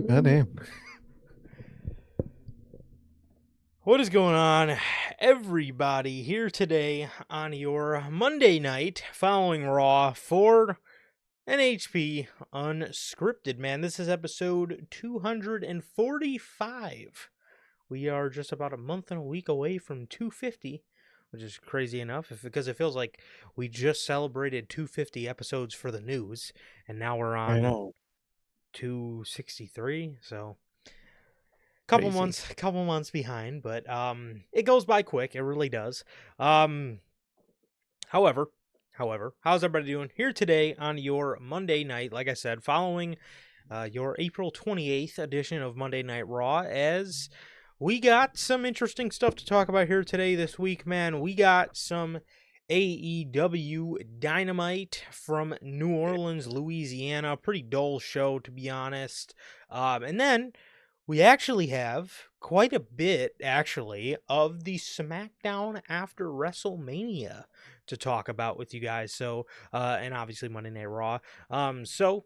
Goddamn. What is going on, everybody? Here today on your Monday night following Raw for NHP Unscripted. Man, this is episode 245. We are just about a month and a week away from 250, which is crazy enough because it feels like we just celebrated 250 episodes for the news, and now we're I on know. 263. So Crazy. couple months behind, but it goes by quick. It really does. Um however, how's everybody doing here today on your Monday night? Like I said, following your April 28th edition of Monday Night Raw, as we got some interesting stuff to talk about here today this week, man. We got some AEW Dynamite from New Orleans, Louisiana. Pretty dull show, to be honest. And then we actually have quite a bit, actually, of the SmackDown after WrestleMania to talk about with you guys. So, and obviously Monday Night Raw. So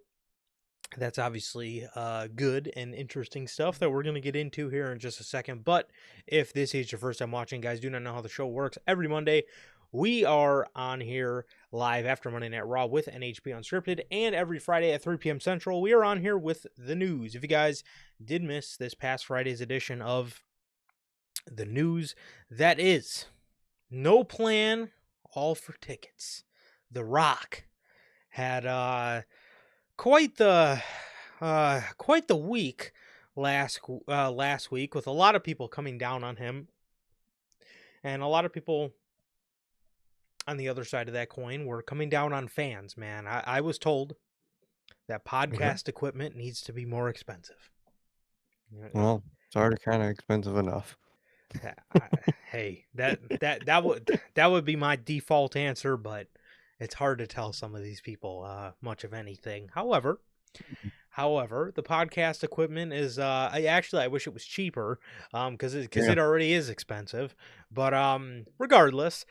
that's obviously good and interesting stuff that we're going to get into here in just a second. But if this is your first time watching, guys, do not know how the show works. Every Monday, we are on here live after Monday Night Raw with NHP Unscripted, and every Friday at 3 p.m. Central, we are on here with the news. If you guys did miss this past Friday's edition of the news, that is no plan, all for tickets. The Rock had quite the week last week, with a lot of people coming down on him, and a lot of people on the other side of that coin were coming down on fans. Man, I was told that Okay. podcast equipment needs to be more expensive. Well, it's already kind of expensive enough. Hey, that would be my default answer, but it's hard to tell some of these people much of anything. However, the podcast equipment is I wish it was cheaper, because Yeah. it already is expensive. But regardless,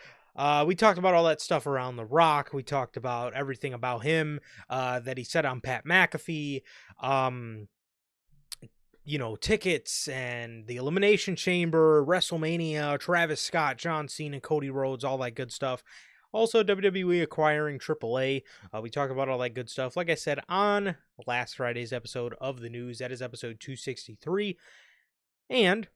we talked about all that stuff around The Rock. We talked about everything about him that he said on Pat McAfee. Um, tickets and the Elimination Chamber, WrestleMania, Travis Scott, John Cena, Cody Rhodes, all that good stuff. Also, WWE acquiring AAA. We talk about all that good stuff. Like I said on last Friday's episode of the news, that is episode 263. And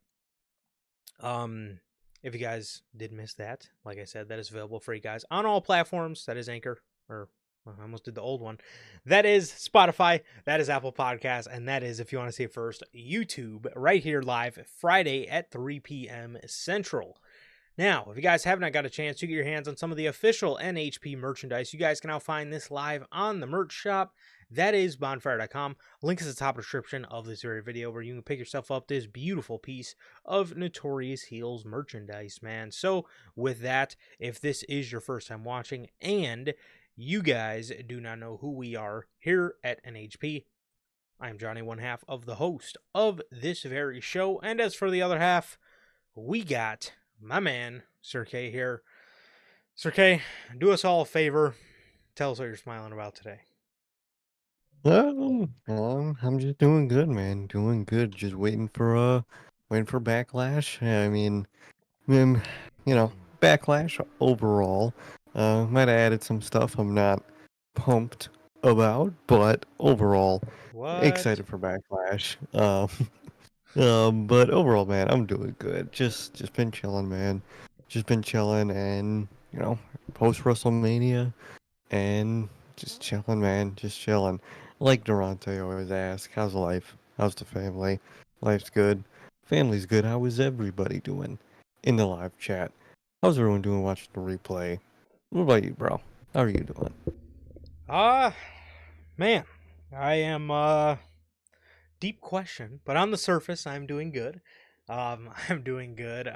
if you guys did miss that, like I said, that is available for you guys on all platforms. That is Anchor, or I almost did the old one. That is Spotify, that is Apple Podcasts, and that is, if you want to see it first, YouTube, right here live Friday at 3 p.m. Central. Now, if you guys have not got a chance to get your hands on some of the official NHP merchandise, you guys can now find this live on the merch shop. That is bonfire.com. Link is at the top of the description of this very video, where you can pick yourself up this beautiful piece of Notorious Heels merchandise, man. So, with that, if this is your first time watching and you guys do not know who we are here at NHP, I am Johnny, one half of the host of this very show. And as for the other half, we got my man, Sir K here. Sir K, do us all a favor. Tell us what you're smiling about today. I'm just doing good, man. Doing good. Just waiting for backlash. I mean, um, you know, backlash overall. Might have added some stuff I'm not pumped about, but overall, What? excited for backlash. But overall, man, I'm doing good. Just been chilling, man. Just been chilling, and post WrestleMania, and just chilling, man. Just chilling. Like Durante always asks, how's life? How's the family? Life's good. Family's good. How is everybody doing in the live chat? How's everyone doing watching the replay? What about you, bro? How are you doing? Ah, man, I am deep question, but on the surface, I'm doing good. I'm doing good.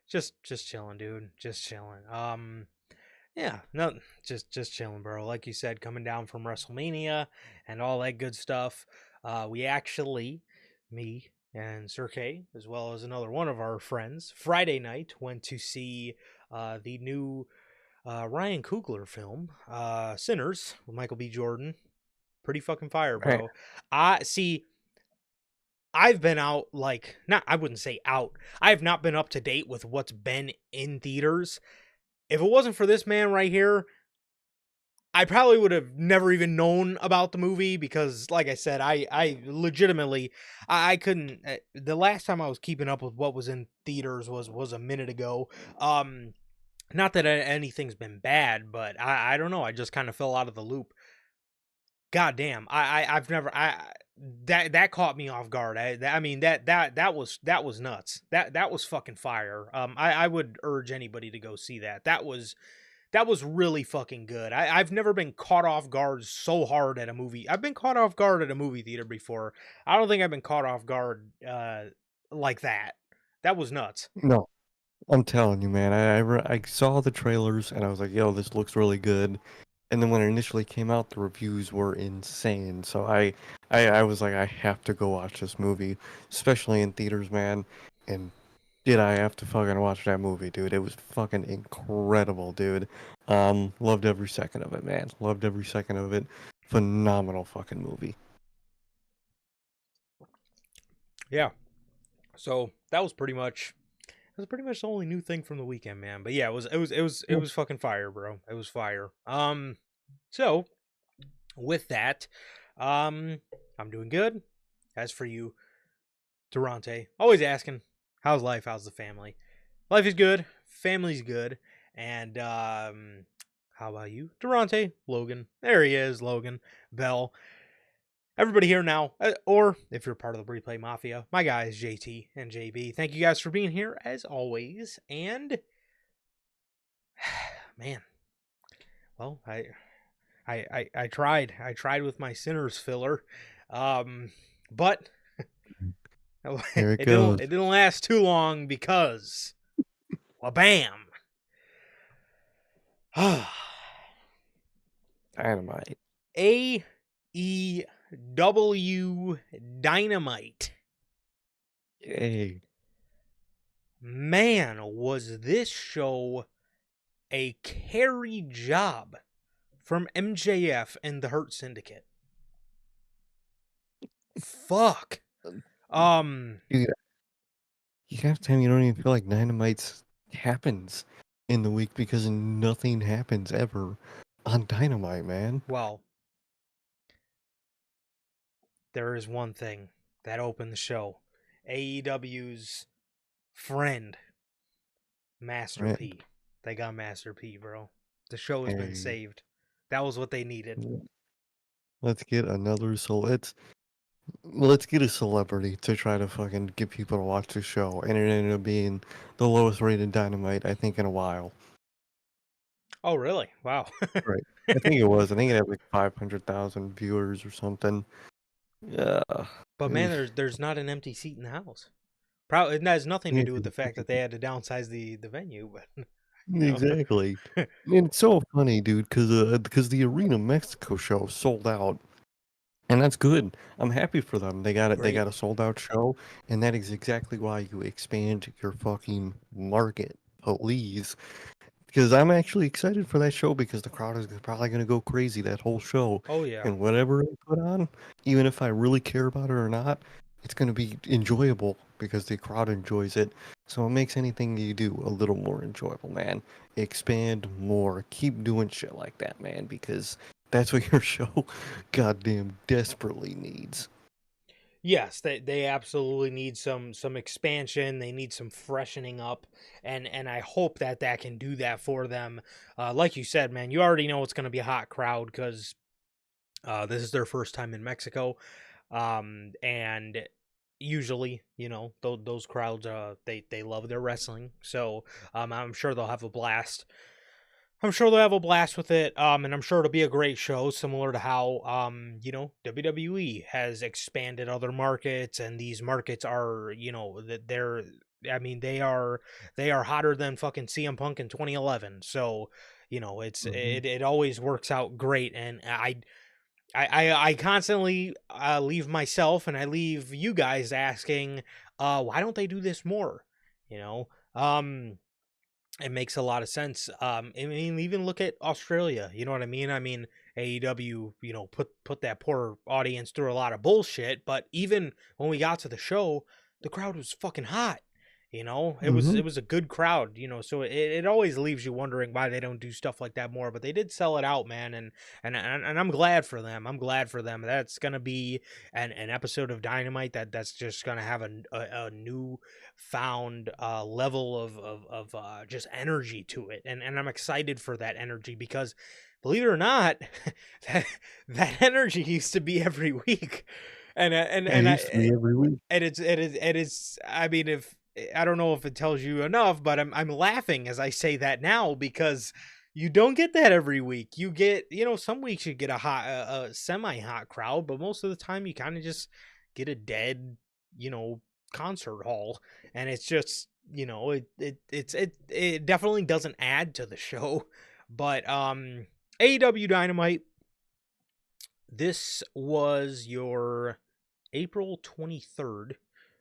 Just chilling, dude. Just chilling. Yeah, no, just chilling, bro. Like you said, coming down from WrestleMania and all that good stuff. We actually, me and Sir K, as well as another one of our friends, Friday night went to see the new Ryan Coogler film, Sinners, with Michael B. Jordan. Pretty fucking fire, Right. bro. I see. I've been out, like, not, I wouldn't say out. I have not been up to date with what's been in theaters. If it wasn't for this man right here, I probably would have never even known about the movie because, like I said, I legitimately, I couldn't. The last time I was keeping up with what was in theaters was a minute ago. Not that anything's been bad, but I don't know. I just kind of fell out of the loop. God damn, I've never that caught me off guard. I mean that was nuts. That was fucking fire. I would urge anybody to go see that. That was really fucking good. I've never been caught off guard so hard at a movie. I've been caught off guard at a movie theater before. I don't think I've been caught off guard like that. That was nuts. No, I'm telling you, man. I saw the trailers and I was like, yo, this looks really good. And then when it initially came out, the reviews were insane. So I was like, I have to go watch this movie, especially in theaters, man. And did I have to fucking watch that movie, dude? It was fucking incredible, dude. Loved every second of it, man. Loved every second of it. Phenomenal fucking movie. Yeah. So that was pretty much the only new thing from the weekend, man. But yeah, it was fucking fire, bro. It was fire. So with that, I'm doing good. As for you, Durante, always asking, how's life? How's the family? Life is good. Family's good. And how about you, Durante? Logan. There he is, Logan. Bell. Everybody here now, or if you're part of the Replay Mafia, my guys JT and JB. Thank you guys for being here as always. And man, well, I tried. I tried with my sinners filler, but Here it it goes. didn't last too long because, well, bam. Dynamite. AEW Dynamite. Yay. Man, was this show a carry job from MJF and the Hurt Syndicate. Fuck. You, you have time you don't even feel like Dynamite happens in the week because nothing happens ever on Dynamite, man. Well, there is one thing that opened the show. AEW's friend, Master Right? P. They got Master P, bro. The show has been Hey, saved. That was what they needed. let's get another let's get a celebrity to try to fucking get people to watch the show, and it ended up being the lowest rated Dynamite I think in a while. Oh, really? Wow. Right. I think it was. I think it had like 500,000 viewers or something. Yeah. But man, there's not an empty seat in the house. Probably it has nothing to do with the fact that they had to downsize the venue, but you know. Exactly. And it's so funny, dude, because the Arena Mexico show sold out, and that's good. I'm happy for them. They got it. They Great. got a sold out show, and that is exactly why you expand your fucking market, please. Because I'm actually excited for that show because the crowd is probably going to go crazy that whole show. Oh yeah. And whatever I put on, even if I really care about it or not, it's going to be enjoyable because the crowd enjoys it. So it makes anything you do a little more enjoyable, man. Expand more. Keep doing shit like that, man, because that's what your show goddamn desperately needs. Yes, they absolutely need some expansion. They need some freshening up, and I hope that can do that for them. Like you said, man, you already know it's going to be a hot crowd because this is their first time in Mexico, and usually, those crowds, they love their wrestling, so I'm sure they'll have a blast. I'm sure they'll have a blast with it, and I'm sure it'll be a great show, similar to how, WWE has expanded other markets, and these markets are, that I mean, they are hotter than fucking CM Punk in 2011. So, Hmm. it always works out great, and I constantly leave myself and I leave you guys asking, why don't they do this more? You know, it makes a lot of sense. I mean, even look at Australia. You know what I mean? I mean, AEW, put that poor audience through a lot of bullshit. But even when we got to the show, the crowd was fucking hot. It was Mm-hmm. it was a good crowd. So it always leaves you wondering why they don't do stuff like that more. But they did sell it out, man, and I'm glad for them. I'm glad for them. That's gonna be an episode of Dynamite that's just gonna have a new found level of just energy to it, and I'm excited for that energy because, believe it or not, that energy used to be every week, and It used to be every week. it's I mean, if I don't know if it tells you enough, but I'm laughing as I say that now because you don't get that every week. You get, some weeks you get a semi-hot crowd, but most of the time you kind of just get a dead, concert hall, and it's just, it definitely doesn't add to the show. But AEW Dynamite, this was your April 23rd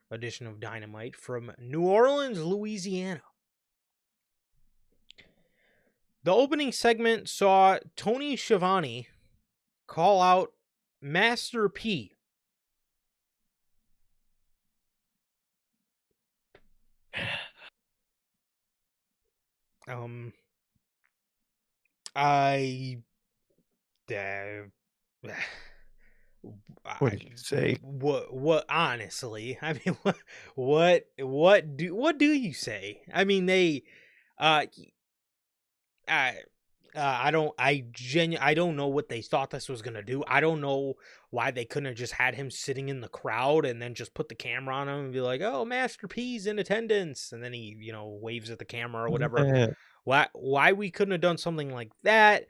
edition of Dynamite from New Orleans, Louisiana. The opening segment saw Tony Schiavone call out Master P. I, uh, What did you say? what honestly, I mean, what do you say? I mean, uh I I don't know what they thought this was gonna do. I don't know why they couldn't have just had him sitting in the crowd and then just put the camera on him and be like, "Oh, Master P's in attendance," and then he waves at the camera or whatever. Yeah. Why we couldn't have done something like that?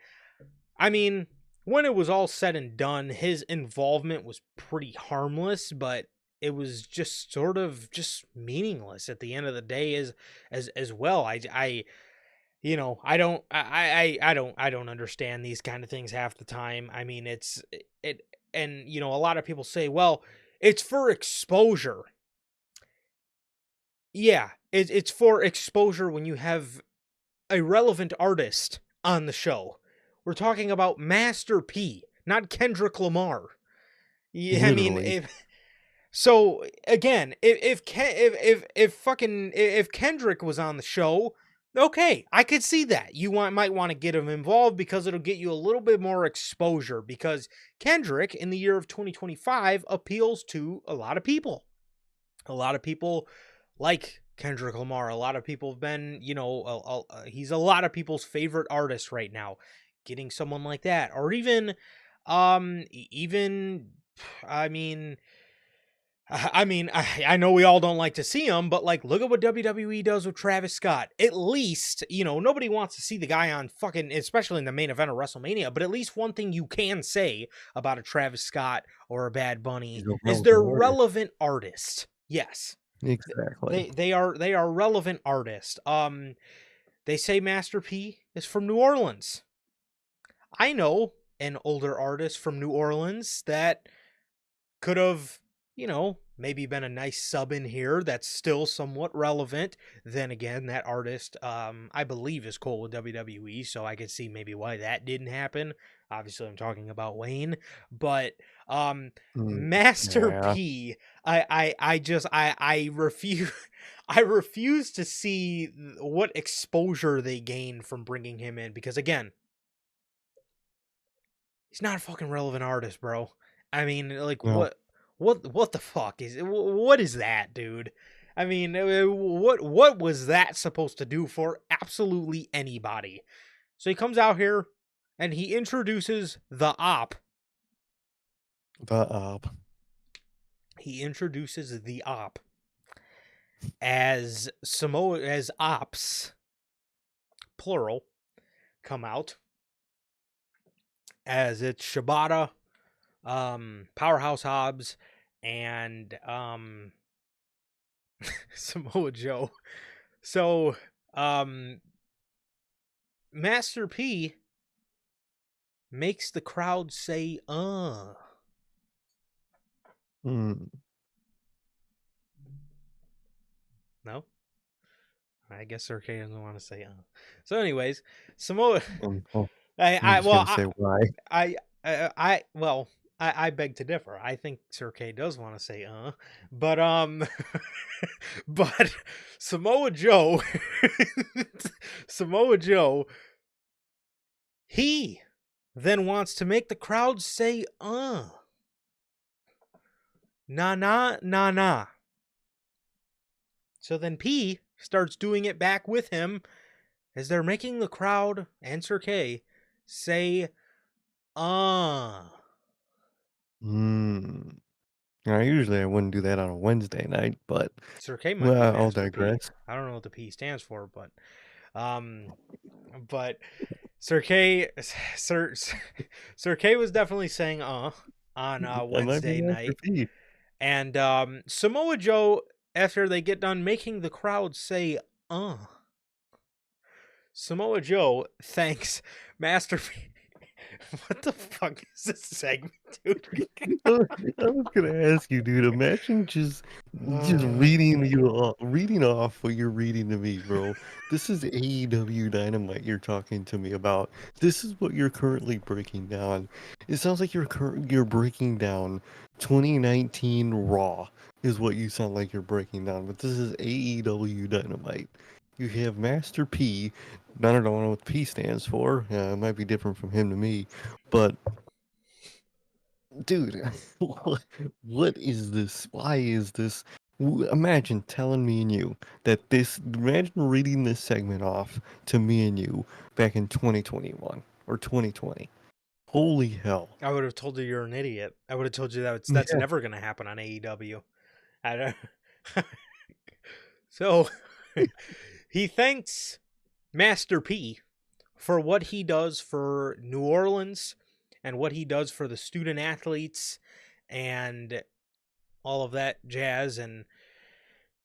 I mean, when it was all said and done, his involvement was pretty harmless, but it was just sort of just meaningless at the end of the day as well. I don't understand these kind of things half the time. I mean, it and a lot of people say, well, it's for exposure. Yeah, it's for exposure when you have a relevant artist on the show. We're talking about Master P, not Kendrick Lamar. Yeah, I mean, Literally. so again, if Kendrick was on the show, okay, I could see that. Might want to get him involved because it'll get you a little bit more exposure because Kendrick in the year of 2025 appeals to a lot of people. A lot of people like Kendrick Lamar. A lot of people have been, he's a lot of people's favorite artist right now. Getting someone like that, or even, even, I mean, I know we all don't like to see him, but like, look at what WWE does with Travis Scott. At least, nobody wants to see the guy on fucking, especially in the main event of WrestleMania. But at least one thing you can say about a Travis Scott or a Bad Bunny He's a is they're relevant artist. relevant artists. Yes, Exactly. they are relevant artists. They say Master P is from New Orleans. I know an older artist from New Orleans that could have, maybe been a nice sub in here that's still somewhat relevant. Then again, that artist, I believe, is cool with WWE, so I could see maybe why that didn't happen. Obviously, I'm talking about Wayne, but Master Yeah. P, I refuse. I refuse to see what exposure they gain from bringing him in because again, he's not a fucking relevant artist, bro. I mean, like, No. what the fuck what is that, dude? I mean, what was that supposed to do for absolutely anybody? So he comes out here and he introduces the op. The up. He introduces the op as ops, plural, come out as it's Shibata, Powerhouse Hobbs, and Samoa Joe. So, Master P makes the crowd say, Mm. No? I guess Arcade doesn't want to say, So, anyways, Samoa. Oh. You're I just well gonna say why? well, I beg to differ. I think Sir K does want to say but but Samoa Joe Samoa Joe, he then wants to make the crowd say nah nah nah nah. So then P starts doing it back with him as they're making the crowd and Sir K say Hmm. Now, usually I wouldn't do that on a Wednesday night, but Sir K might be well, I'll Master P. digress. I don't know what the P stands for, um but Sir K Sir K was definitely saying on That might be Wednesday Master night. P. And Samoa Joe, after they get done making the crowd say Samoa Joe thanks Master P. What the fuck is this segment, dude? I was gonna ask you, dude. Imagine just reading off what you're reading to me, bro. This is AEW Dynamite you're talking to me about. This is what you're currently breaking down. It sounds like you're breaking down 2019 Raw is what you sound like you're breaking down. But this is AEW Dynamite. You have Master P. I don't know what P stands for. It might be different from him to me, but dude, what is this? Why is this? Imagine telling me and you that this. Imagine reading this segment off to me and you back in 2021 or 2020. Holy hell! I would have told you you're an idiot. I would have told you that's Yeah. never going to happen on AEW. I don't. So he thanks Master P for what he does for New Orleans and what he does for the student athletes and all of that jazz. And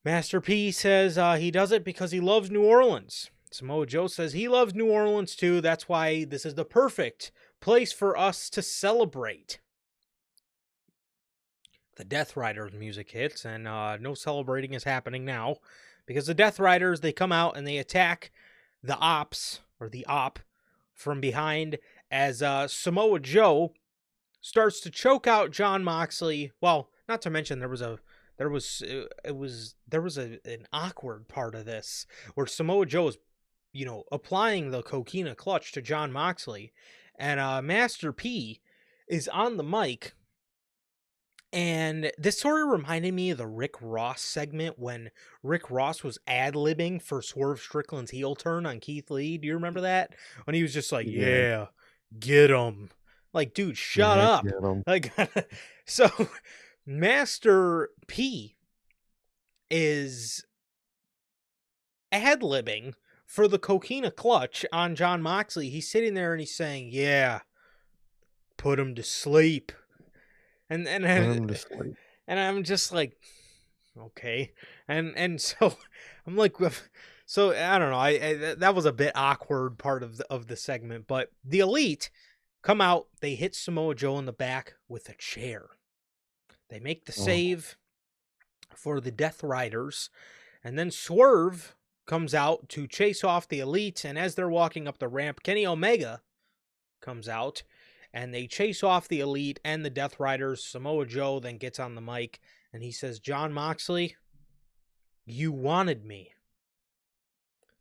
Master P says he does it because he loves New Orleans. Samoa Joe says he loves New Orleans too. That's why this is the perfect place for us to celebrate. The Death Riders music hits, and no celebrating is happening now because the Death Riders, they come out and they attack the Ops, or the Op, from behind as Samoa Joe starts to choke out John Moxley. Well, not to mention there was an awkward part of this where Samoa Joe is, applying the coquina clutch to John Moxley, and Master P is on the mic. And this sort of reminded me of the Rick Ross segment when Rick Ross was ad-libbing for Swerve Strickland's heel turn on Keith Lee. Do you remember that? When he was just like, Yeah. yeah, get him. Like, dude, shut Yeah, up. get 'em. Like, so Master P is ad-libbing for the coquina clutch on John Moxley. He's sitting there and he's saying, yeah, put him to sleep. And Put 'em to sleep. and I'm just like, okay. And so I'm like, so I don't know. That was a bit awkward part of the segment, but the Elite come out. They hit Samoa Joe in the back with a chair. They make the Oh. save for the Death Riders, and then Swerve comes out to chase off the Elite. And as they're walking up the ramp, Kenny Omega comes out. And they chase off the Elite and the Death Riders. Samoa Joe then gets on the mic and he says, John Moxley, you wanted me,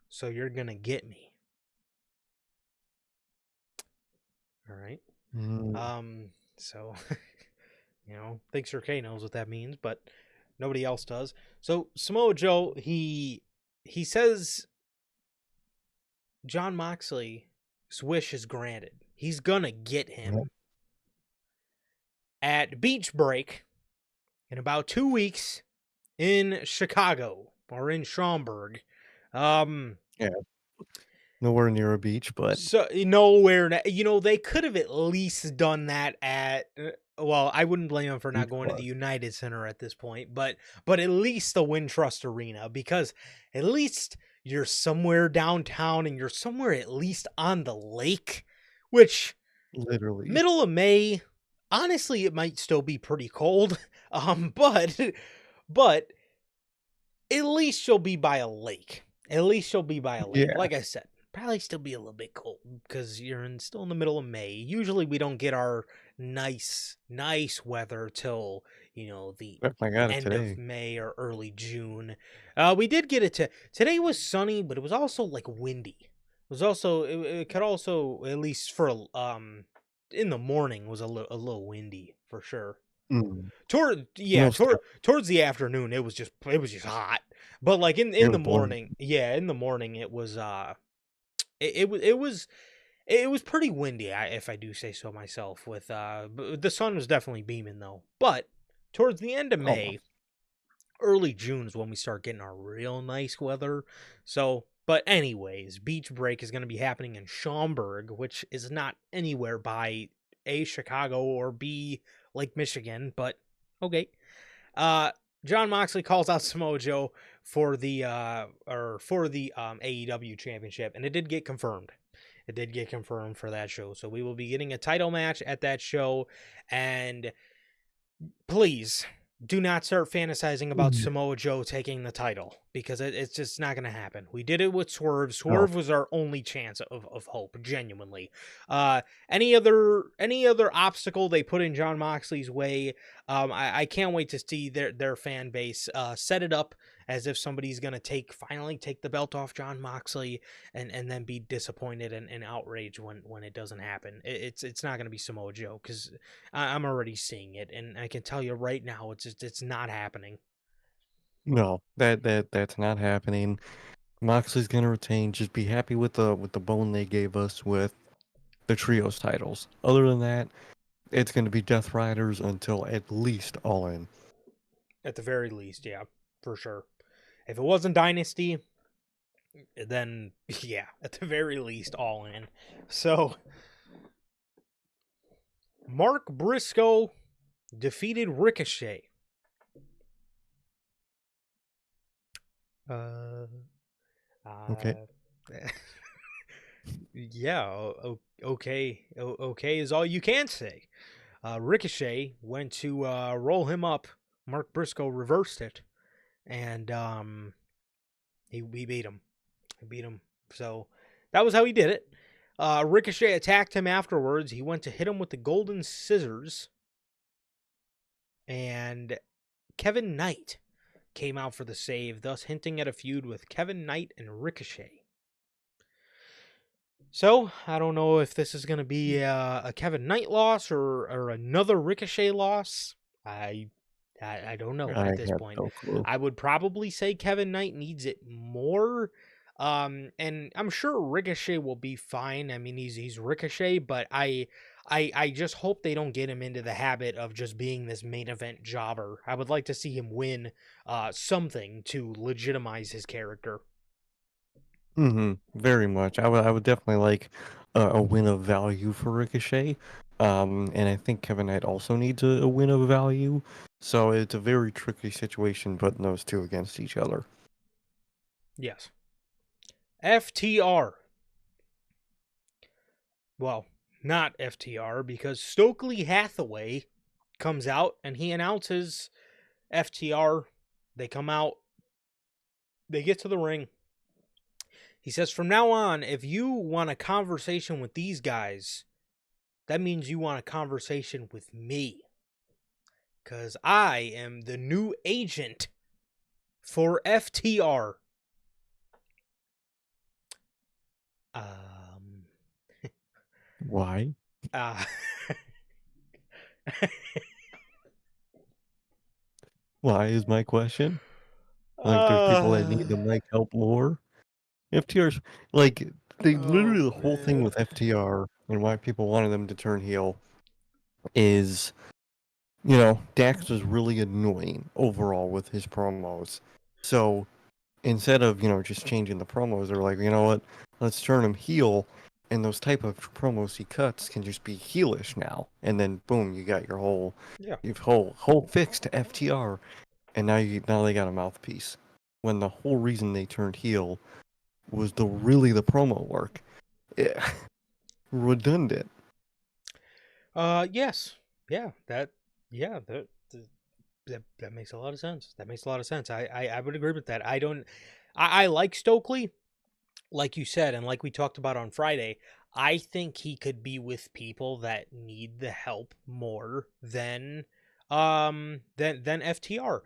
so you're going to get me. All right. So, I think Sir K knows what that means, but nobody else does. So Samoa Joe, he says John Moxley's wish is granted. He's going to get him. At Beach Break in about 2 weeks in Chicago or in Schaumburg. Yeah. Nowhere near a beach, but So nowhere. They could have at least done that at. Well, I wouldn't blame them for not Beach going to Club. the United Center at this point, but at least the Wintrust Arena, because at least you're somewhere downtown and you're somewhere at least on the lake, which literally. middle of May. Honestly, it might still be pretty cold, but at least you'll be by a lake. At least you'll be by a lake. Yeah. Like I said, probably still be a little bit cold because still in the middle of May. Usually we don't get our nice weather till the I got it end of today. May or early June. We did get it today was sunny, but it was also like windy. It was also it could also, at least for in the morning, was a little windy for sure. Mm. Towards the afternoon it was just hot. But like It in the was blowing. morning, in the morning it was it was pretty windy, if I do say so myself. With the sun was definitely beaming though. But towards the end of Oh, May, early June is when we start getting our real nice weather. So, but anyways, beach break is going to be happening in Schaumburg, which is not anywhere by A, Chicago, or B, Lake Michigan, but okay. Uh John Moxley calls out Samoa Joe for the AEW championship, and it did get confirmed. It did get confirmed for that show. So we will be getting a title match at that show. And please do not start fantasizing about mm, Samoa Joe taking the title, because it's just not going to happen. We did it with Swerve. no, Swerve was our only chance of hope, genuinely. Any other obstacle they put in John Moxley's way, I can't wait to see their fan base set it up as if somebody's going to finally take the belt off John Moxley, and then be disappointed and outraged when it doesn't happen. It's not going to be Samoa Joe, because I'm already seeing it, and I can tell you right now, it's not happening. no, that's not happening. Moxley's gonna retain. Just be happy with the bone they gave us with the trios titles. Other than that, it's gonna be Death Riders until at least All In. At the very least, yeah, for sure. If it wasn't Dynasty, then yeah, at the very least, All In. So, Mark Briscoe defeated Ricochet. Uh, Okay. yeah, okay, okay is all you can say. Ricochet went to roll him up. Mark Briscoe reversed it, and he beat him. He beat him. So that was how he did it. Ricochet attacked him afterwards. He went to hit him with the golden scissors, and Kevin Knight came out for the save, thus hinting at a feud with Kevin Knight and Ricochet. So, I don't know if this is going to be a Kevin Knight loss or another Ricochet loss. I don't know I at this have point. no clue. I would probably say Kevin Knight needs it more. And I'm sure Ricochet will be fine. I mean, he's Ricochet, but I just hope they don't get him into the habit of just being this main event jobber. I would like to see him win something to legitimize his character. Very much. I would definitely like a win of value for Ricochet. And I think Kevin Knight also needs a win of value. So it's a very tricky situation putting those two against each other. Yes. FTR. Well, not FTR, because Stokely Hathaway comes out and he announces FTR. They come out. They get to the ring. He says, from now on, if you want a conversation with these guys, that means you want a conversation with me. Because I am the new agent for FTR. Why? Uh, Why is my question? Like, there's people that uh, need the mic help more. FTR's like they oh, literally the whole thing man. with FTR and why people wanted them to turn heel is, Dax was really annoying overall with his promos. So instead of, just changing the promos, they're like, you know what, let's turn him heel, and those type of promos he cuts can just be heelish now. And then boom, you got Yeah. your whole fix to FTR, and now they got a mouthpiece. When the whole reason they turned heel was the promo work. Yeah. Redundant. Yes. Yeah. That makes a lot of sense. That makes a lot of sense. I would agree with that. I like Stokely. like you said, and like we talked about on Friday, I think he could be with people that need the help more than FTR.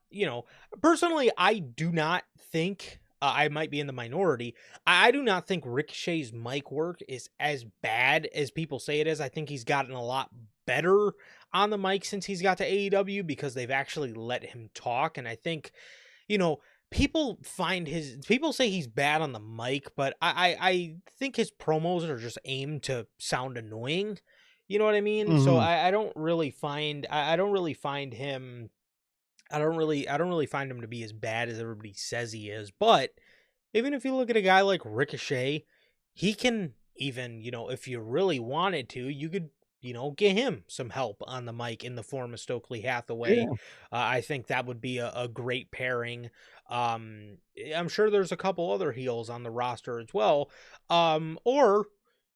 You know, personally, I do not think I might be in the minority. I do not think Ricochet's mic work is as bad as people say it is. I think he's gotten a lot better on the mic since he's got to AEW because they've actually let him talk, and I think, you know, people say he's bad on the mic, but I think his promos are just aimed to sound annoying. You know what I mean? So Hmm. I don't really find I don't really find him I don't really find him to be as bad as everybody says he is. But even if you look at a guy like Ricochet, he can, even, you know, if you really wanted to, you could, you know, get him some help on the mic in the form of Stokely Hathaway. Yeah. I think that would be a great pairing. I'm sure there's a couple other heels on the roster as well. Or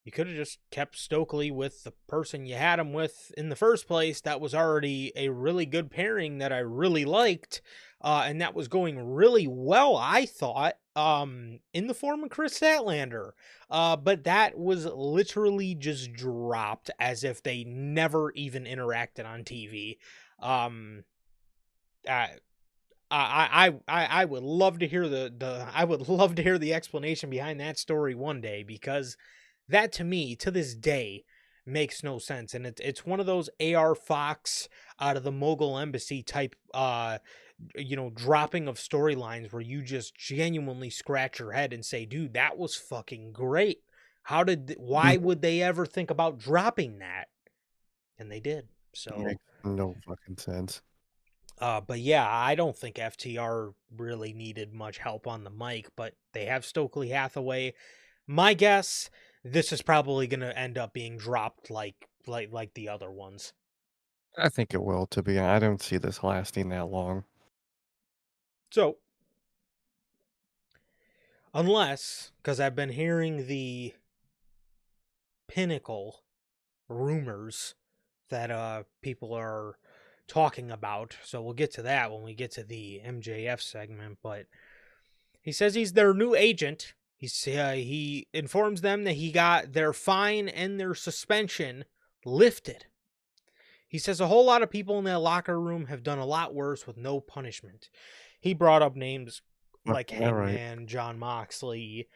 you could have just kept Stokely with the person you had him with in the first place. That was already a really good pairing that I really liked. And that was going really well, I thought, in the form of Chris Statlander. But that was literally just dropped as if they never even interacted on TV. Um, I, I would love to hear I would love to hear the explanation behind that story one day, because that, to me, to this day, makes no sense. And it's one of those AR Fox out of the Mogul Embassy type you know, dropping of storylines where you just genuinely scratch your head and say, dude, that was fucking great. Why Mhm. would they ever think about dropping that? And they did. So, Makes no fucking sense. but yeah, I don't think FTR really needed much help on the mic, but they have Stokely Hathaway. My guess, this is probably going to end up being dropped like the other ones. I think it will, to be honest. I don't see this lasting that long. So, unless, because I've been hearing the Pinnacle rumors that people are talking about. So we'll get to that when we get to the MJF segment. But he says he's their new agent. He informs them that he got their fine and their suspension lifted. He says a whole lot of people in that locker room have done a lot worse with no punishment. He brought up names like Fucking alright. Hangman, John Moxley,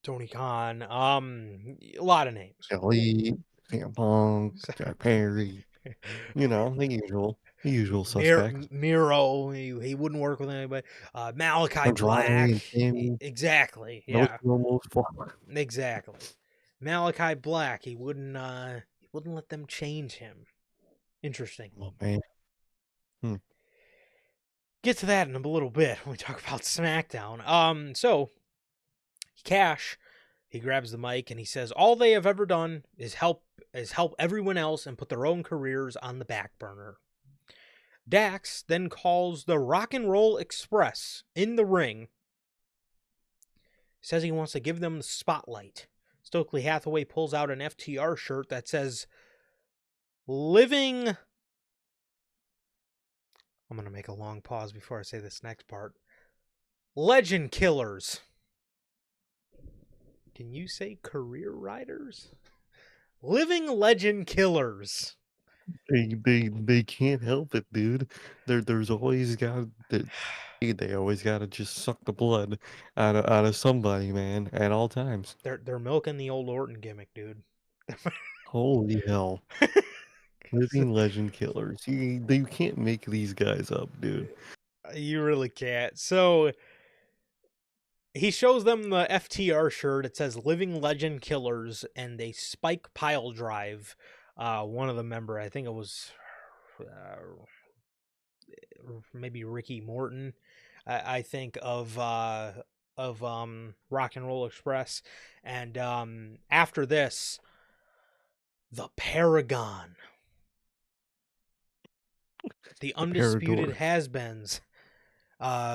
Tony Khan, a lot of names. Elite, CM Punk, Jack Perry, you know, the usual suspects. Miro, he wouldn't work with anybody. Malachi Andrade Black, and Sammy, exactly, those yeah, two almost fought. exactly. Malachi Black, he wouldn't let them change him. Interesting. Oh, man. Hmm. Get to that in a little bit when we talk about SmackDown. So Cash, he grabs the mic and he says, "All they have ever done is help everyone else and put their own careers on the back burner." Dax then calls the Rock and Roll Express in the ring, says he wants to give them the spotlight. Stokely Hathaway pulls out an FTR shirt that says, "Living." I'm going to make a long pause before I say this next part. Legend Killers. Can you say career riders? Living Legend Killers. They can't help it, dude. There's always got they always gotta just suck the blood out of somebody, man, at all times. They're milking the old Orton gimmick, dude. Holy hell. Living legend killers. You can't make these guys up, dude. You really can't. So he shows them the FTR shirt. It says "Living Legend Killers" and a spike pile drive. One of the member, I think it was maybe Ricky Morton. I think of Rock and Roll Express, and after this, the Paragon, the A pair of undisputed doors. has-beens.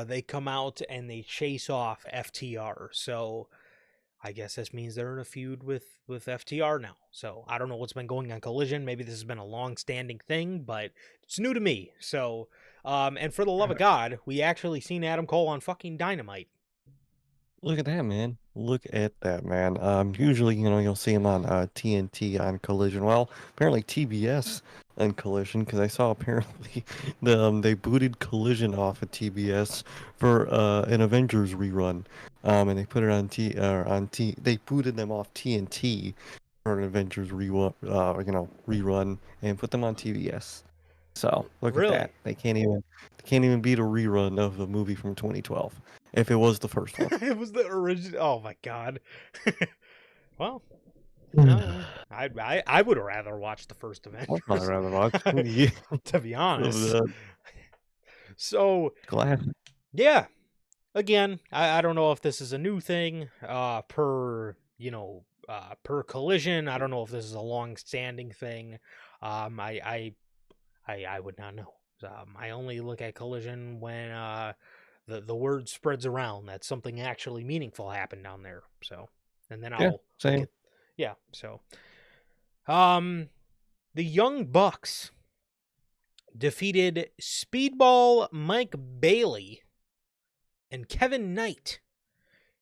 They come out and they chase off FTR. So I guess this means they're in a feud with FTR now. So I don't know what's been going on Collision. Maybe this has been a long-standing thing, but it's new to me. So, and for the love of God, we actually seen Adam Cole on fucking Dynamite. Look at that, man. Look at that, man. Usually, you'll see him on TNT on Collision. Well, apparently TBS on Collision, because I saw apparently they booted Collision off of TBS for an Avengers rerun. And they put it they booted them off TNT for an Avengers rerun and put them on TBS. So look at that. Really? They can't even beat a rerun of the movie from 2012 if it was the first one. It was the original. Oh my god. Well, I'd I would rather watch the first probably Avengers, rather watch the to be of honest. the So glass. yeah, again, I don't know if this is a new thing, per Collision. I don't know if this is a long-standing thing. I would not know. I only look at Collision when the word spreads around that something actually meaningful happened down there. So, and then Yeah, I'll same. get, yeah. So, um, the Young Bucks defeated Speedball Mike Bailey and Kevin Knight.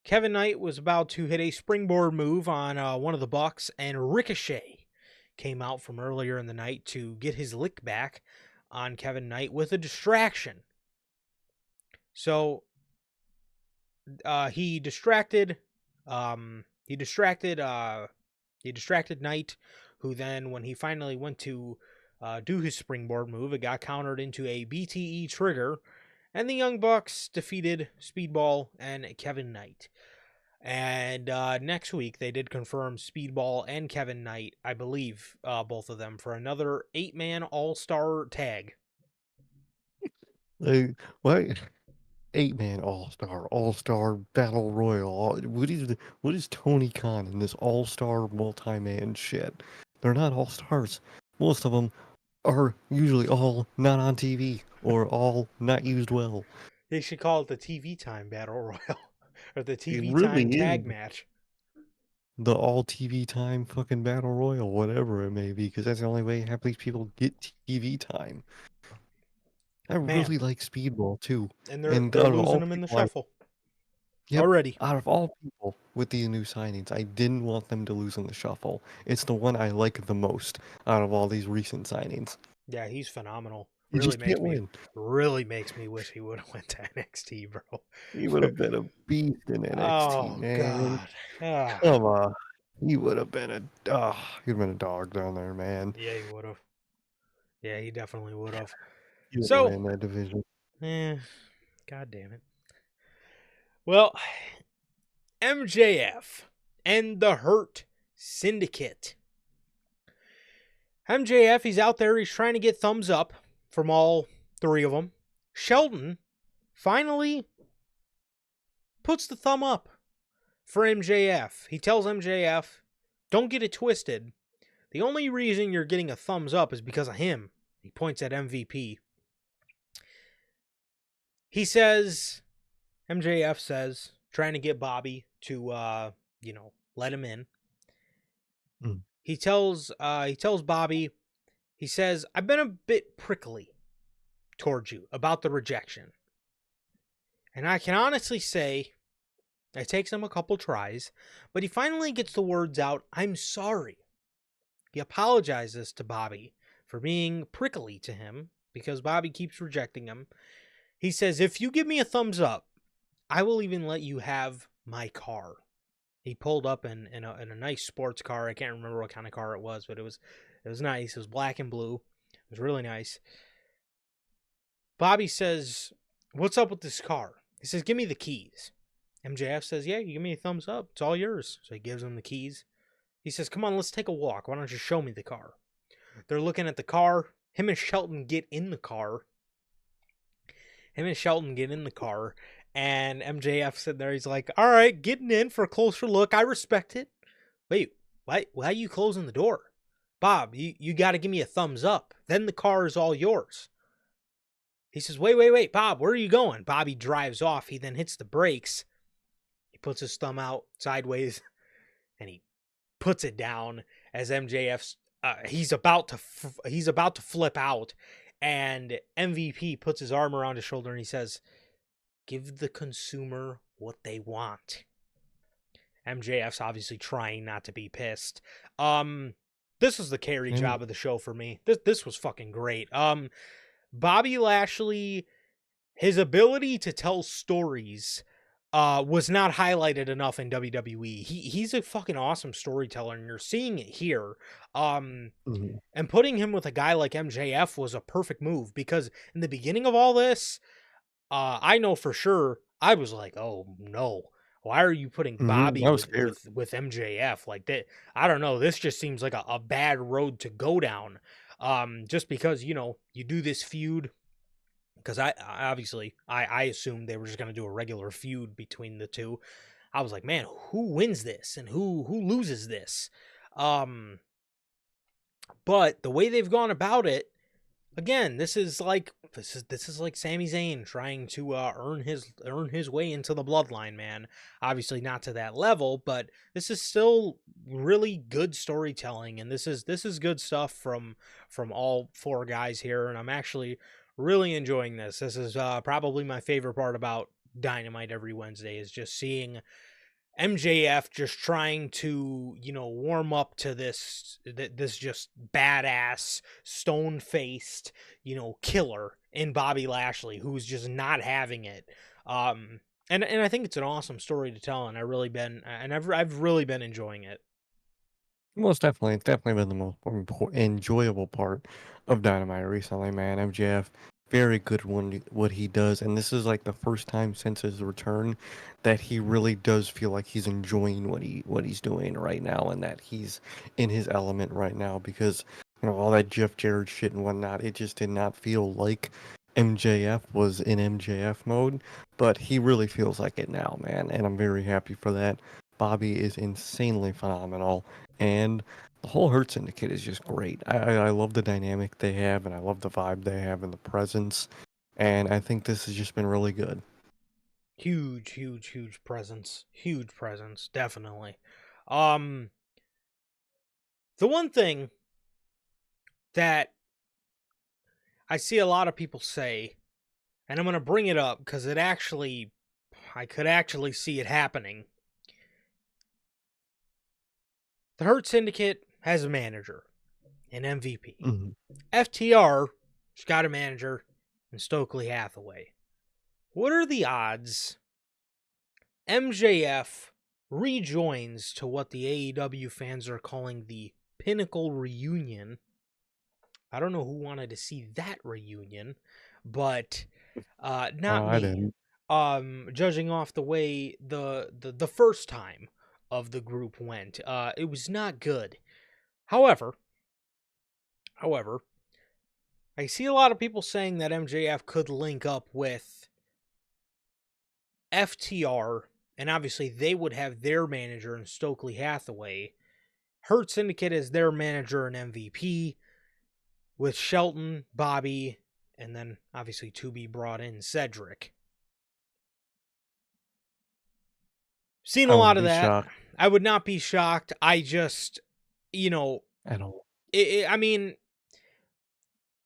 Kevin Knight was about to hit a springboard move on one of the Bucks, and Ricochet came out from earlier in the night to get his lick back on Kevin Knight with a distraction. So he distracted Knight, who then, when he finally went to do his springboard move, it got countered into a BTE trigger, and the Young Bucks defeated Speedball and Kevin Knight. And next week, they did confirm Speedball and Kevin Knight, I believe, both of them, for another 8-man all-star tag. Like, what? 8-man all-star battle royal. What is Tony Khan in this all-star multi-man shit? They're not all-stars. Most of them are usually all not on TV or all not used well. They should call it the TV Time Battle Royal, or the It TV really Time is Tag Match. the all TV time fucking battle royal, whatever it may be, because that's the only way half these people get TV time. I Man, really like Speedball too, and and they're out of losing all them in the people, shuffle yep, already. out of all people with these new signings, I didn't want them to lose in the shuffle. It's the one I like the most out of all these recent signings. Yeah, he's phenomenal. You Really just makes can't me win. wish he would have went to NXT, bro. He would have been a beast in NXT, Oh man. God. Ah, Come on, he would have been he'd been a dog down there, man. yeah, he would have. Yeah, he definitely would have. He would have So, ran that division. God damn it. Well, MJF and the Hurt Syndicate. MJF, he's out there. He's trying to get thumbs up from all three of them. Shelton finally puts the thumb up for MJF. He tells MJF, don't get it twisted. The only reason you're getting a thumbs up is because of him. He points at MVP. He says, MJF says, trying to get Bobby to, let him in. Mm. He tells Bobby, he says, I've been a bit prickly towards you about the rejection. And I can honestly say, it takes him a couple tries, but he finally gets the words out, I'm sorry. He apologizes to Bobby for being prickly to him because Bobby keeps rejecting him. He says, if you give me a thumbs up, I will even let you have my car. He pulled up in a nice sports car. I can't remember what kind of car it was, but it was nice. It was black and blue. It was really nice. Bobby says, what's up with this car? He says, give me the keys. MJF says, yeah, you give me a thumbs up. It's all yours. So he gives him the keys. He says, come on, let's take a walk. Why don't you show me the car? They're looking at the car. Him and Shelton get in the car. And MJF said there, he's like, all right, getting in for a closer look. I respect it. Wait, why are you closing the door? Bob, you got to give me a thumbs up. Then the car is all yours. He says, wait, Bob, where are you going? Bobby drives off. He then hits the brakes. He puts his thumb out sideways, and he puts it down as MJF's. He's about to flip out, and MVP puts his arm around his shoulder and he says, "Give the consumer what they want." MJF's obviously trying not to be pissed. This was the carry And job of the show for me. This was fucking great. Bobby Lashley, his ability to tell stories was not highlighted enough in WWE. He's a fucking awesome storyteller, and you're seeing it here. mhm. And putting him with a guy like MJF was a perfect move, because in the beginning of all this, I know for sure I was like, "Oh no, why are you putting Bobby I was with scared. MJF like that?" I don't know. This just seems like a bad road to go down. Just because you do this feud, because I assumed they were just gonna do a regular feud between the two. I was like, man, who wins this and who loses this? But the way they've gone about it, again, this is like Sami Zayn trying to earn his way into the bloodline, man. Obviously not to that level, but this is still really good storytelling, and this is good stuff from all four guys here, and I'm actually really enjoying this. This is probably my favorite part about Dynamite every Wednesday, is just seeing MJF just trying to, warm up to this just badass, stone-faced, killer in Bobby Lashley, who's just not having it. And I think it's an awesome story to tell, and I've really been enjoying it. Most definitely, it's definitely been the most enjoyable part of Dynamite recently, man. MJF, very good when what he does, and this is like the first time since his return that he really does feel like he's enjoying what he's doing right now, and that he's in his element right now. Because all that Jeff Jarrett shit and whatnot, it just did not feel like MJF was in MJF mode, but he really feels like it now, man, and I'm very happy for that. Bobby is insanely phenomenal. And the whole Hurt Syndicate is just great. I love the dynamic they have, and I love the vibe they have and the presence. And I think this has just been really good. Huge, huge, huge presence. Huge presence, definitely. Um, the one thing that I see a lot of people say, and I'm going to bring it up because I could actually see it happening. The Hurt Syndicate has a manager, an MVP. Hmm. FTR has got a manager in Stokely Hathaway. What are the odds MJF rejoins to what the AEW fans are calling the Pinnacle Reunion? I don't know who wanted to see that reunion, but not I me. didn't. Judging off the way the first time of the group went, it was not good. However, I see a lot of people saying that MJF could link up with FTR, and obviously they would have their manager in Stokely Hathaway. Hurt Syndicate as their manager and MVP, with Shelton, Bobby, and then obviously to be brought in Cedric. Seen a I lot wouldn't of be that. shocked I would not be shocked. I just, you know, at all. I mean,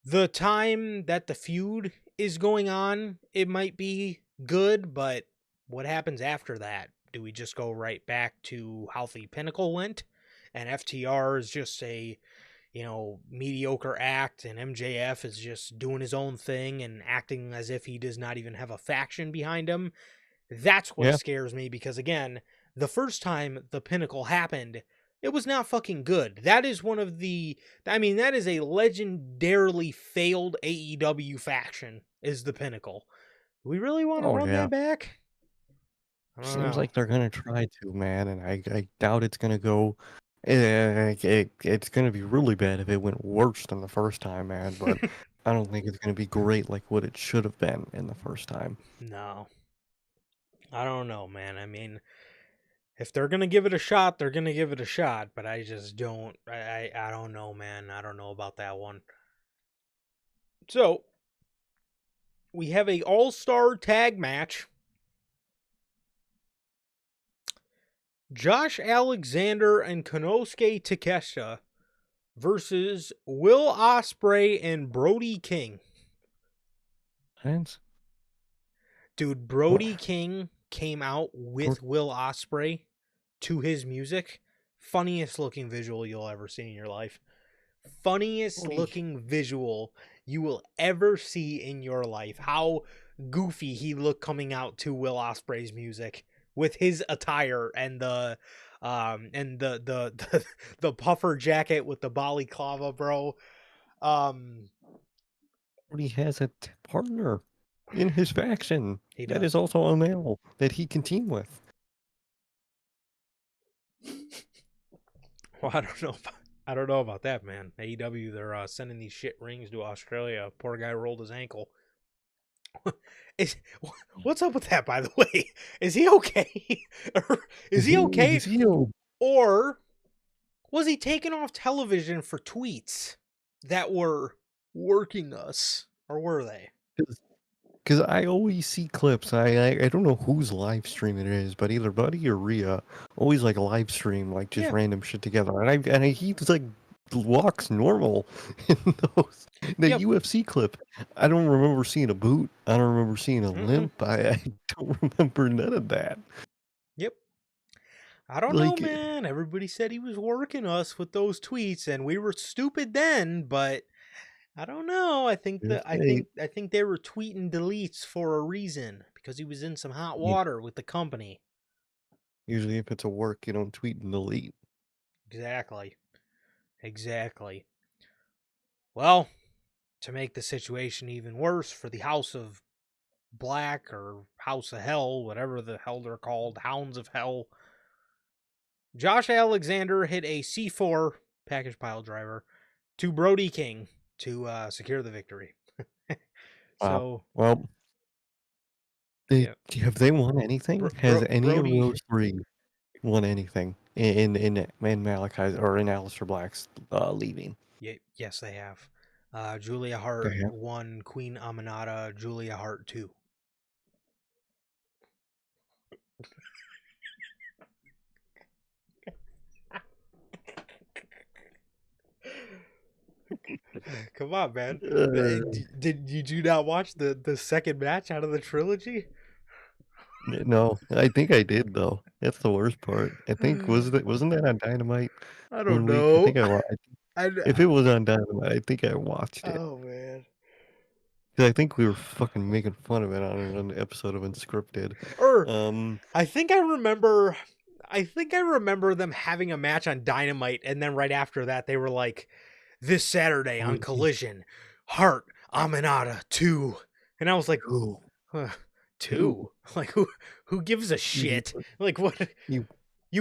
the time that the feud is going on, it might be good, but what happens after that? Do we just go right back to how the Pinnacle went? And FTR is just a, mediocre act, and MJF is just doing his own thing and acting as if he does not even have a faction behind him. That's what Yeah. scares me, because again, the first time the Pinnacle happened, it was not fucking good. That is that is a legendarily failed AEW faction, is the Pinnacle. Do we really want to Oh, run yeah. that back? I don't Seems know. like they're gonna try to, man, and I doubt it's gonna go. It's gonna be really bad if it went worse than the first time, man. But I don't think it's gonna be great like what it should have been in the first time. No. I don't know, man. I mean, if they're gonna give it a shot, they're gonna give it a shot. But I just don't. I don't know, man. I don't know about that one. So we have a all-star tag match. Josh Alexander and Konosuke Takeshita versus Will Ospreay and Brody King. And Dude, what? Brody King came out with Will Ospreay to his music. Funniest looking visual you'll ever see in your life. Funniest looking visual you will ever see in your life. How goofy he looked coming out to Will Ospreay's music with his attire and the the puffer jacket with the balaclava, bro. He has a partner in his faction He that does. is also a male that he can team with. Well, I don't know about that, man. AEW, they're sending these shit rings to Australia. Poor guy rolled his ankle. What's up with that, by the way? Is he okay? Or is he okay? Or was he taken off television for tweets that were working us? Or were they? Because I always see clips. I don't know whose live stream it is, but either Buddy or Rhea always like live stream like just random shit together. And he's like walks normal in those the UFC clip. I don't remember seeing a boot. I don't remember seeing a limp. I don't remember none of that. Yep. I don't know, man. Everybody said he was working us with those tweets, and we were stupid then, but I don't know. I think I think they were tweeting deletes for a reason, because he was in some hot water with the company. Usually if it's a work, you don't tweet and delete. Exactly. Well, to make the situation even worse for the House of Black or House of Hell, whatever the hell they're called, Hounds of Hell, Josh Alexander hit a C4 package pile driver to Brody King to secure the victory. So, well, have they won anything? Has any of those three won anything in Malachi's or in Aleister Black's leaving? Yes, they have. Julia Hart won Queen Aminata, Julia Hart 2. Come on, man. Did you not watch the second match out of the trilogy? No, I think I did though. That's the worst part. I think wasn't that on Dynamite? I don't know. I think if it was on Dynamite, I think I watched it. Oh man. I think we were fucking making fun of it on an episode of Unscripted. I think I remember them having a match on Dynamite, and then right after that they were like, this Saturday on Collision, Hart Aminata 2. And I was like, two? Like who gives a shit? Like what? You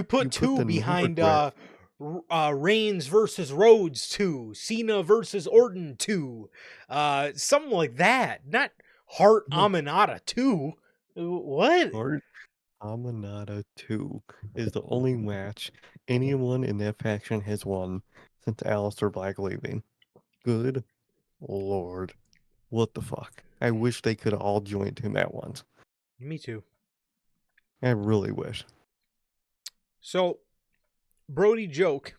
put 2 behind Reigns versus Rhodes 2, Cena versus Orton 2, something like that. Not Hart Aminata 2. What? Hart Aminata 2 is the only match anyone in that faction has won since Aleister Black leaving. Good Lord. What the fuck? I wish they could have all joined him at once. Me too. I really wish. So, Brody Joke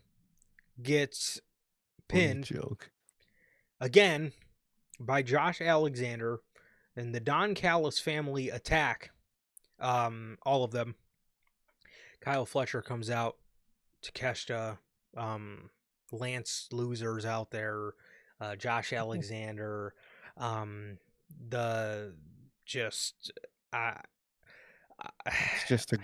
gets pinned again by Josh Alexander, and the Don Callis family attack all of them. Kyle Fletcher comes out, Takeshita, Lance Losers out there, Josh Alexander, it's just a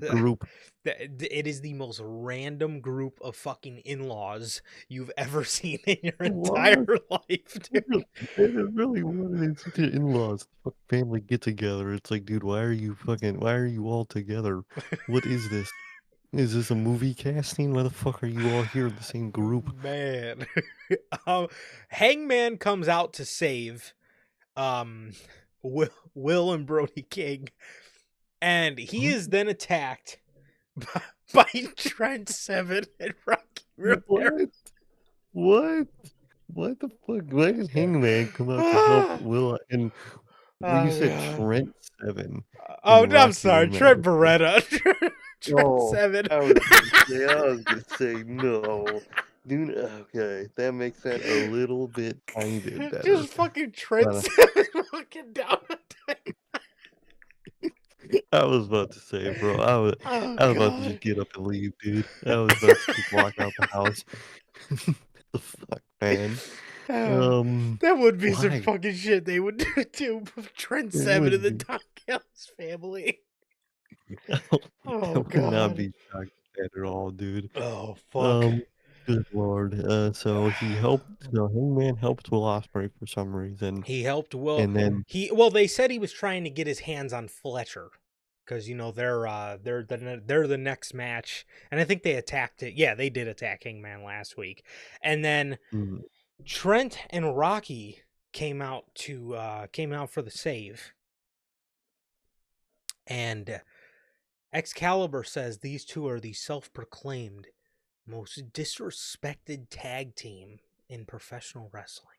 group. It is the most random group of fucking in-laws you've ever seen in your entire life, dude. It really was. Such an in-laws family get together. It's like, dude, why are you all together? What is this? Is this a movie casting? Why the fuck are you all here in the same group? Man. Hangman comes out to save Will and Brody King. And he is then attacked by Trent Seven and Rocky Romero. What? What the fuck? Why did Hangman come out to help Will? And you said Trent Seven. Oh, no, I'm sorry. Trent Beretta. Trent Seven. I was gonna say no. Dude, okay, that makes that a little bit tiny bit better. Just fucking Trent Seven walking down the I was about to say, bro. Oh I was about to just god. get up and leave, dude. I was about to just walk out the house. The fuck, man. Ah, that would be some Why? fucking shit they would do too. Trent It Seven and would the be. Don Callis family. I Oh would not god. be shocked at that at all, dude. Oh fuck. Um, Good lord. So he helped. So Hangman helped Will Ospreay for some reason, He helped Will. and then They said he was trying to get his hands on Fletcher because they're the next match, and I think they attacked it. Yeah, they did attack Hangman last week, and then mm, Trent and Rocky came out for the save, and Excalibur says these two are the self-proclaimed most disrespected tag team in professional wrestling.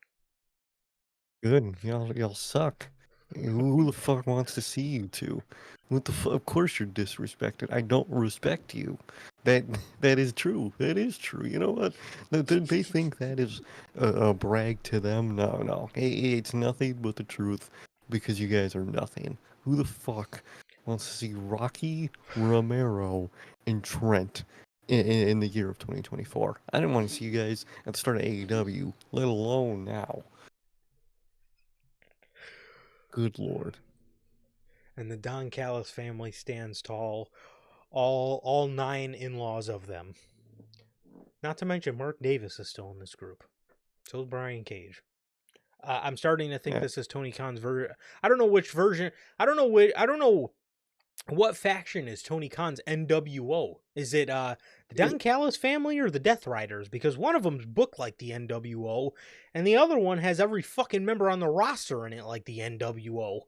good. Y'all suck. Who the fuck wants to see you two? What the fuck? Of course you're disrespected. I don't respect you. That that is true. That is true. You know what? They think that is a brag to them. No, no. It's nothing but the truth because you guys are nothing. Who the fuck wants to see Rocky Romero and Trent in the year of 2024? I didn't want to see you guys at the start of AEW, let alone now. Good lord. And the Don Callis family stands tall, all nine in-laws of them. Not to mention Mark Davis is still in this group. So is Brian Cage. I'm starting to think Yeah. this is Tony Khan's version. I don't know which version. I don't know what faction is Tony Khan's NWO. Is it the Don Callis family or the Death Riders? Because one of them's booked like the NWO, and the other one has every fucking member on the roster in it like the NWO.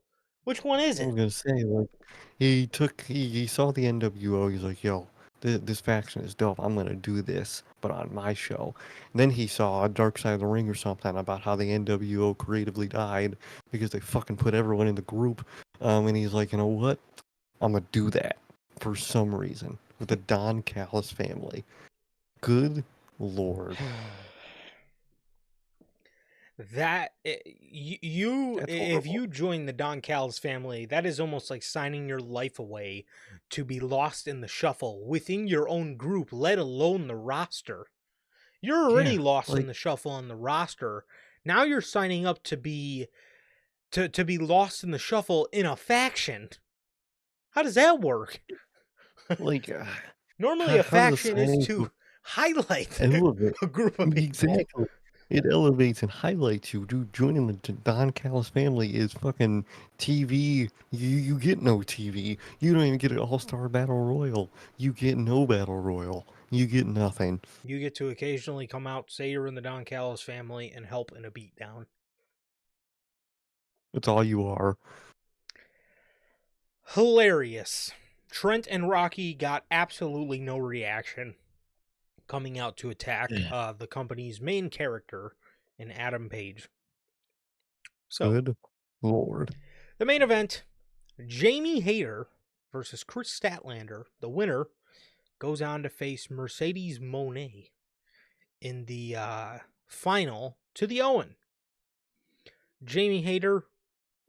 Which one is I was it? gonna say, like, he saw the NWO. He's like, "Yo, this faction is dope. I'm gonna do this, but on my show." And then he saw a Dark Side of the Ring or something about how the NWO creatively died because they fucking put everyone in the group. And he's like, "You know what? I'm gonna do that for some reason with the Don Callis family." Good lord, That you that's if horrible. you join the Don Callis family, that is almost like signing your life away to be lost in the shuffle within your own group, let alone the roster. You're already Yeah, lost in like, the shuffle on the roster. Now you're signing up to be lost in the shuffle in a faction. How does that work? like, Normally a how does a faction is signing to highlight elevate? a group of people. Exactly. It elevates and highlights you. Dude, joining the Don Callis family is fucking TV. You get no TV. You don't even get an All-Star Battle Royal. You get no Battle Royal. You get nothing. You get to occasionally come out, say you're in the Don Callis family, and help in a beatdown. That's all you are. Hilarious. Trent and Rocky got absolutely no reaction coming out to attack Yeah. the company's main character in Adam Page. So, Good Lord. the main event, Jamie Hayter versus Chris Statlander. The winner goes on to face Mercedes Monet in the final to the Owen. Jamie Hayter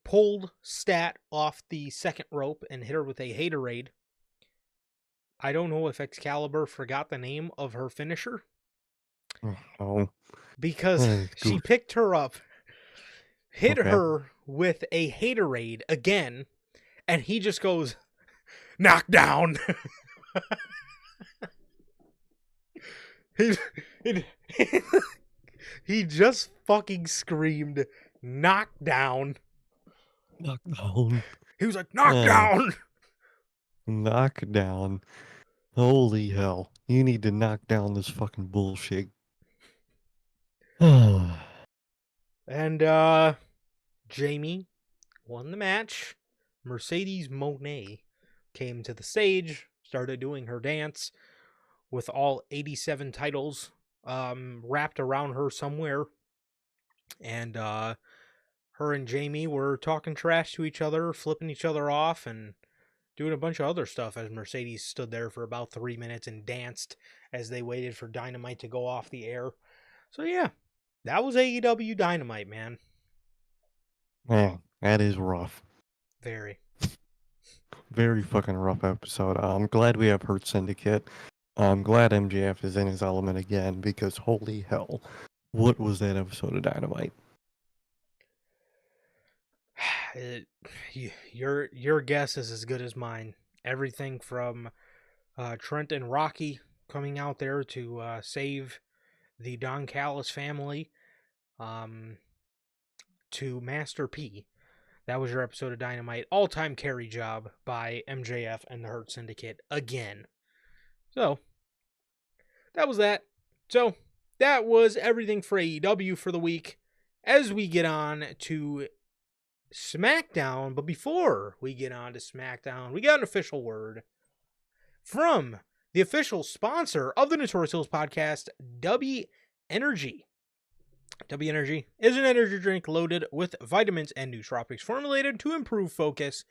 pulled Stat off the second rope and hit her with a Haterade. I don't know if Excalibur forgot the name of her finisher Oh, because that is she goofy. picked her up, hit Okay. her with a Haterade again, and he just goes, knockdown. he, he, he just fucking screamed, knockdown. Knockdown. He was like, Uh, knockdown. Knockdown. Holy hell. You need to knock down this fucking bullshit. And Jamie won the match. Mercedes Monet came to the stage, started doing her dance with all 87 titles wrapped around her somewhere. And her and Jamie were talking trash to each other, flipping each other off, and doing a bunch of other stuff as Mercedes stood there for about 3 minutes and danced as they waited for Dynamite to go off the air. So, yeah, that was AEW Dynamite, man. Man, that is rough. Very. very fucking rough episode. I'm glad we have Hurt Syndicate. I'm glad MJF is in his element again because holy hell, what was that episode of Dynamite? It, your guess is as good as mine. Everything from Trent and Rocky coming out there to save the Don Callis family, to Master P. That was your episode of Dynamite. All-time carry job by MJF and the Hurt Syndicate again. So, that was that. So, that was everything for AEW for the week. As we get on to SmackDown, but before we get on to SmackDown, we got an official word from the official sponsor of the Notorious Heels podcast, W Energy. W Energy is an energy drink loaded with vitamins and nootropics formulated to improve focus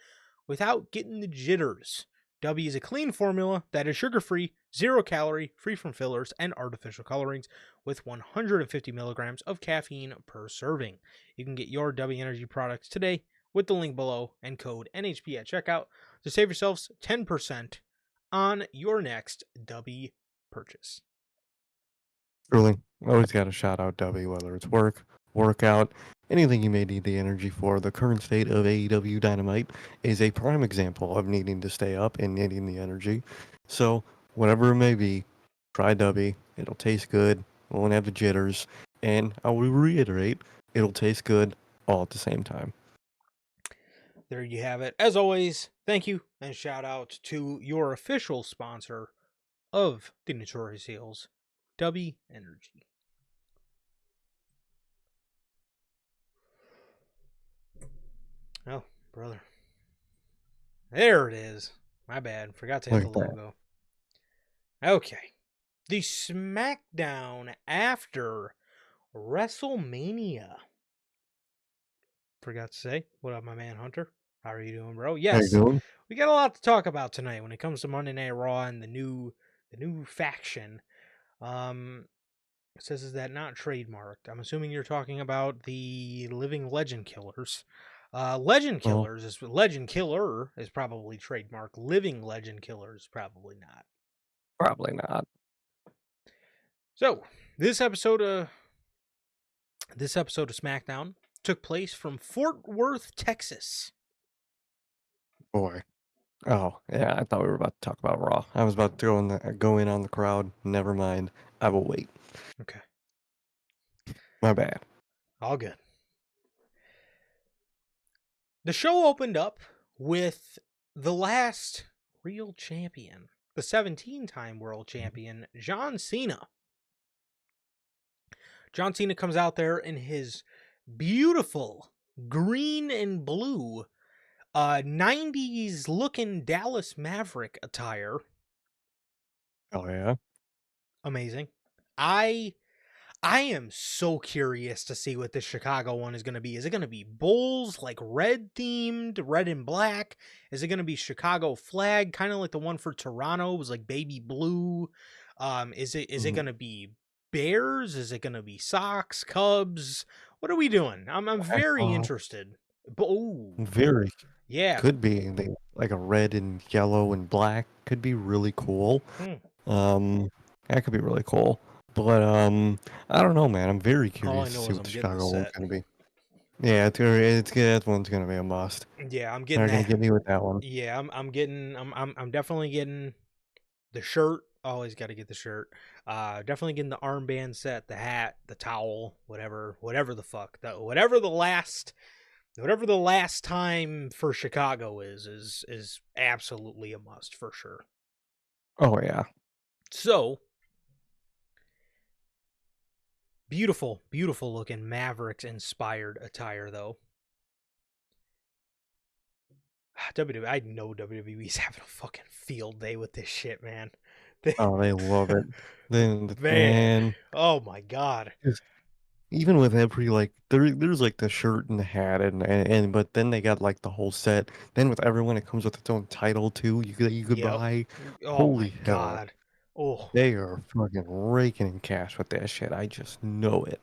without getting the jitters. W is a clean formula that is sugar-free, 0-calorie, free from fillers and artificial colorings, with 150 milligrams of caffeine per serving. You can get your W Energy products today with the link below and code NHP at checkout to save yourselves 10% on your next W purchase. Truly, always got to shout out W, whether it's work, workout, anything you may need the energy for. The current state of AEW Dynamite is a prime example of needing to stay up and needing the energy. So, whatever it may be, try W. It'll taste good, won't have the jitters, and I will reiterate, it'll taste good all at the same time. There you have it. As always, thank you and shout out to your official sponsor of the Notorious Heels, W Energy. Oh, brother. There it is. My bad. Forgot to hit the logo. Okay. The SmackDown after WrestleMania. Forgot to say, what up, my man Hunter? How are you doing, bro? Yes. How you doing? We got a lot to talk about tonight when it comes to Monday Night Raw and the new faction. It says, is that not trademarked? I'm assuming you're talking about the Living Legend Killers. Legend Killers is Legend Killer is probably trademarked. Living Legend Killers probably not. Probably not. So this episode of SmackDown took place from Fort Worth, Texas. Boy. Oh, yeah, I thought we were about to talk about Raw. I was about to go in on the crowd. Never mind. I will wait. Okay. My bad. All good. The show opened up with the last real champion, the 17-time world champion, John Cena. John Cena comes out there in his beautiful green and blue 90s looking Dallas Maverick attire. Oh, yeah? Amazing. I am so curious to see what this Chicago one is going to be. Is it going to be Bulls, like red themed, red and black? Is it going to be Chicago flag, kind of like the one for Toronto? It was like baby blue. Is it going to be Bears? Is it going to be Sox, Cubs? What are we doing? I'm very interested. Very. Yeah. Could be like a red and yellow and black. Could be really cool. That could be really cool. But I don't know, man. I'm very curious to see what the Chicago one's gonna be. Yeah, that one's gonna be a must. Yeah, I'm getting. They're gonna get me with that one. Yeah, I'm definitely getting the shirt. Always got to get the shirt. Definitely getting the armband set, the hat, the towel, whatever the fuck, whatever the last time for Chicago is absolutely a must for sure. Oh yeah. So beautiful looking Mavericks inspired attire though. WWE, I know WWE's having a fucking field day with this shit, man. They love it. Man. Oh my god. Even with every there's like the shirt and the hat and but then they got like the whole set. Then with everyone, it comes with its own title too. You could buy. Oh Holy my hell. god. Oh, they are fucking raking in cash with that shit. I just know it.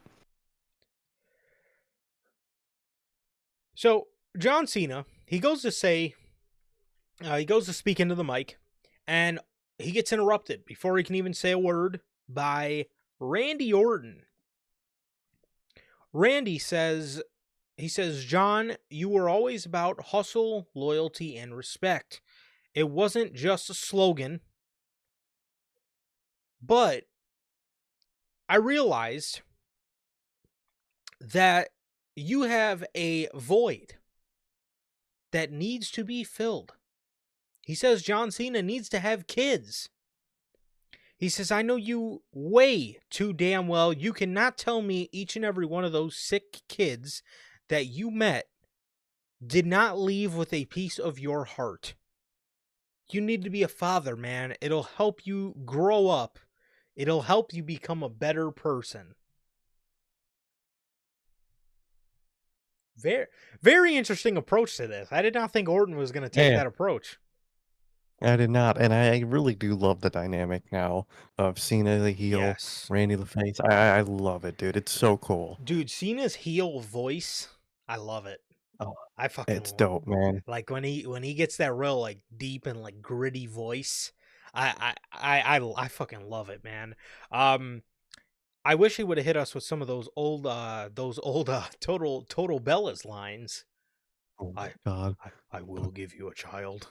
So John Cena, he goes to say He goes to speak into the mic, and he gets interrupted before he can even say a word by Randy Orton. Randy says, John, you were always about hustle, loyalty, and respect. It wasn't just a slogan, but I realized that you have a void that needs to be filled. He says John Cena needs to have kids. He says, I know you way too damn well. You cannot tell me each and every one of those sick kids that you met did not leave with a piece of your heart. You need to be a father, man. It'll help you grow up. It'll help you become a better person. Very, very interesting approach to this. I did not think Orton was going to take that approach. I did not, and I really do love the dynamic now of Cena the heel, Yes. Randy the face. I love it, dude. It's so cool. Dude, Cena's heel voice, I love it. Oh, I fucking it's dope, man. like when he gets that real like deep and like gritty voice. I fucking love it, man. I wish he would have hit us with some of those old Total Bellas lines. Oh my god. I will give you a child.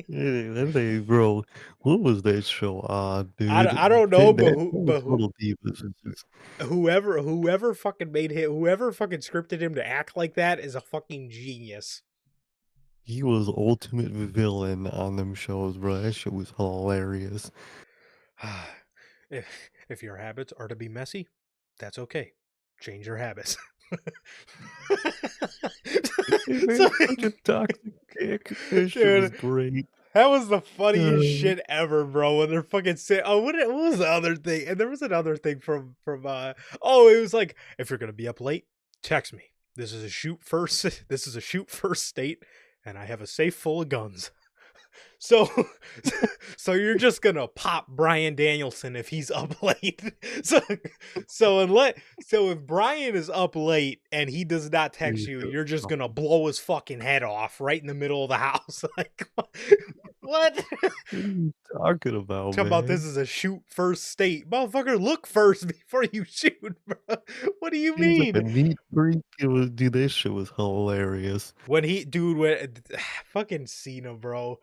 Hey, bro, what was that show? Dude. I don't know, but Total Divas is just... whoever fucking made him, whoever fucking scripted him to act like that is a fucking genius. He was ultimate villain on them shows, bro. That shit was hilarious. If your habits are to be messy, that's okay. Change your habits. Such a toxic kick. That shit was great. That was the funniest shit ever, bro. When they're fucking saying, "Oh, what was the other thing?" And there was another thing from oh, it was like, if you're gonna be up late, text me. This is a shoot first. This is a shoot first state, and I have a safe full of guns. So you're just gonna pop Bryan Danielson if he's up late. So if Bryan is up late and he does not text you, you're just gonna blow his fucking head off right in the middle of the house. Like, what? What are you talking about, Talking about this is a shoot first state. Motherfucker, look first before you shoot, bro. What do you mean? Like a neat freak. Dude, this shit was hilarious. When fucking Cena, bro.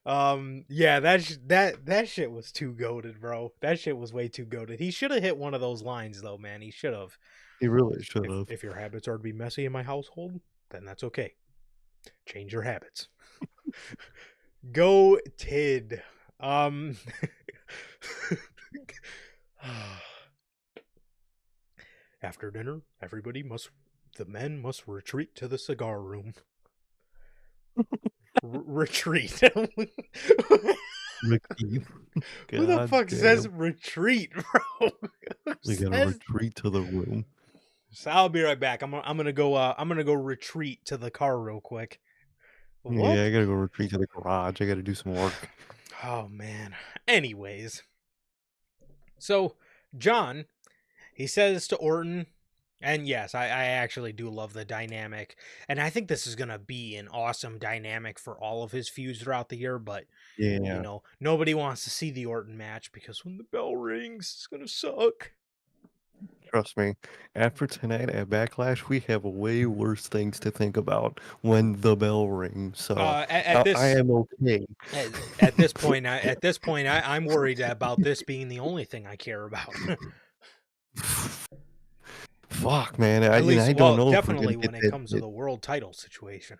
Yeah, that shit was too goated, bro. That shit was way too goated. He should have hit one of those lines though, man. He should have. He really should have. If your habits are to be messy in my household, then that's okay. Change your habits. Go Tid. After dinner, the men must retreat to the cigar room. Retreat. Who the fuck says retreat, bro? We gotta retreat to the room. So I'll be right back. I'm gonna go retreat to the car real quick. What? Yeah, I gotta go retreat to the garage. I gotta do some work. Oh man. Anyways, so John, he says to Orton, and yes, I actually do love the dynamic, and I think this is gonna be an awesome dynamic for all of his feuds throughout the year. But yeah, you know, nobody wants to see the Orton match because when the bell rings, it's gonna suck. Trust me, after tonight at Backlash, we have way worse things to think about when the bell rings. So I am okay. At this point, I'm worried about this being the only thing I care about. Fuck, man. I don't know. Definitely when it comes to the world title situation.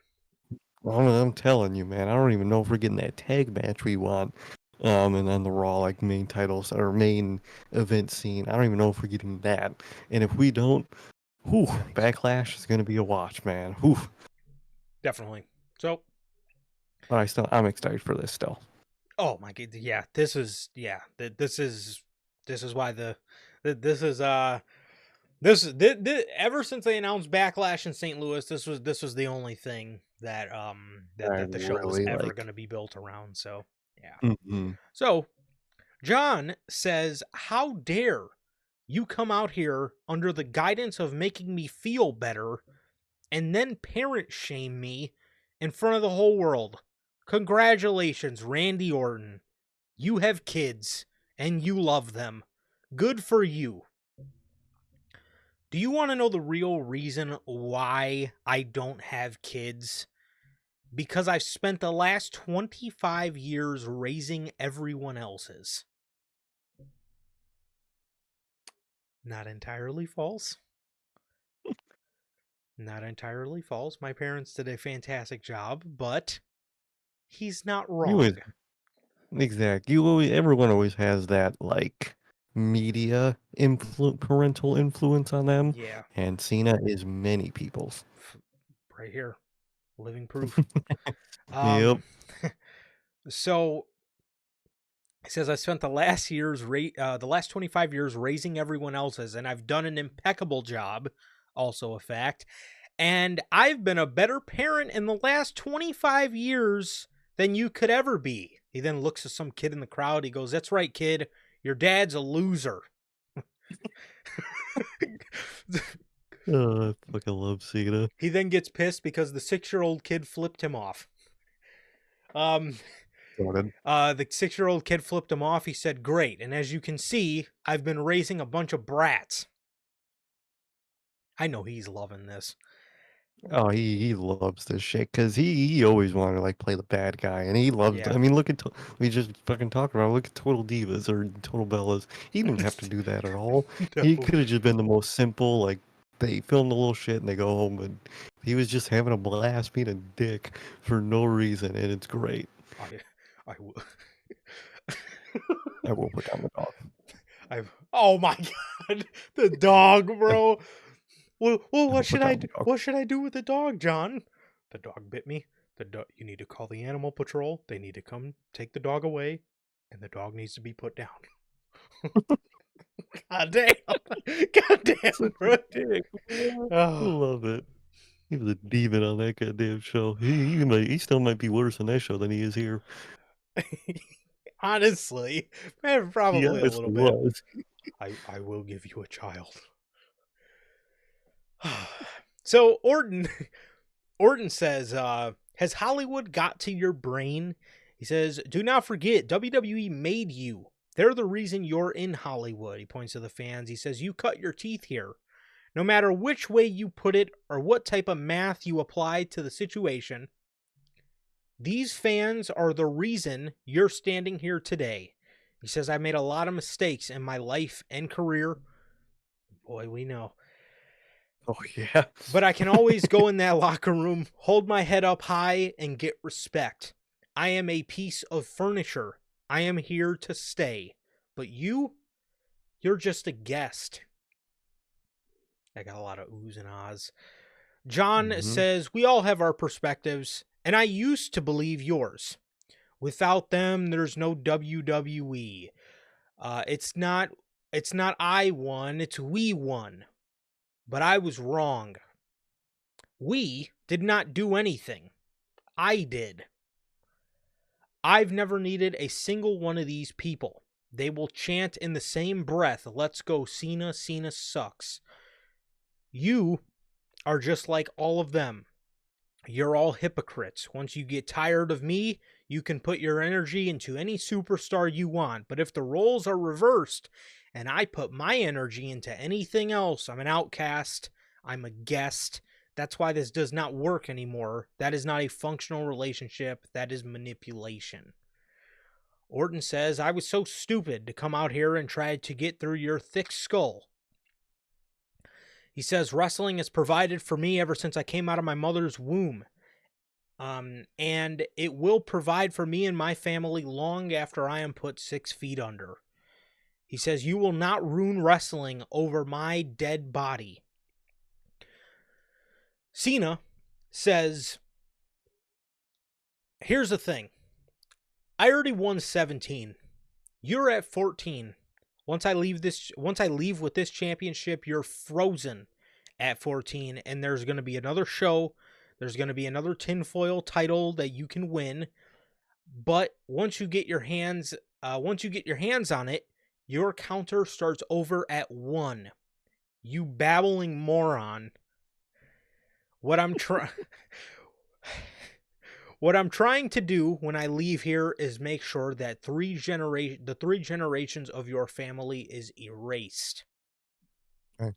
I'm telling you, man. I don't even know if we're getting that tag match we want. And then the Raw like main titles or main event scene. I don't even know if we're getting that. And if we don't, Backlash is gonna be a watch, man. Definitely. So, but I'm excited for this still. Oh my god, yeah. This is why ever since they announced Backlash in St. Louis, this was the only thing that the show was ever going to be built around. So yeah. Mm-hmm. So John says, "How dare you come out here under the guidance of making me feel better and then parent shame me in front of the whole world. Congratulations, Randy Orton. You have kids, and you love them. Good for you. Do you want to know the real reason why I don't have kids? Because I've spent the last 25 years raising everyone else's. Not entirely false. Not entirely false. My parents did a fantastic job, but he's not You always wrong. exact. You always everyone always has that like media parental influence on them, Yeah, and Cena is many people's. right here. Living proof. Yep. Um, so he says I spent the last 25 years raising everyone else's, and I've done an impeccable job. Also a fact. And I've been a better parent in the last 25 years than you could ever be. He then looks at some kid in the crowd. He goes, "That's right, kid. Your dad's a loser." Oh, I fucking love Cena. He then gets pissed because the 6-year-old kid flipped him off. Um, Started. the 6-year-old kid flipped him off. He said, "Great. And as you can see, I've been raising a bunch of brats." I know he's loving this. Oh, he loves this shit because he always wanted to like play the bad guy, and he loved. Yeah. I mean, look at we just fucking talked about. Look at Total Divas or Total Bellas. He didn't have to do that at all. He No. could have just been the most simple. Like they film the little shit and they go home, but he was just having a blast being a dick for no reason, and it's great. I will. I will put down the dog. Oh my god, the dog, bro. Well, I will what put should down I the do? dog. What should I do with the dog, John? The dog bit me. You need to call the animal patrol. They need to come take the dog away, and the dog needs to be put down. God damn. God damn, Such a bro. dick. Man. I Oh, love it. He was a demon on that goddamn show. He still might be worse on that show than he is here. honestly, man, He probably a honestly little bit. was. I will give you a child. So Orton says, has Hollywood got to your brain? He says, do not forget, WWE made you. They're the reason you're in Hollywood. He points to the fans. He says, you cut your teeth here. No matter which way you put it or what type of math you apply to the situation, these fans are the reason you're standing here today. He says, I made a lot of mistakes in my life and career. Boy, we know. Oh yeah. But I can always go in that locker room, hold my head up high, and get respect. I am a piece of furniture. I am here to stay. But you're just a guest. I got a lot of oohs and ahs. John says, we all have our perspectives, and I used to believe yours. Without them, there's no WWE. It's not I won, it's we won. But I was wrong. We did not do anything. I did. I've never needed a single one of these people. They will chant in the same breath, let's go Cena, Cena sucks. You are just like all of them. You're all hypocrites. Once you get tired of me, you can put your energy into any superstar you want. But if the roles are reversed and I put my energy into anything else, I'm an outcast. I'm a guest. That's why this does not work anymore. That is not a functional relationship. That is manipulation. Orton says, I was so stupid to come out here and try to get through your thick skull. He says, wrestling has provided for me ever since I came out of my mother's womb. And it will provide for me and my family long after I am put 6 feet under. He says, you will not ruin wrestling over my dead body. Cena says, here's the thing. I already won 17. You're at 14. Once I leave with this championship, you're frozen at 14, and there's going to be another show. There's going to be another tinfoil title that you can win. But once you get your hands on it, your counter starts over at 1. You babbling moron. What I'm trying what I'm trying to do when I leave here is make sure that the three generations of your family is erased. Okay.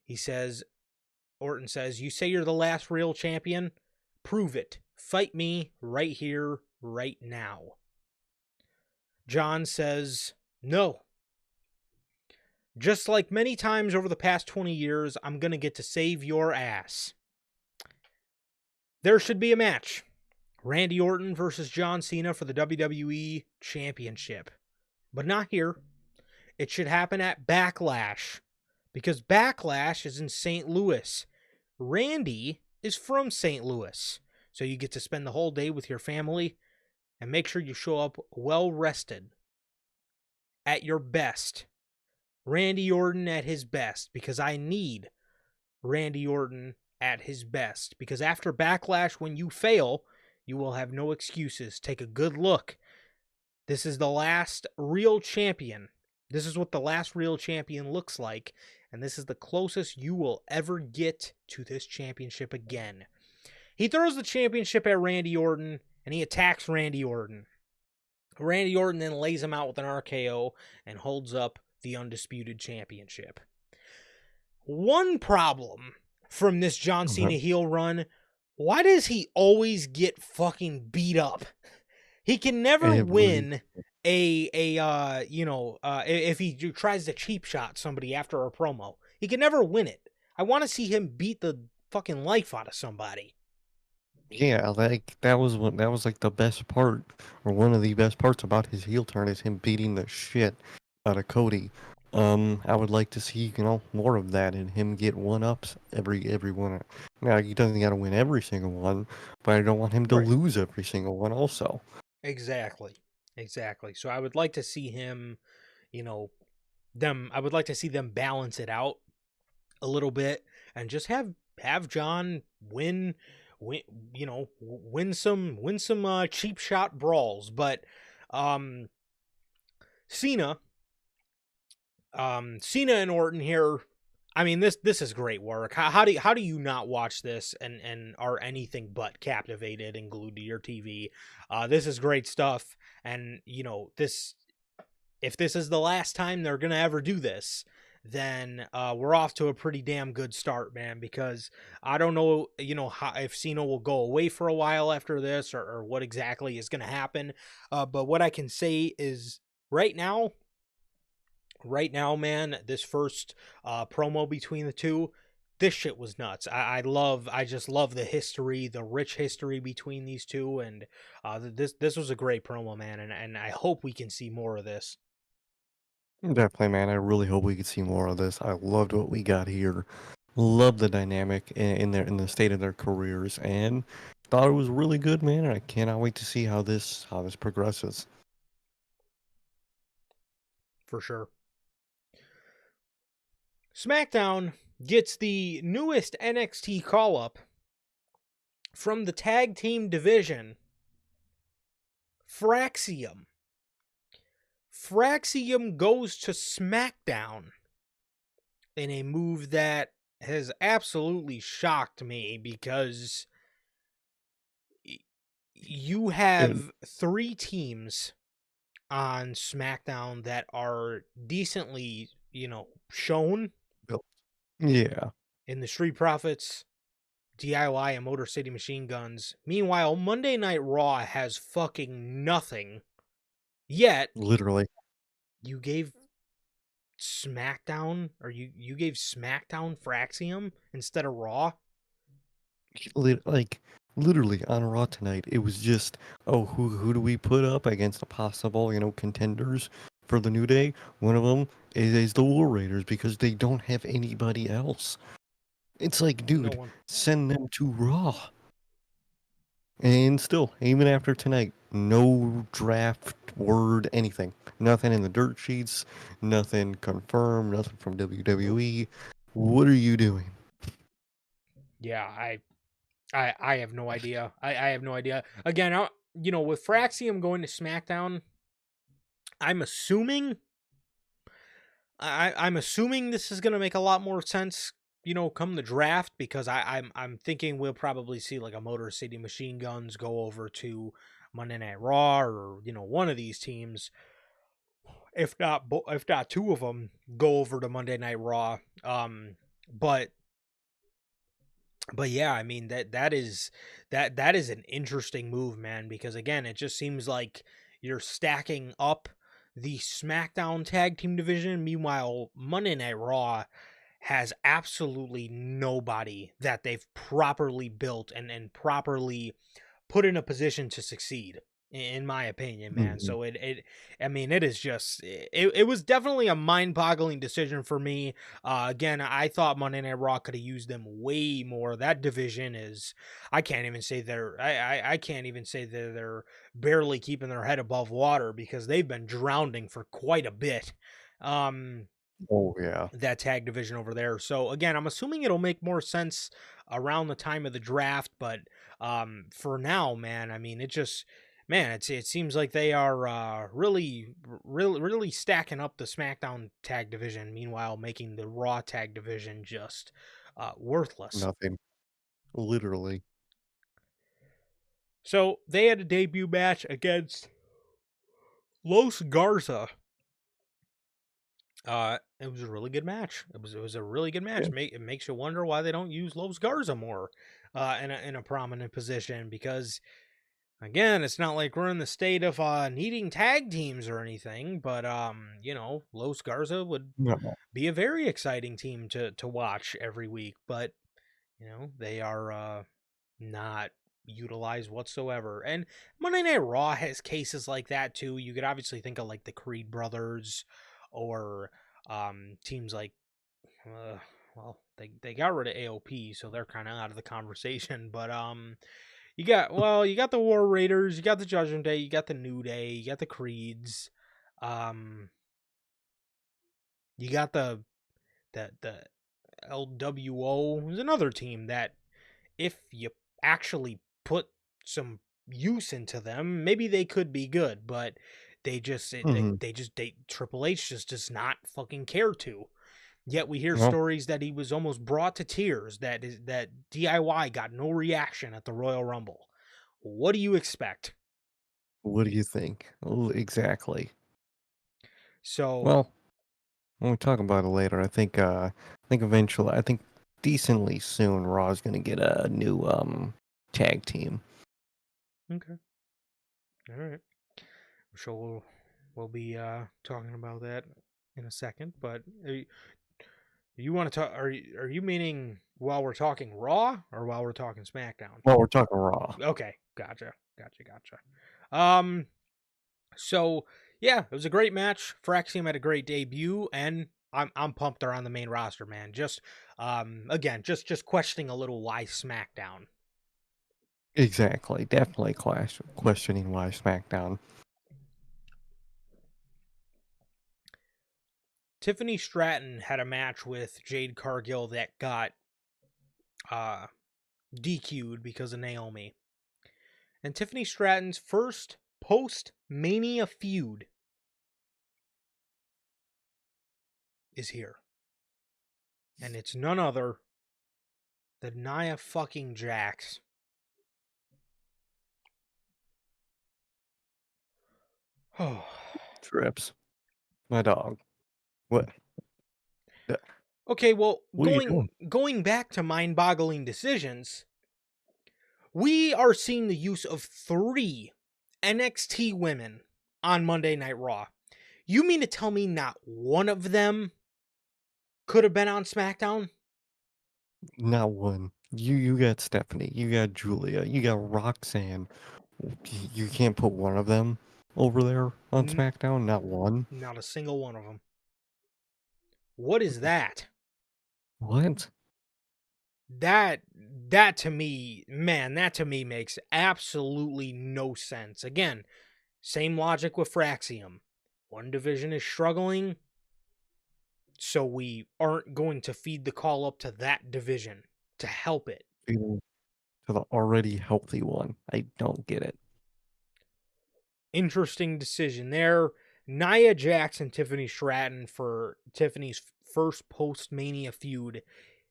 He says, Orton says, "You say you're the last real champion? Prove it. Fight me right here, right now." John says, "No. Just like many times over the past 20 years, I'm going to get to save your ass. There should be a match. Randy Orton versus John Cena for the WWE Championship. But not here. It should happen at Backlash. Because Backlash is in St. Louis. Randy is from St. Louis. So you get to spend the whole day with your family and make sure you show up well rested. At your best. Randy Orton at his best. Because I need Randy Orton at his best. Because after Backlash, when you fail, you will have no excuses. Take a good look. This is the last real champion. This is what the last real champion looks like. And this is the closest you will ever get to this championship again. He throws the championship at Randy Orton, and he attacks Randy Orton. Randy Orton then lays him out with an RKO and holds up the Undisputed Championship. One problem from this John Cena heel run, why does he always get fucking beat up? He can never win if he tries to cheap shot somebody after a promo. He can never win it. I want to see him beat the fucking life out of somebody. Yeah, like that was like the best part, or one of the best parts about his heel turn is him beating the shit out of Cody. I would like to see, more of that and him get one-ups every one. Now, he doesn't got to win every single one, but I don't want him to lose every single one also. Exactly. So I would like to see him, I would like to see them balance it out a little bit and just have John win some cheap shot brawls. But Cena and Orton here, I mean, this is great work. How do you not watch this and are anything but captivated and glued to your TV? This is great stuff, and if this is the last time they're gonna ever do this, then we're off to a pretty damn good start, man. Because I don't know, if Cena will go away for a while after this, or what exactly is gonna happen. But what I can say is right now, man, this first promo between the two, this shit was nuts. I just love the history, the rich history between these two, and this was a great promo, man, and I hope we can see more of this. Definitely, man. I really hope we could see more of this. I loved what we got here. Love the dynamic in the state of their careers, and thought it was really good, man. And I cannot wait to see how this progresses. For sure. SmackDown gets the newest NXT call-up from the tag team division, Fraxium. Fraxium goes to SmackDown in a move that has absolutely shocked me, because you have three teams on SmackDown that are decently, shown. Yeah. In the Street Profits, DIY, and Motor City Machine Guns. Meanwhile, Monday Night Raw has fucking nothing. Yet, Literally. you gave SmackDown, or you gave SmackDown Fraxium instead of Raw? Literally on Raw tonight, it was just, oh, who do we put up against the possible, contenders for the New Day? One of them is the War Raiders, because they don't have anybody else. It's like, dude, send them to Raw. And still, even after tonight, no draft word, anything. Nothing in the dirt sheets, nothing confirmed, nothing from WWE. What are you doing? Yeah, I have no idea. I have no idea. Again, with Fraxium going to SmackDown, I'm assuming this is going to make a lot more sense, come the draft, because I'm thinking we'll probably see like a Motor City Machine Guns go over to Monday Night Raw, or one of these teams, if not two of them, go over to Monday Night Raw. But yeah, I mean that is an interesting move, man, because again, it just seems like you're stacking up the SmackDown tag team division. Meanwhile, Monday Night Raw has absolutely nobody that they've properly built and properly put in a position to succeed, in my opinion, man. Mhm. So I mean, it is just, it was definitely a mind-boggling decision for me. Again, I thought Monday Night Raw could have used them way more. That division is, I can't even say I can't even say that they're barely keeping their head above water, because they've been drowning for quite a bit. Oh yeah. That tag division over there. So again, I'm assuming it'll make more sense around the time of the draft, but for now, man, I mean, it seems like they are really stacking up the SmackDown tag division, meanwhile making the Raw tag division just worthless. Nothing. Literally. So they had a debut match against Los Garza. It was a really good match. It was a really good match. Yeah. It makes you wonder why they don't use Los Garza more in a prominent position, because again, it's not like we're in the state of needing tag teams or anything, but Los Garza would No. be a very exciting team to watch every week, but they are not utilized whatsoever. And Monday Night Raw has cases like that too. You could obviously think of like the Creed brothers, or teams like, well, they got rid of AOP, so they're kind of out of the conversation. But you got the War Raiders, you got the Judgment Day, you got the New Day, you got the Creeds, um, you got the LWO is another team that, if you actually put some use into them, maybe they could be good, but Mhm. Triple H just does not fucking care to. Yet we hear Well, stories that he was almost brought to tears, that DIY got no reaction at the Royal Rumble. What do you expect? what do you think? Exactly. So, Well, when we talk about it later, I think eventually, I think decently soon, Raw's gonna get a new tag team. okay, all right. I'm sure we'll be talking about that in a second. But you want to talk? Are you meaning while we're talking Raw, or while we're talking SmackDown? Well, we're talking Raw. Okay, gotcha. Um, so yeah, it was a great match. Phyraxium had a great debut, and I'm pumped they're on the main roster, man. Just again, just questioning a little why SmackDown. Exactly. Definitely questioning why SmackDown. Tiffany Stratton had a match with Jade Cargill that got uh DQ'd because of Naomi. And Tiffany Stratton's first post Mania feud is here. And it's none other than Nia fucking Jax. Oh. Trips. My dog. What? uh, Okay, well, What are you doing? going back to mind-boggling decisions, we are seeing the use of 3 NXT women on Monday Night Raw. You mean to tell me not one of them could have been on SmackDown? Not one. You got Stephanie. You got Julia. You got Roxanne. You can't put one of them over there on N- SmackDown. Not one. Not a single one of them. What is that? What? That to me, man, that to me makes absolutely no sense. Again, same logic with Fraxium. One division is struggling, so we aren't going to feed the call up to that division to help it. Feeding to the already healthy one. I don't get it. Interesting decision there. Nia Jax and Tiffany Stratton for Tiffany's first post Mania feud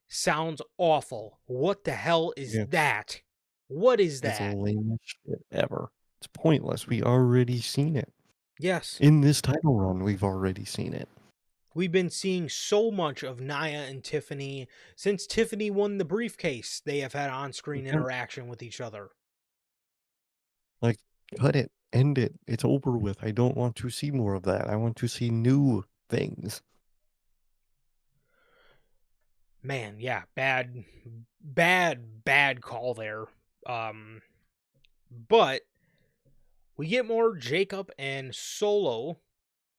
sounds awful. What the hell is Yeah, that? What is it's the that? lamest shit ever. It's pointless. We already seen it. Yes. In this title run, we've already seen it. We've been seeing so much of Nia and Tiffany. Since Tiffany won the briefcase, they have had on screen Yep. interaction with each other. Like, cut it. End it. It's over with. I don't want to see more of that. I want to see new things. Man, yeah, bad call there. But we get more Jacob and Solo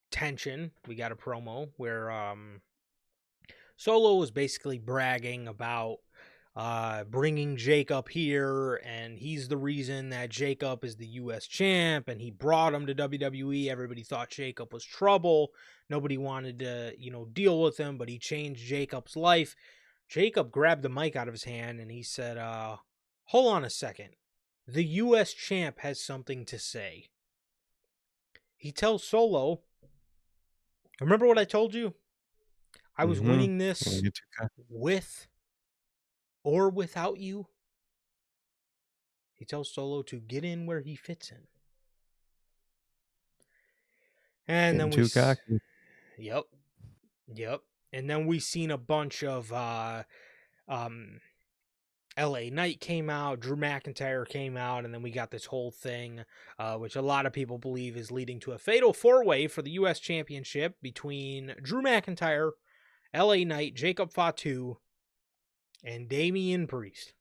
tension. We got a promo where Solo was basically bragging about bringing Jacob here, and he's the reason that Jacob is the U.S. champ, and he brought him to WWE. Everybody thought Jacob was trouble. Nobody wanted to, deal with him, but he changed Jacob's life. Jacob grabbed the mic out of his hand, and he said, hold on a second. The U.S. champ has something to say. He tells Solo, remember what I told you? I was winning this with or without you. He tells Solo to get in where he fits in. And then Too cocky. Yep. And then we seen a bunch of LA Knight came out, Drew McIntyre came out, and then we got this whole thing, which a lot of people believe is leading to a fatal 4-way for the U.S. Championship between Drew McIntyre, LA Knight, Jacob Fatu, and Damian Priest.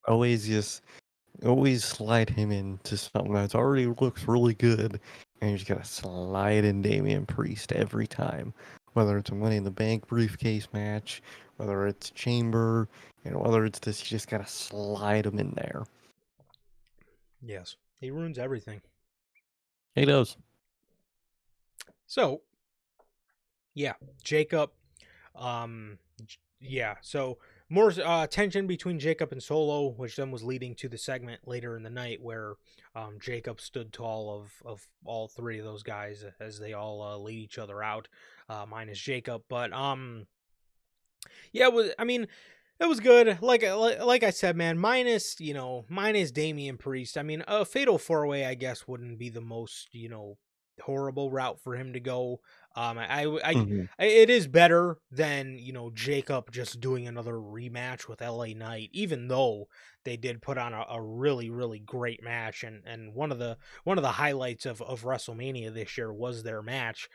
Always slide him into something that's already looks really good, and you just gotta slide in Damian Priest every time. Whether it's a Money in the Bank briefcase match, whether it's Chamber, whether it's this, you just gotta slide him in there. Yes, he ruins everything. He does. So, yeah, Jacob, so more tension between Jacob and Solo, which then was leading to the segment later in the night where Jacob stood tall of all three of those guys as they all lead each other out, minus Jacob. But yeah, it was good. Like I said, man, minus Damian Priest. I mean, a fatal 4-way, I guess, wouldn't be the most horrible route for him to go. It is better than Jacob just doing another rematch with LA Knight, even though they did put on a really really great match, and one of the highlights of WrestleMania this year was their match.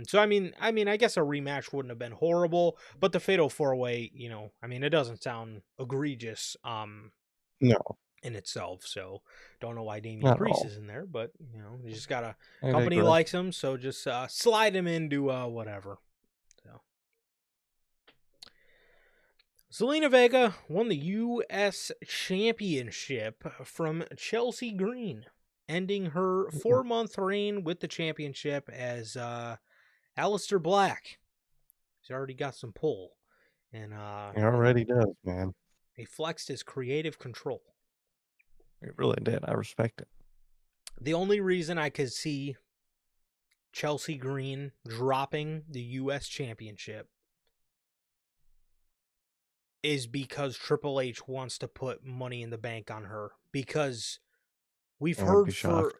So I mean I guess a rematch wouldn't have been horrible, but the fatal 4-way, it doesn't sound egregious. No, In itself, so don't know why Damian not at Priest all. is in there, but you just got a I company digress. likes him, so just slide him into whatever. So Zelina Vega won the U.S. Championship from Chelsea Green, ending her 4-month reign with the championship as Aleister Black. He's already got some pull, and It already does, man. he flexed his creative control. It really did. I respect it. The only reason I could see Chelsea Green dropping the U.S. Championship is because Triple H wants to put Money in the Bank on her, because we've I wouldn't be heard shocked.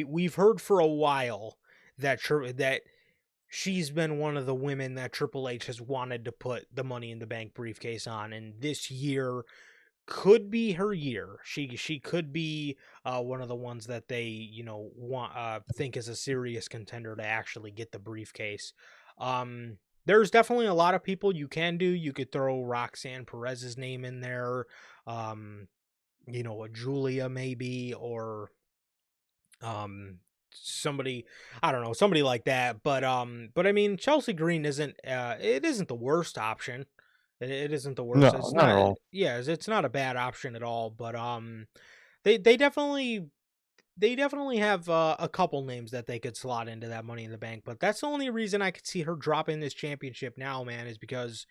we've heard for a while that she's been one of the women that Triple H has wanted to put the Money in the Bank briefcase on, and this year could be her year. She could be one of the ones that they want think is a serious contender to actually get the briefcase. There's definitely a lot of people you can do. You could throw Roxanne Perez's name in there, a Julia maybe, or somebody, I don't know, somebody like that. But I mean, Chelsea Green isn't it isn't the worst option. It isn't the worst. No, It's not at not. all. Yeah, it's not a bad option at all. But they definitely have a couple names that they could slot into that Money in the Bank. But that's the only reason I could see her dropping this championship now, man, is because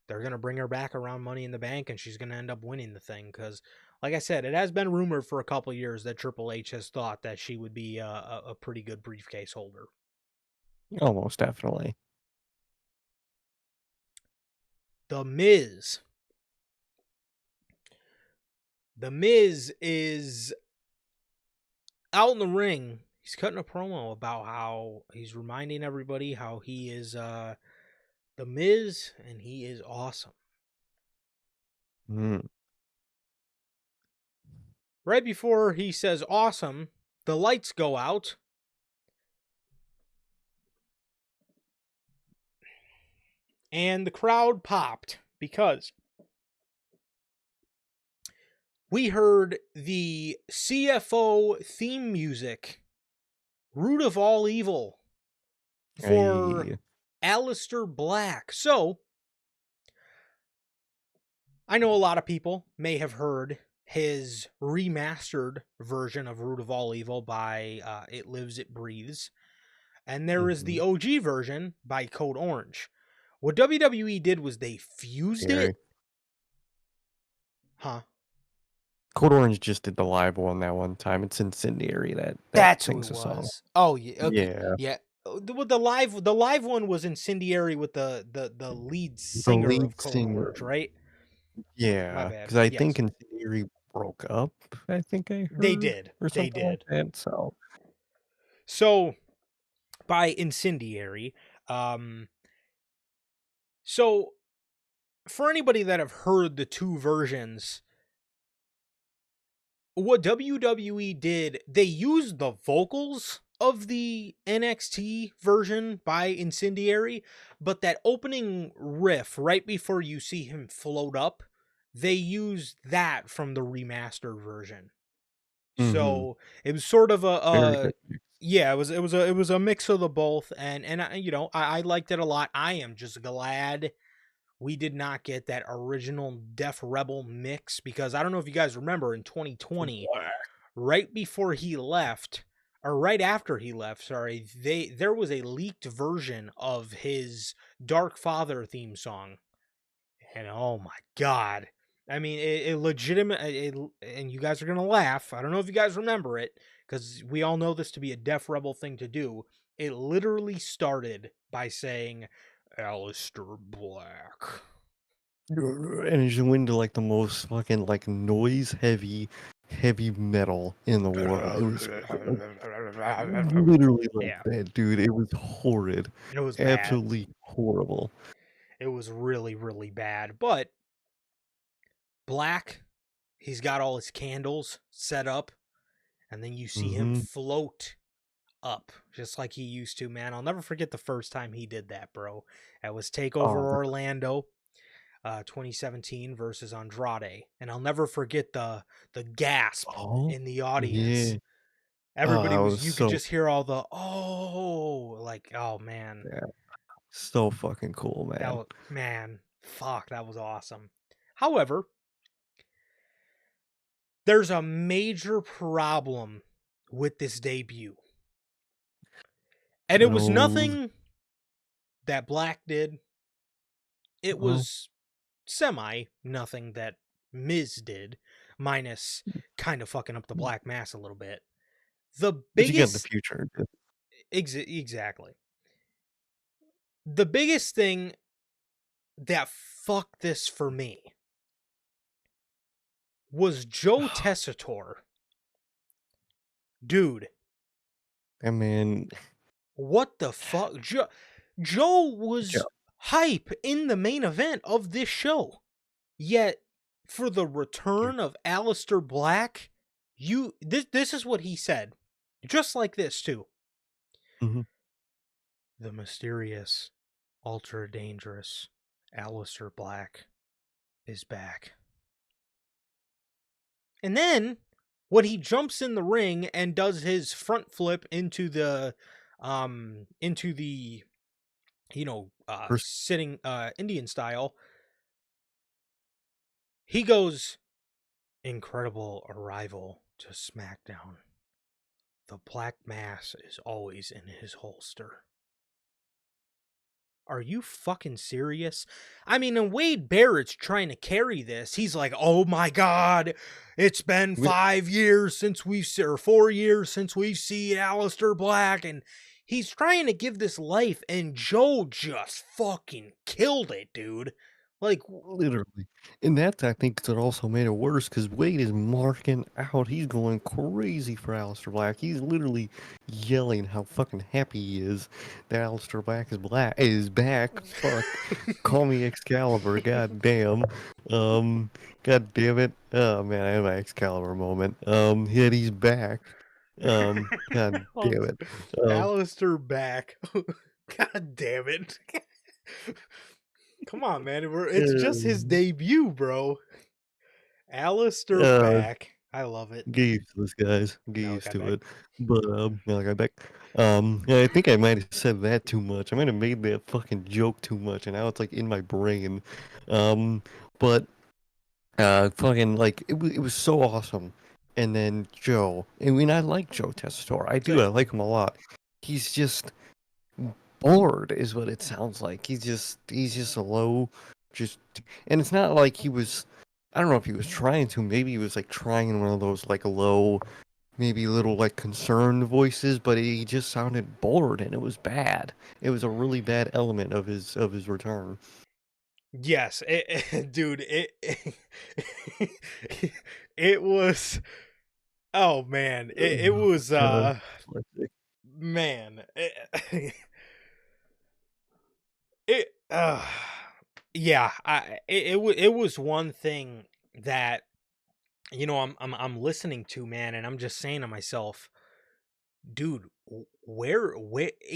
they're gonna bring her back around Money in the Bank, and she's gonna end up winning the thing. Because, like I said, it has been rumored for a couple years that Triple H has thought that she would be a pretty good briefcase holder. Almost definitely. The Miz. The Miz is out in the ring. He's cutting a promo about how he's reminding everybody how he is the Miz and he is awesome. Mm. Right before he says awesome, the lights go out. And the crowd popped because we heard the CFO theme music, Root of All Evil, for Hey. Aleister Black. So, I know a lot of people may have heard his remastered version of Root of All Evil by It Lives, It Breathes. And there is the OG version by Code Orange. What WWE did was they fused it. Huh? Code Orange just did the live one that one time. It's Incendiary that That's who sings it the song. was. Oh yeah, okay, Yeah. yeah. The live one was Incendiary with the lead The singer lead of Code singer. Orange, right? My Yeah. bad. Because I think Yes, Incendiary broke up, I think I they heard. did. Or They something like did. that. So. So by Incendiary, um, so for anybody that have heard the two versions, what WWE did, they used the vocals of the NXT version by Incendiary, but that opening riff right before you see him float up, they used that from the remastered version. Mm-hmm. So it was sort of Very good. yeah, it was a mix of the both, and I liked it a lot. I am just glad we did not get that original Def Rebel mix, because I don't know if you guys remember in 2020, right before he left, or right after he left, sorry, there was a leaked version of his Dark Father theme song. And oh my god. I mean, it legitimate, and you guys are going to laugh. I don't know if you guys remember it, because we all know this to be a Def Rebel thing to do. It literally started by saying, Aleister Black. And it just went into like the most fucking like noise heavy metal in the world. It was literally like Yeah, that, dude. It was horrid. it was bad. Absolutely horrible. It was really, really bad. But Black, he's got all his candles set up, and then you see him Mm-hmm. float up just like he used to, man. I'll never forget the first time he did that, bro. That was Takeover Oh, Orlando, 2017 versus Andrade. And I'll never forget the gasp oh, in the audience. yeah. Oh, Everybody that was, was you could so just hear all the, oh, like, oh man. yeah, so fucking cool, That man. was, man, fuck, that was awesome. However, there's a major problem with this debut. And it was No, nothing that Black did. It well, was semi nothing that Miz did, minus kind of fucking up the Black Mass a little bit. The but you got the biggest, future. exactly. The biggest thing that fucked this for me was Joe Tessitore. Dude, And man, what the fuck? Joe was Joe. hype in the main event of this show. Yet, for the return of Aleister Black, this is what he said. Just like this, too. Mm-hmm. The mysterious, ultra dangerous Aleister Black is back. And then, when he jumps in the ring and does his front flip into the First, sitting Indian style, he goes, incredible arrival to SmackDown. The Black Mass is always in his holster. Are you fucking serious? I mean, and Wade Barrett's trying to carry this. He's like, oh my God, it's been 5 years since or 4 years since we've seen Aleister Black. And he's trying to give this life, and Joe just fucking killed it, dude. Like, Literally. And that, I think, that also made it worse because Wade is marking out. He's going crazy for Aleister Black. He's literally yelling how fucking happy he is that Aleister Black is back. Fuck. Call me Excalibur. God damn. God damn it. Oh man, I have an Excalibur moment. Yet he's back. God damn it. Um, Aleister back. God damn it. Come on, man. It's just his um, debut, bro. Aleister uh, back. I love it. Get used to this, guys. Get used Malachi to back. it. But Malachi Beck. Yeah, I think I might have said that too much. I might have made that fucking joke too much, and now it's like in my brain. Um, but fucking like it was so awesome. And then Joe. I mean, I like Joe Tessitore. I do. I Same. like him a lot. He's just bored, is what it sounds like. He's just a low, just, and it's not like he was. I don't know if he was trying to. Maybe he was like trying one of those like low, maybe little like concerned voices, but he just sounded bored and it was bad. It was a really bad element of his return. Yes, dude, it was. Oh man, it Oh, was. God. Dyslexic. Man, it. Yeah, it was one thing that I'm listening to, man, and I'm just saying to myself, dude, where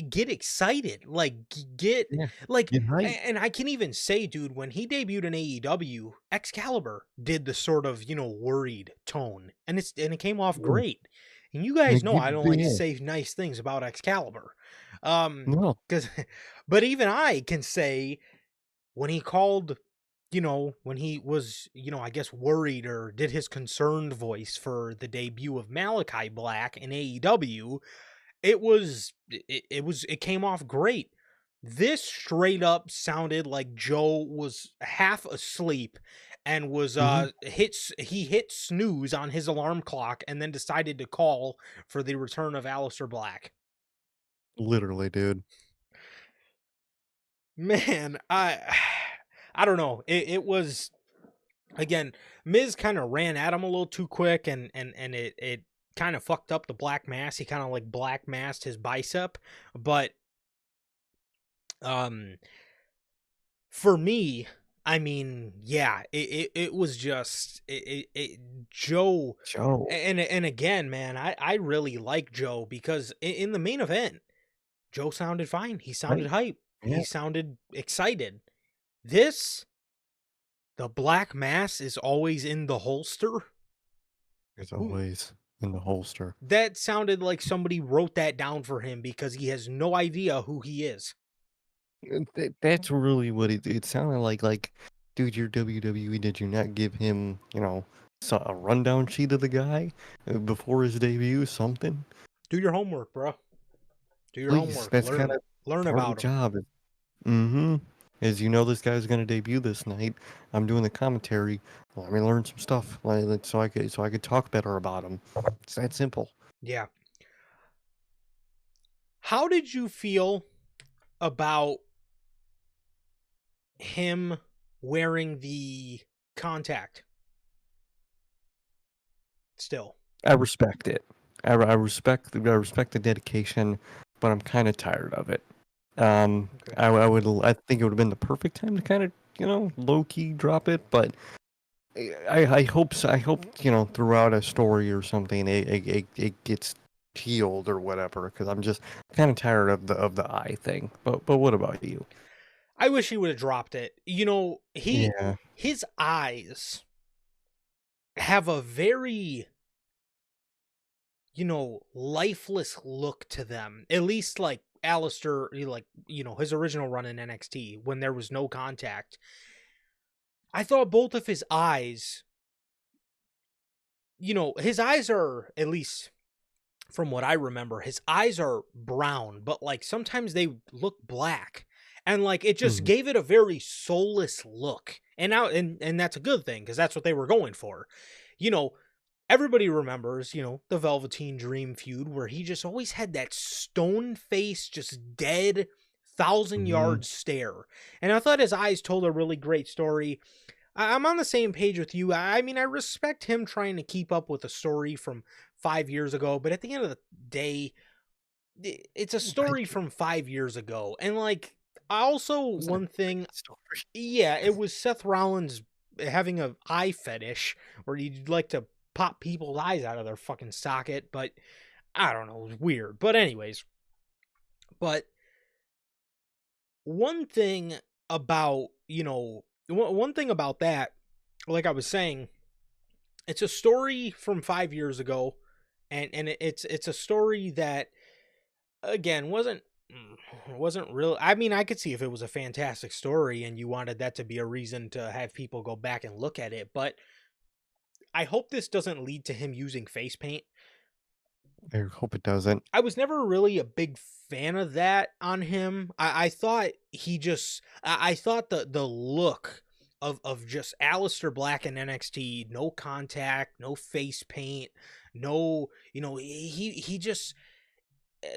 get excited, like get Yeah, like get hype. and I can even say, dude, when he debuted in AEW, Excalibur did the sort of worried tone, and it came off Yeah, great. And you guys know I get don't like to bad. say nice things about Excalibur, No. because but even I can say when he called, when he was, I guess worried or did his concerned voice for the debut of Malachi Black in AEW, it came off great. This straight up sounded like Joe was half asleep and was Hmm. he hit snooze on his alarm clock and then decided to call for the return of Aleister Black. Literally, dude. Man, I don't know. It was, again, Miz kind of ran at him a little too quick, and it kind of fucked up the black mass. He kind of like black masked his bicep, but um for me, I mean, yeah, it was just Joe, Joe. and again, man, I really like Joe because in the main event, Joe sounded fine. He sounded Right. hype. Yeah. He sounded excited. This, the black mass is always in the holster. It's Who always in the holster. That sounded like somebody wrote that down for him because he has no idea who he is. That's really what it sounded like. Like, dude, you're WWE. Did you not give him, a rundown sheet of the guy before his debut? Something? Do your homework, bro. Do your Please. homework. That's kind of Learn part of the about him. job. Mm-hmm. As this guy's gonna debut this night. I'm doing the commentary. Let me learn some stuff, so I could talk better about him. It's that simple. Yeah. How did you feel about him wearing the contact still? I respect it. I respect the dedication, but I'm kind of tired of it. Okay. I think it would have been the perfect time to kind of, low key drop it, but I hope so. I hope, throughout a story or something, it gets healed or whatever, because I'm just kind of tired of the eye thing. But what about you? I wish he would have dropped it. Yeah. His eyes have a very, lifeless look to them. At least like Alistair, his original run in NXT when there was no contact. I thought both of his eyes, his eyes are, at least from what I remember, his eyes are brown, but like sometimes they look black. And like it just Mhm. gave it a very soulless look. And now and that's a good thing because that's what they were going for. You know, Everybody remembers, the Velveteen Dream feud where he just always had that stone face, just dead 1,000-yard stare. And I thought his eyes told a really great story. I'm on the same page with you. I mean, I respect him trying to keep up with a story from 5 years ago, but at the end of the day, it's a Right. story from 5 years ago. And like, I also, Wasn't one a thing, great story. yeah, it was Seth Rollins having a eye fetish where he'd like to pop people's eyes out of their fucking socket, but I don't know, it was weird. But anyways, but one thing about, one thing about that, like I was saying, it's a story from 5 years ago, and it's a story that again wasn't real. I mean, I could see if it was a fantastic story and you wanted that to be a reason to have people go back and look at it, but I hope this doesn't lead to him using face paint. I hope it doesn't. I was never really a big fan of that on him. I thought I thought the look of just Aleister Black in NXT, no contact, no face paint, no, he just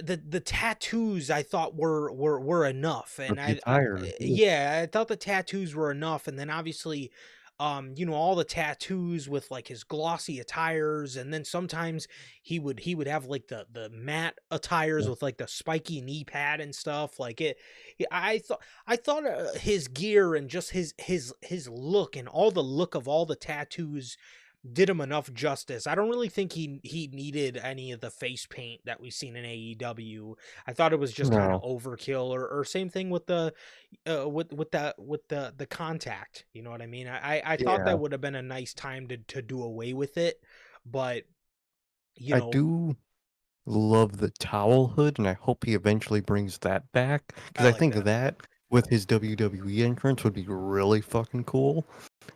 the tattoos I thought were enough, But and the attire, ooh, yeah, I thought the tattoos were enough, and then obviously, all the tattoos with like his glossy attires, and then sometimes he would have like the matte attires yeah, with like the spiky knee pad and stuff. Like it, I thought his gear and just his look and all the look of all the tattoos did him enough justice. I don't really think he needed any of the face paint that we've seen in AEW. I thought it was just kind of no, overkill, or same thing with the with the contact. You know what I mean? I thought yeah. that would have been a nice time to do away with it, but you I know, do love the towel hood, and I hope he eventually brings that back because I I like think that. that with his WWE entrance would be really fucking cool.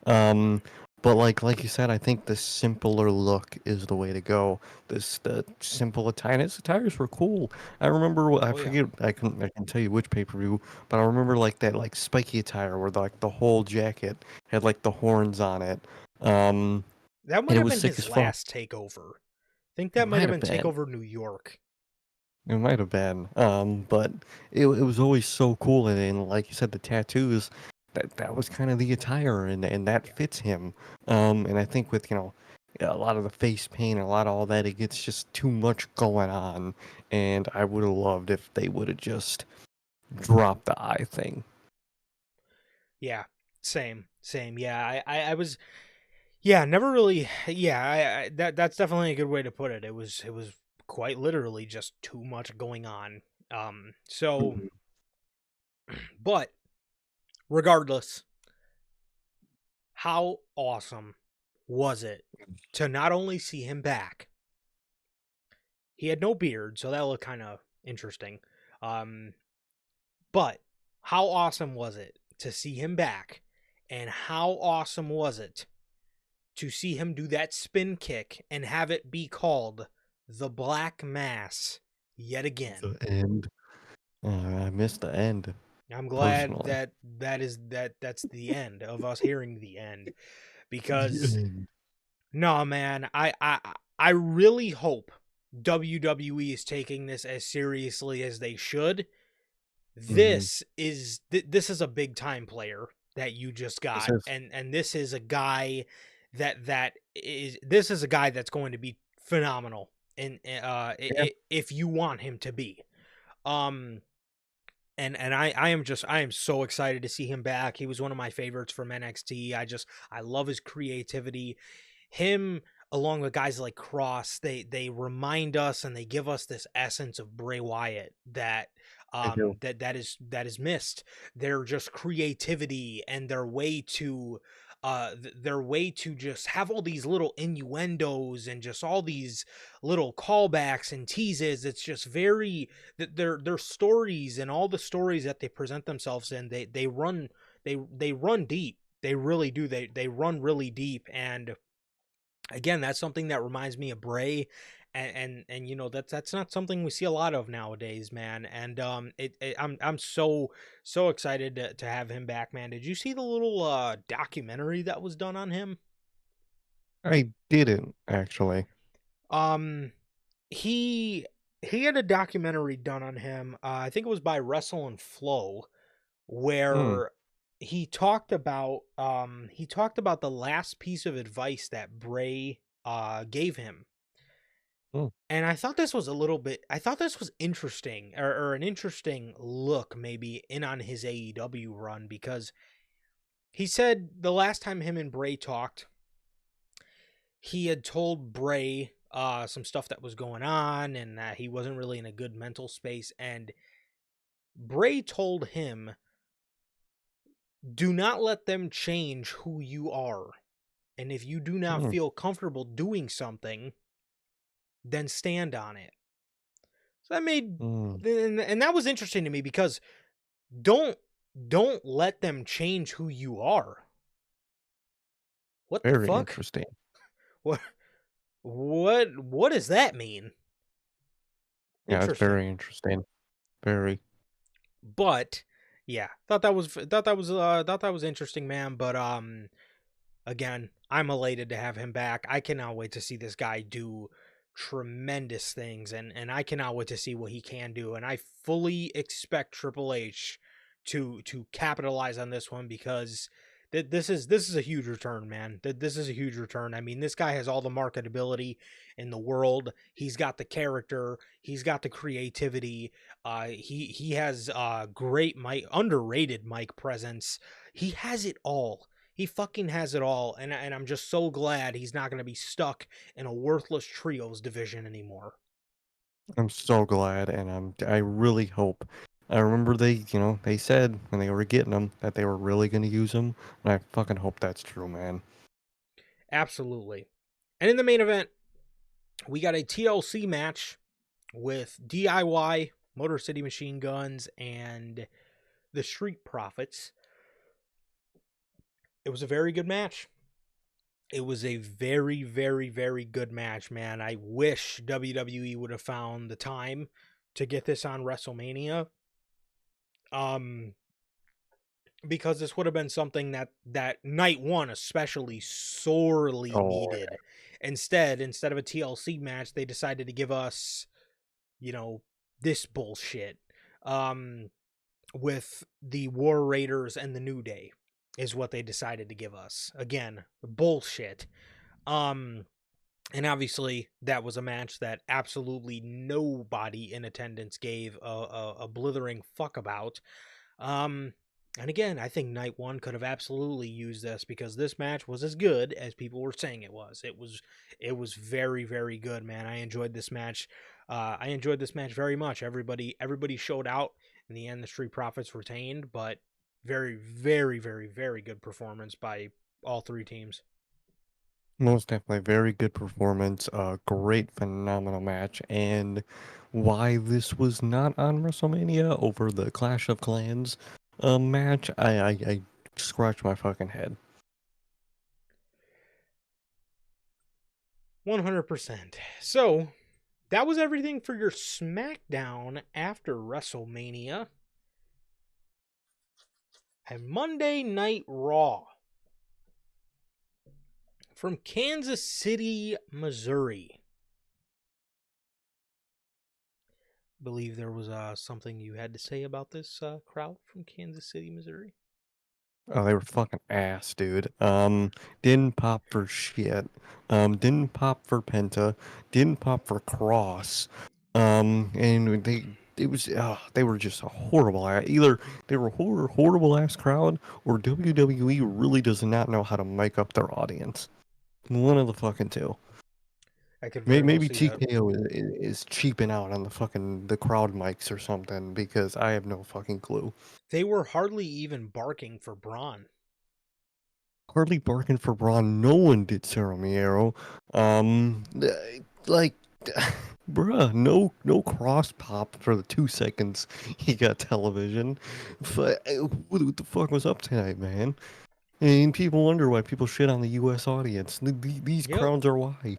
Um, but like you said, I think the simpler look is the way to go. The simple attire. His attires were cool. I remember I Oh yeah, forget I can tell you which pay-per-view, but I remember like that like spiky attire where like the whole jacket had like the horns on it. Um, that and might it have was been sick his as fuck. last takeover. I think It that might might have have been been. Takeover New York. It might have been. But it was always so cool, and like you said, the tattoos, that was kind of the attire, and that Yeah. fits him. And I think with a lot of the face paint and a lot of all that, it gets just too much going on. And I would have loved if they would have just dropped the eye thing. Yeah, same. Yeah, I was, yeah, never really, yeah, that's definitely a good way to put it. It was quite literally just too much going on. So, Mhm. but regardless, how awesome was it to not only see him back? He had no beard, so that looked kind of interesting. Um, but how awesome was it to see him back? And how awesome was it to see him do that spin kick and have it be called the Black Mass yet again? The end. I missed the end I'm glad personally. that's the end of us hearing the end, The because end. no, man, I really hope WWE is taking this as seriously as they should. Hmm. This is a big time player that you just This got, is and this is a guy this is a guy that's going to be phenomenal, and yeah. if you want him to be. Um and I am so excited to see him back. He was one of my favorites from NXT. I love his creativity. Him along with guys like Cross, they remind us and they give us this essence of Bray Wyatt that I do. that is missed. Their just creativity and their way to just have all these little innuendos and just all these little callbacks and teases. It's just very their stories and all the stories that they present themselves in. They run deep. They really do. They run really deep, and again, that's something that reminds me of Bray, and that's not something we see a lot of nowadays, man. And I'm so excited to have him back, man. Did you see the little documentary that was done on him? I didn't actually. Um he he had a documentary done on him. I think it was by Wrestle and Flow, Hmm. where he talked about the last piece of advice that Bray gave him. Hmm. And I thought this was I thought this was interesting, or an interesting look maybe in on his AEW run, because he said the last time him and Bray talked, he had told Bray some stuff that was going on and that he wasn't really in a good mental space. And Bray told him, do not let them change who you are. And if you do not Hmm. feel comfortable doing something, then stand on it. So that made, Hmm. and that was interesting to me, because don't don't let them change who you are. What the Very fuck? interesting. What what does that mean? Yeah, it's Interesting. very interesting. Very. But yeah, thought that was interesting, man. But again, I'm elated to have him back. I cannot wait to see this guy do tremendous things, and I cannot wait to see what he can do. And I fully expect Triple H to capitalize on this one, because this is a huge return, man. This is a huge return. I mean, this guy has all the marketability in the world. He's got the character. He's got the creativity. He has great mic, underrated mic presence. He has it all. He fucking has it all, and I'm just so glad he's not going to be stuck in a worthless trios division anymore. I'm so glad, and I really hope. I remember they said when they were getting him that they were really going to use him, and I fucking hope that's true, man. Absolutely. And in the main event, we got a TLC match with DIY, Motor City Machine Guns, and the Street Profits. It was a very good match. It was a very, very, very good match, man. I wish WWE would have found the time to get this on WrestleMania. Um, because this would have been something that night one especially sorely Oh, needed. Instead of a TLC match, they decided to give us, you know, this bullshit. Um, with the War Raiders and the New Day is what they decided to give us. Again, bullshit. Um, and obviously that was a match that absolutely nobody in attendance gave a blithering fuck about. Um, and again, I think night one could have absolutely used this, because this match was as good as people were saying it was. It was very, very good, man. I enjoyed this match. I enjoyed this match very much. Everybody showed out. In the end, the Street Profits retained, but very, very, very, very good performance by all three teams. most definitely very good performance, great, phenomenal match, and why this was not on WrestleMania over the Clash of Clans match, I scratch my fucking head. 100%. So, that was everything for your SmackDown after WrestleMania. And Monday Night Raw from Kansas City, Missouri. I believe there was something you had to say about this crowd from Kansas City, Missouri. Oh, they were fucking ass, dude. Didn't pop for shit. Didn't pop for Penta. Didn't pop for Cross. And they were just a horrible either they were a horrible ass crowd, or WWE really does not know how to mic up their audience. One of the fucking two. I could very well Maybe see that. TKO is cheaping out on the crowd mics or something, because I have no fucking clue. They were hardly even barking for Braun. Hardly barking for Braun. No one did Cerro Miero. Like, bruh, no cross pop for the 2 seconds he got television. But what the fuck was up tonight, man? And people wonder why people shit on the U.S. audience. These Yep. crowds are why.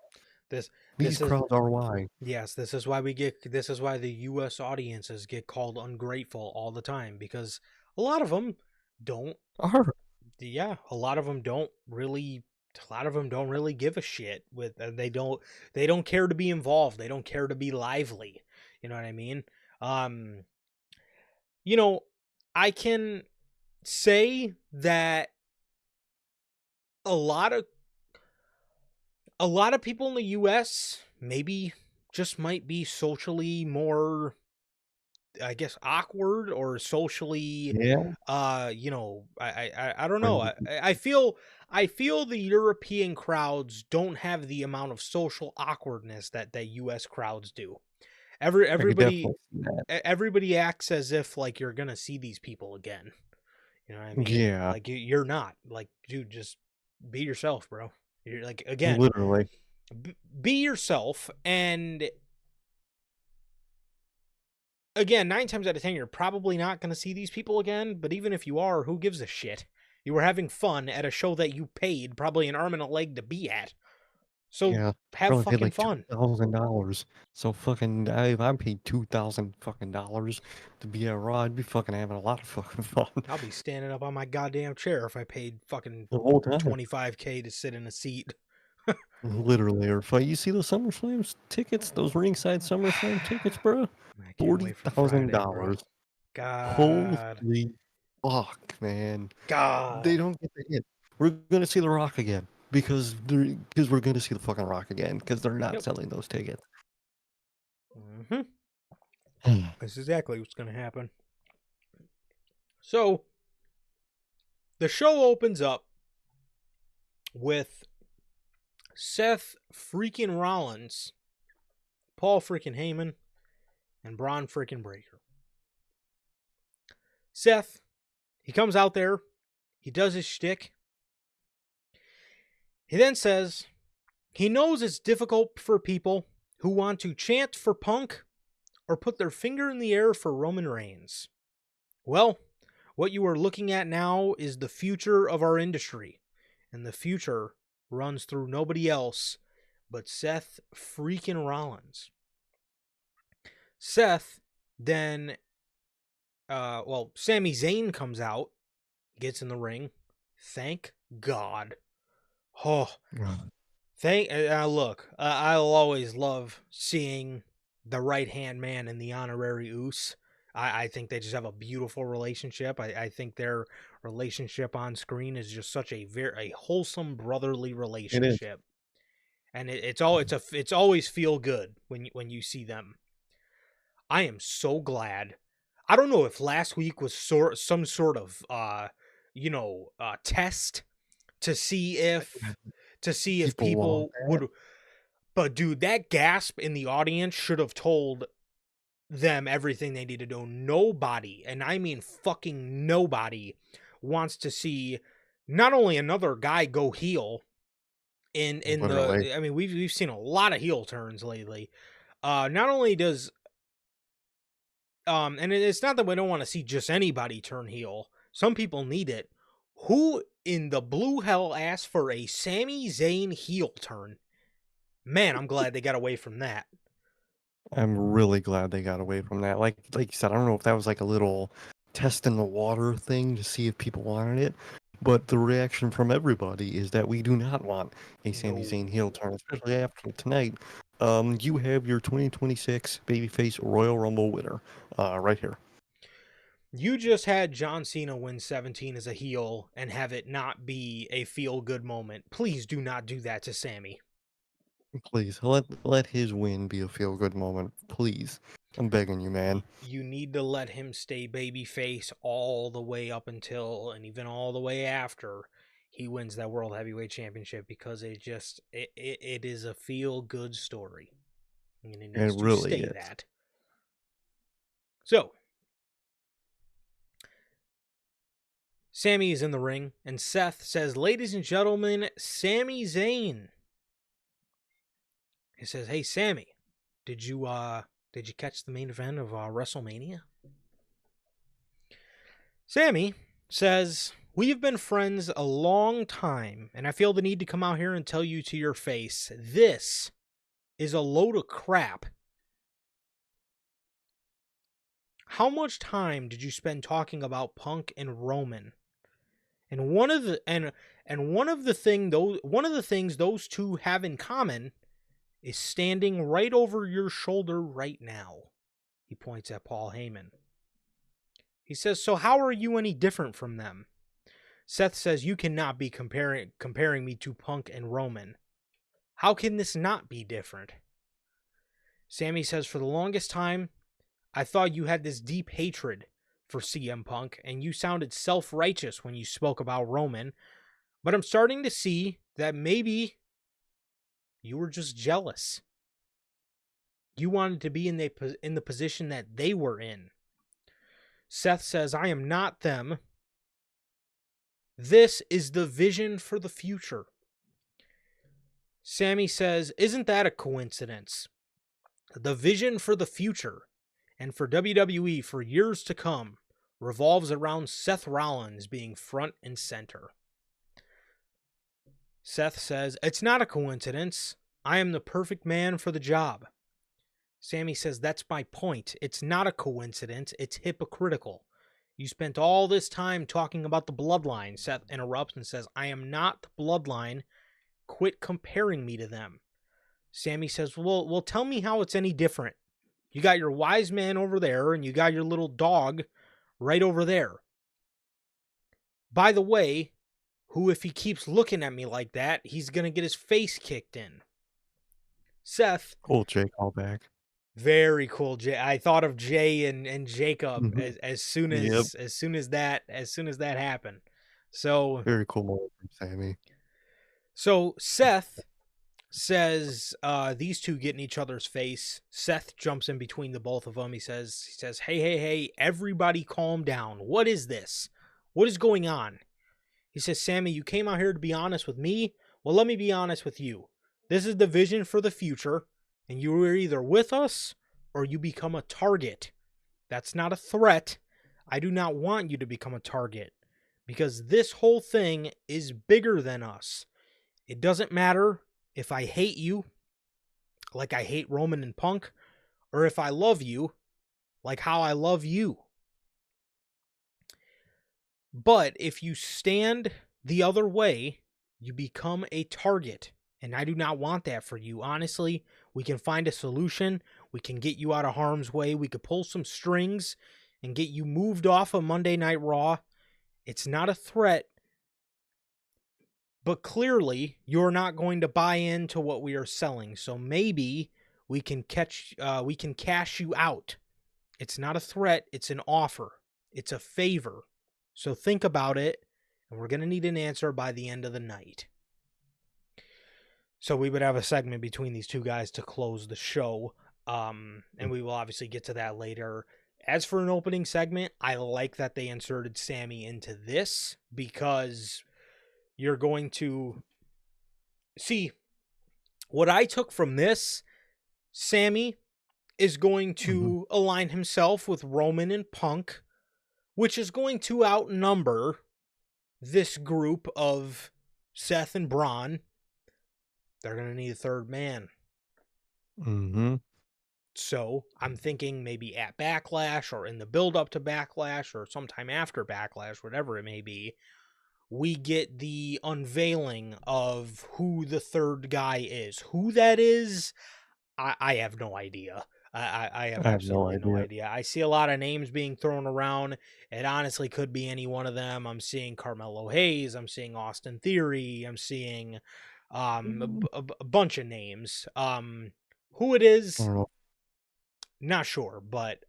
This These this is crowds are why. Yes, this is why the US audiences get called ungrateful all the time, because a lot of them don't Are a lot of them don't really give a shit with they don't care to be involved. They don't care to be lively. You know what I mean? Um, you know, I can say that a lot of a lot of people in the US maybe just might be socially more, I guess, awkward or socially, Yeah. I don't know. I feel the European crowds don't have the amount of social awkwardness that the US crowds do. I could Everybody definitely see that. everybody acts as if like you're gonna see these people again. You know what I mean? Yeah, Like you're not. Like, dude, just be yourself, bro. You're like, again, literally. be yourself. And again, 9 times out of 10, you're probably not going to see these people again. But even if you are, who gives a shit? You were having fun at a show that you paid probably an arm and a leg to be at. So Yeah, have probably paid fucking like fun. $2,000. So fucking, if I paid $2,000 to be at Raw, I'd be fucking having a lot of fucking fun I'll be standing up on my goddamn chair if I paid fucking the whole time. 25K to sit in a seat. Literally, or if you see those SummerSlam tickets, those ringside SummerSlam tickets, bro, I can't forty wait for thousand Friday, bro. dollars. God. Holy fuck, man! They God. don't get the hit. We're gonna see The Rock again because we're gonna see the fucking Rock again because they're not Yep. selling those tickets. Mm-hmm. That's exactly what's going to happen. So, the show opens up with Seth freaking Rollins, Paul freaking Heyman, and Braun freaking Breaker. Seth, he comes out there, he does his shtick. He then says he knows it's difficult for people who want to chant for Punk or put their finger in the air for Roman Reigns. Well, what you are looking at now is the future of our industry, and the future runs through nobody else but Seth freaking Rollins. Seth then, Sami Zayn comes out, gets in the ring. Thank God. Oh, look, I'll always love seeing the right-hand man and the honorary Oos. I think they just have a beautiful relationship. I think their relationship on screen is just such a wholesome brotherly It is. relationship, and it's always feel good when you see them. I am so glad. I don't know if last week was some sort of test to see if People want people would. But dude, that gasp in the audience should have told them everything they need to know. Nobody, and I mean fucking nobody, wants to see not only another guy go heel in literally. the. I mean, we've seen a lot of heel turns lately. Not only does and it's not that we don't want to see just anybody turn heel. Some people need it. Who in the blue hell asked for a Sami Zayn heel turn? Man, I'm glad they got away from that. I'm really glad they got away from that. Like you said, I don't know if that was like a little test in the water thing to see if people wanted it, but the reaction from everybody is that we do not want a Sami No. Zayn heel turn, especially after tonight. You have your 2026 babyface Royal Rumble winner, right here. You just had John Cena win 17 as a heel and have it not be a feel-good moment. Please do not do that to Sammy. Please let his win be a feel good moment, please. I'm begging you, man. You need to let him stay babyface all the way up until and even all the way after he wins that World Heavyweight Championship, because it is a feel-good story. And it It needs to really stay is. that. So, Sammy is in the ring, and Seth says, "Ladies and gentlemen, Sami Zayn." He says, "Hey, Sammy, did you catch the main event of WrestleMania?" Sammy says, "We've been friends a long time, and I feel the need to come out here and tell you to your face, this is a load of crap. How much time did you spend talking about Punk and Roman? And one of the things those two have in common is standing right over your shoulder right now. He points at Paul Heyman. He says, so how are you any different from them? Seth says, you cannot be comparing me to Punk and Roman. How can this not be different? Sammy says, for the longest time, I thought you had this deep hatred for CM Punk, and you sounded self-righteous when you spoke about Roman, but I'm starting to see that maybe you were just jealous. You wanted to be in the position that they were in. Seth says, I am not them. This is the vision for the future. Sammy says, isn't that a coincidence? The vision for the future and for WWE for years to come revolves around Seth Rollins being front and center. Seth says, it's not a coincidence. I am the perfect man for the job. Sammy says, that's my point. It's not a coincidence. It's hypocritical. You spent all this time talking about the bloodline. Seth interrupts and says, I am not the bloodline. Quit comparing me to them. Sammy says, well, tell me how it's any different. You got your wise man over there, and you got your little dog right over there. By the way, who, if he keeps looking at me like that, he's going to get his face kicked in. Seth. Cool Jay callback. Very cool, Jay. I thought of Jay and Jacob as soon as that happened. So very cool moment from Sammy. So Seth says these two get in each other's face. Seth jumps in between the both of them. He says, hey, everybody calm down. What is this? What is going on? He says, Sammy, you came out here to be honest with me. Well, let me be honest with you. This is the vision for the future, and you are either with us or you become a target. That's not a threat. I do not want you to become a target because this whole thing is bigger than us. It doesn't matter if I hate you, like I hate Roman and Punk, or if I love you, like how I love you. But if you stand the other way, you become a target. And I do not want that for you. Honestly, we can find a solution. We can get you out of harm's way. We could pull some strings and get you moved off of Monday Night Raw. It's not a threat. But clearly, you're not going to buy into what we are selling. So maybe we can cash you out. It's not a threat. It's an offer. It's a favor. So think about it. And we're going to need an answer by the end of the night. So we would have a segment between these two guys to close the show. And we will obviously get to that later. As for an opening segment, I like that they inserted Sammy into this because you're going to see what I took from this. Sammy is going to align himself with Roman and Punk, which is going to outnumber this group of Seth and Braun. They're going to need a third man. So I'm thinking maybe at Backlash or in the build up to Backlash or sometime after Backlash, whatever it may be, we get the unveiling of who the third guy is. Who that is, I have no idea. I have absolutely no idea. I see a lot of names being thrown around. It honestly could be any one of them. I'm seeing Carmelo Hayes. I'm seeing Austin Theory. I'm seeing a bunch of names. Who it is, not sure, but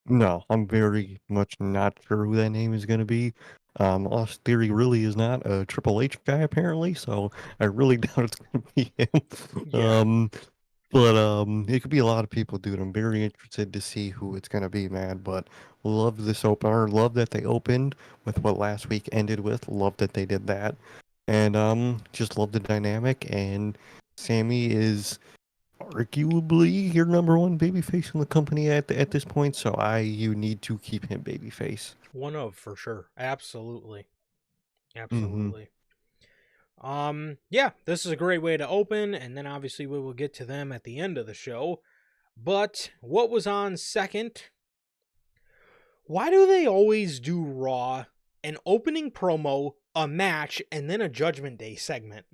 no, I'm very much not sure who that name is going to be. Austin Theory really is not a Triple H guy apparently, so I really doubt it's going to be him. Yeah. But it could be a lot of people, dude. I'm very interested to see who it's going to be, man. But love this opener. Love that they opened with what last week ended with. Love that they did that. And just love the dynamic. And Sammy is arguably your number one babyface in the company at this point. So you need to keep him babyface. One of, for sure. Absolutely. Yeah, this is a great way to open, and then obviously we will get to them at the end of the show. But what was on second? Why do they always do Raw, an opening promo, a match, and then a Judgment Day segment?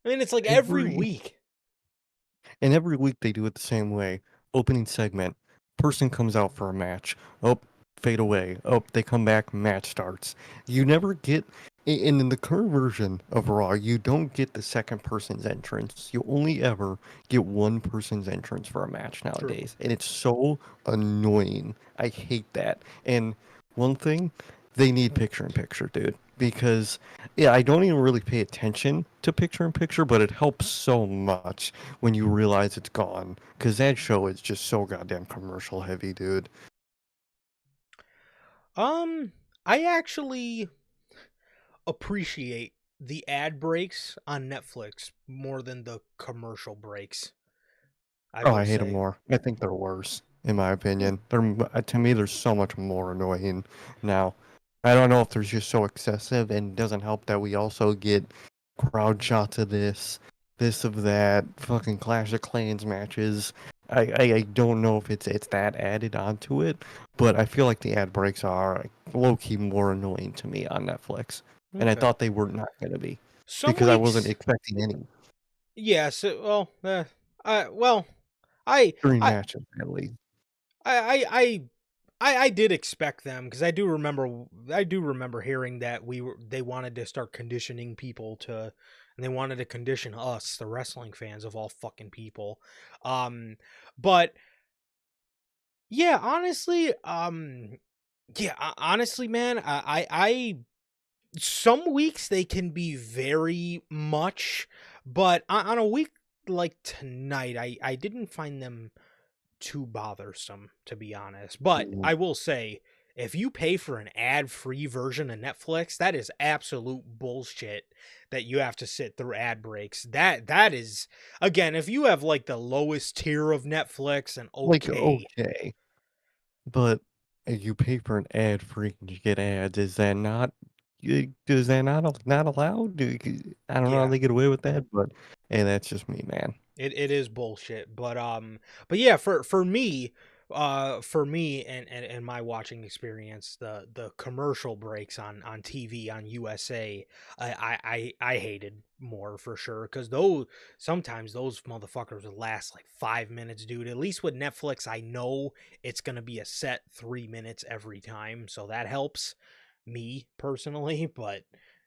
I mean, it's like every week. And every week they do it the same way. Opening segment, person comes out for a match. Oh, fade away. Oh, they come back, match starts. You never get, and in the current version of Raw, you don't get the second person's entrance. You only ever get one person's entrance for a match True. nowadays. And it's so annoying. I hate that. And one thing, they need picture in picture, dude. Because, yeah, I don't even really pay attention to picture in picture, but it helps so much when you realize it's gone. Because that show is just so goddamn commercial heavy, dude. I actually appreciate the ad breaks on Netflix more than the commercial breaks. I Oh, will I hate them say. more. I think they're worse, in my opinion. To me, they're so much more annoying now. I don't know if they're just so excessive, and it doesn't help that we also get crowd shots of this of that, fucking Clash of Clans matches. I don't know if it's that added onto it, but I feel like the ad breaks are like, low key more annoying to me on Netflix, and I Okay. thought they were not gonna be Some because I wasn't weeks, expecting any yeah. So, well, I, during I, matches at least. I did expect them because I do remember hearing that they wanted to start conditioning people to, and they wanted to condition us, the wrestling fans of all fucking people. Um, but yeah, honestly, honestly, man, I some weeks they can be very much, but on a week like tonight, I didn't find them too bothersome, to be honest. But I will say, if you pay for an ad-free version of Netflix, that is absolute bullshit that you have to sit through ad breaks. That is, again, if you have like the lowest tier of Netflix, and Like, okay. okay. But if you pay for an ad free and you get ads, is that not is that not allowed? I don't know how Yeah, they get away with that, but hey, that's just me, man. it is bullshit, but yeah, for me and my watching experience, the commercial breaks on TV on USA, I hated more for sure, because those sometimes those motherfuckers would last like 5 minutes, dude. At least with Netflix, I know it's gonna be a set 3 minutes every time, so that helps me personally. But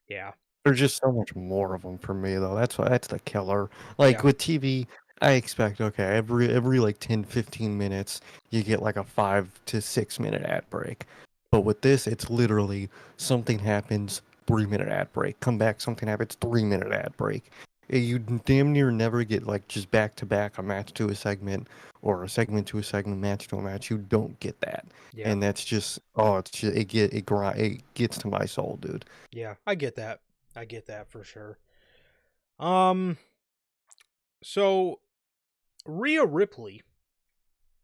yeah, There's just so much more of them for me though. That's the killer. Like yeah, with TV, I expect okay, every like 10, 15 minutes you get like a 5 to 6 minute ad break. But with this, it's literally something happens, 3 minute ad break. Come back, something happens, 3 minute ad break. You damn near never get like just back to back a match to a segment or a segment to a segment, match to a match. You don't get that, yeah, and that's just it's just, it gets to my soul, dude. yeah. I get that. I get that for sure. Um, so Rhea Ripley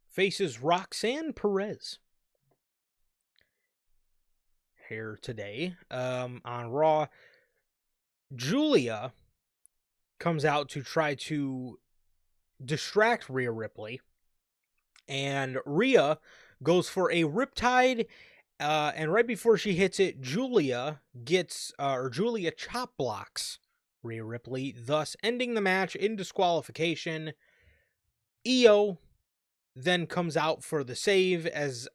faces Roxanne Perez here today. On Raw, Julia comes out to try to distract Rhea Ripley, and Rhea goes for a riptide. And right before she hits it, Julia chop blocks Rhea Ripley, thus ending the match in disqualification. Io then comes out for the save as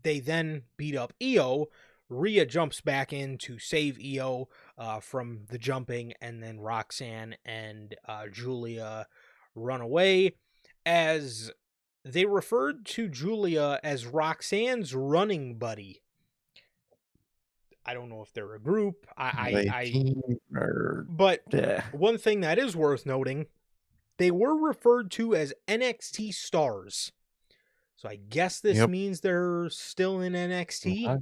they then beat up Io. Rhea jumps back in to save Io from the jumping, and then Roxanne and Julia run away, as they referred to Julia as Roxanne's running buddy. I don't know if they're a group. They team or But yeah. one thing that is worth noting, they were referred to as NXT stars. So I guess this Yep. means they're still in NXT. I,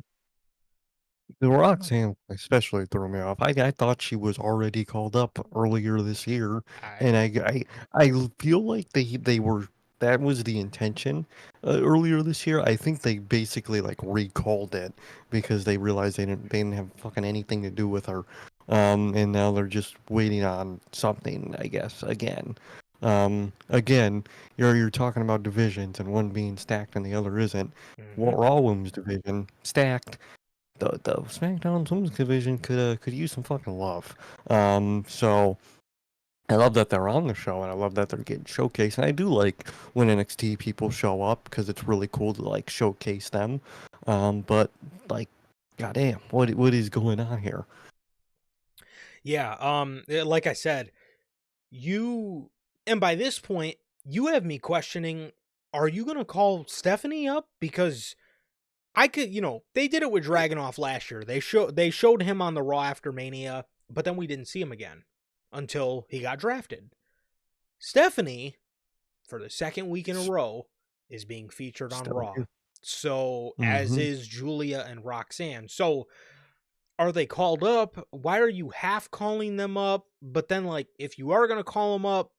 the Roxanne especially threw me off. I thought she was already called up earlier this year, I and I feel like they were that was the intention earlier this year. I think they basically like recalled it because they realized they didn't have fucking anything to do with her, and now they're just waiting on something. I guess again. Again, you're talking about divisions and one being stacked and the other isn't. mm-hmm. Raw Women's division stacked. The SmackDown Women's division could use some fucking love. So I love that they're on the show, and I love that they're getting showcased. And I do like when NXT people show up because it's really cool to like showcase them. But like, goddamn, what is going on here? Yeah, like I said, you and by this point, you have me questioning, are you going to call Stephanie up? Because I could, they did it with Dragunov last year. They showed him on the Raw after Mania, but then we didn't see him again until he got drafted. Stephanie, for the second week in a row, is being featured on Still Raw. here. So, as Mm-hmm. is Julia and Roxanne. So, are they called up? Why are you half calling them up? But then, like, if you are going to call them up,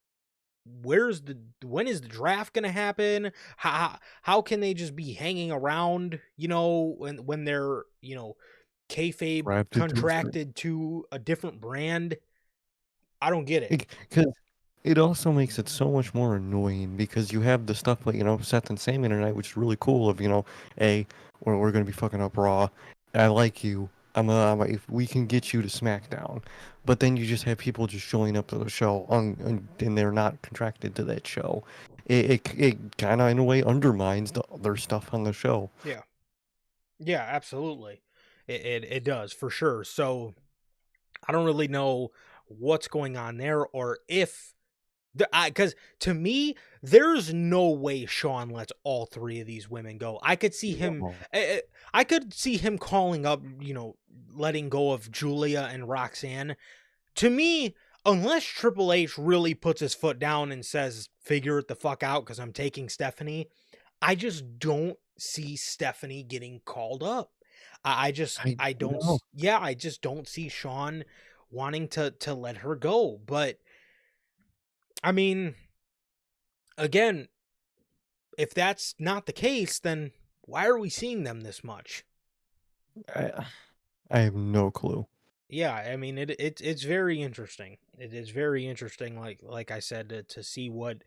when is the draft going to happen? How can they just be hanging around, when they're, kayfabe Drafted to a street. contracted to a different brand? I don't get it. Because it also makes it so much more annoying because you have the stuff like, Seth and Sammy tonight, which is really cool of, hey, we're going to be fucking up Raw. I like you. If we can get you to SmackDown. But then you just have people just showing up to the show and they're not contracted to that show. It kind of, in a way, undermines the other stuff on the show. Yeah. Yeah, absolutely. It does for sure. So I don't really know what's going on there, or if because to me, there's no way Sean lets all three of these women go. I could see him. No. I could see him calling up, letting go of Julia and Roxanne. To me, unless Triple H really puts his foot down and says, "Figure it the fuck out," because I'm taking Stephanie, I just don't see Stephanie getting called up. I don't. No. Yeah, I just don't see Sean wanting to let her go. But I mean, again, if that's not the case, then why are we seeing them this much? I, I have no clue. Yeah, I mean it's very interesting. It is very interesting, like I said, to see what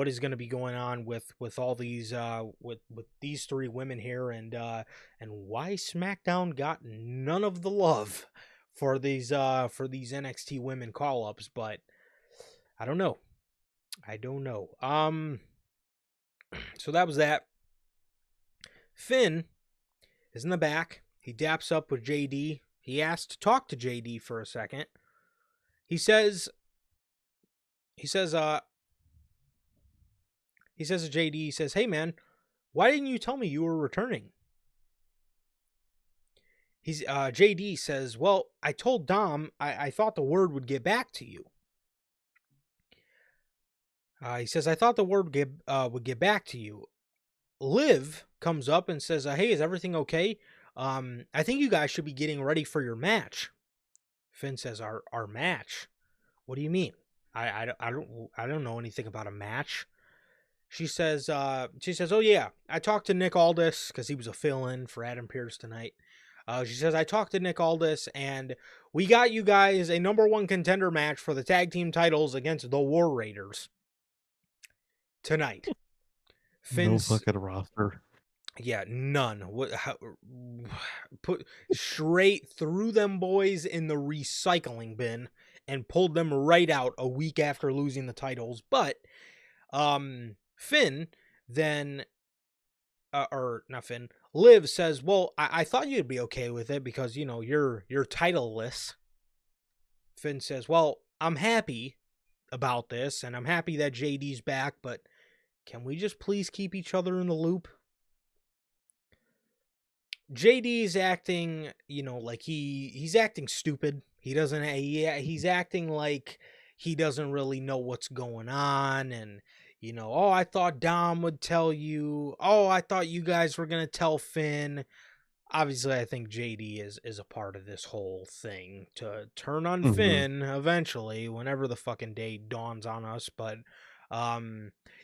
is going to be going on with all these with these three women here, and why SmackDown got none of the love for these NXT women call ups, but I don't know. I don't know. So that was that. Finn is in the back. He daps up with JD. He asked to talk to JD for a second. He says to JD, he says, "Hey man, why didn't you tell me you were returning?" JD says, "Well, I told Dom I thought the word would get back to you." He says, "I thought the word would get back to you." Liv comes up and says, "Hey, is everything okay? I think you guys should be getting ready for your match." Finn says, "Our match? What do you mean? I don't know anything about a match." She says, "Oh yeah, I talked to Nick Aldis because he was a fill-in for Adam Pearce tonight." She says, "I talked to Nick Aldis and we got you guys a number one contender match for the tag team titles against the War Raiders tonight." No Finn's fucking roster. Yeah, none. Put straight threw them boys in the recycling bin and pulled them right out a week after losing the titles. But Finn then or not Finn, Liv says, "Well, I thought you'd be okay with it because you're titleless." Finn says, "Well, I'm happy about this and I'm happy that JD's back, but can we just please keep each other in the loop?" JD's acting, like he's acting stupid. He doesn't. He's acting like he doesn't really know what's going on, and oh, I thought Dom would tell you. Oh, I thought you guys were gonna tell Finn. Obviously, I think JD is a part of this whole thing to turn on Hmm. Finn eventually, whenever the fucking day dawns on us. But,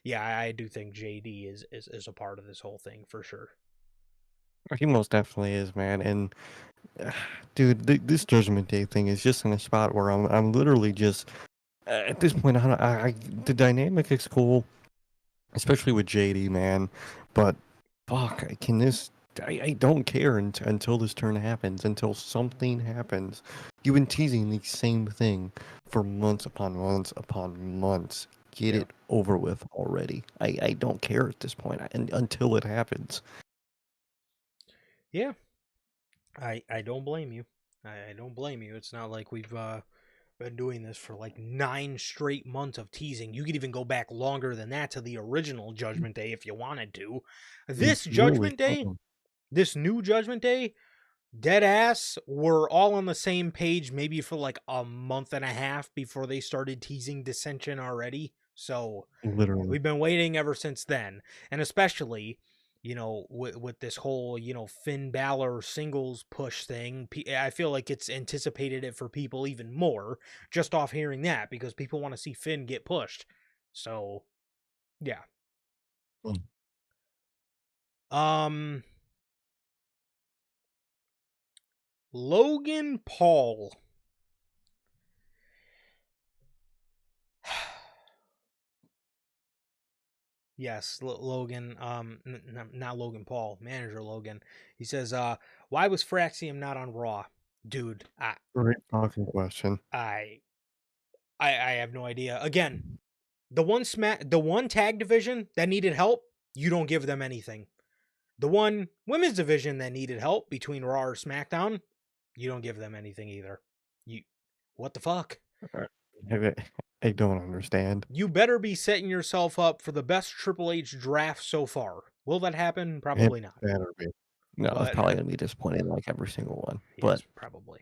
yeah, I do think JD is a part of this whole thing for sure. He most definitely is, man. And dude, this Judgment Day thing is just in a spot where I'm literally just at this point. The dynamic is cool, especially with JD, man. But fuck, can this? I don't care until this turn happens, until something happens. You've been teasing the same thing for months upon months upon months. Get Yeah. it over with already. I don't care at this point until it happens. Yeah. I don't blame you. I don't blame you. It's not like we've been doing this for like 9 straight months of teasing. You could even go back longer than that to the original Judgment Day if you wanted to. This Really? Judgment Day, this new Judgment Day, dead ass, were all on the same page maybe for like a month and a half before they started teasing dissension already. So Literally. we've been waiting ever since then. And especially, with this whole, Finn Balor singles push thing, I feel like it's anticipated it for people even more just off hearing that, because people want to see Finn get pushed. So, yeah. Mm. Logan Paul. Yes, Logan. Not Logan Paul. Manager Logan. He says, "Why was Fraxium not on Raw, dude? Great fucking question. I, I have no idea. Again, the one tag division that needed help, you don't give them anything. The one women's division that needed help between Raw or SmackDown, you don't give them anything either. You, what the fuck? I I don't understand. You better be setting yourself up for the best Triple H draft so far. Will that happen? It Probably not. better be. No, it's But probably gonna be disappointing like every single one. yes, But probably.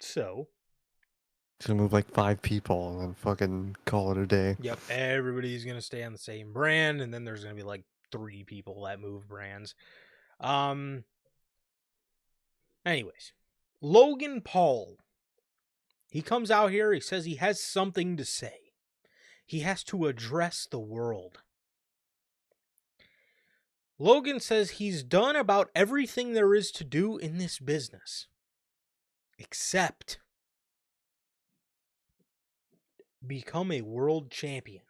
just So, move like 5 people and then fucking call it a day. yep, everybody's gonna stay on the same brand, and then there's gonna be like 3 people that move brands. Anyways, Logan Paul. He comes out here, he says he has something to say. He has to address the world. Logan says he's done about everything there is to do in this business. Except become a world champion.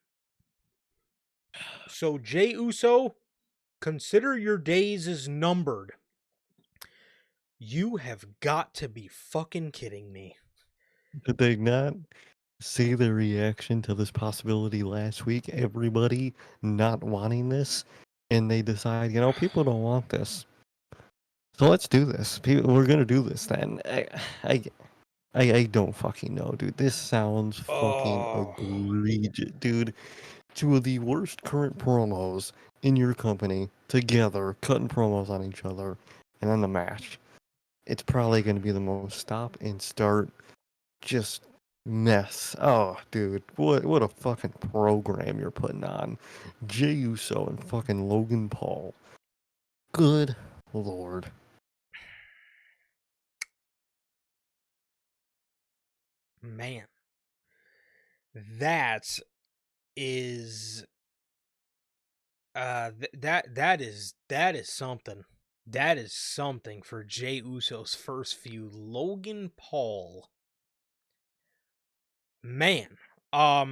So, Jey Uso, consider your days as numbered. You have got to be fucking kidding me. Did they not see the reaction to this possibility last week? Everybody not wanting this, and they decide, people don't want this. So let's do this. We're gonna do this then. I, I don't fucking know, dude. This sounds fucking Oh, egregious, dude. 2 of the worst current promos in your company together, cutting promos on each other, and then the match. It's probably going to be the most stop and start, just mess. Oh, dude, what a fucking program you're putting on. Jey Uso and fucking Logan Paul. Good lord. man. That is that is something. That is something for Jey Uso's first feud. Logan Paul. Man. I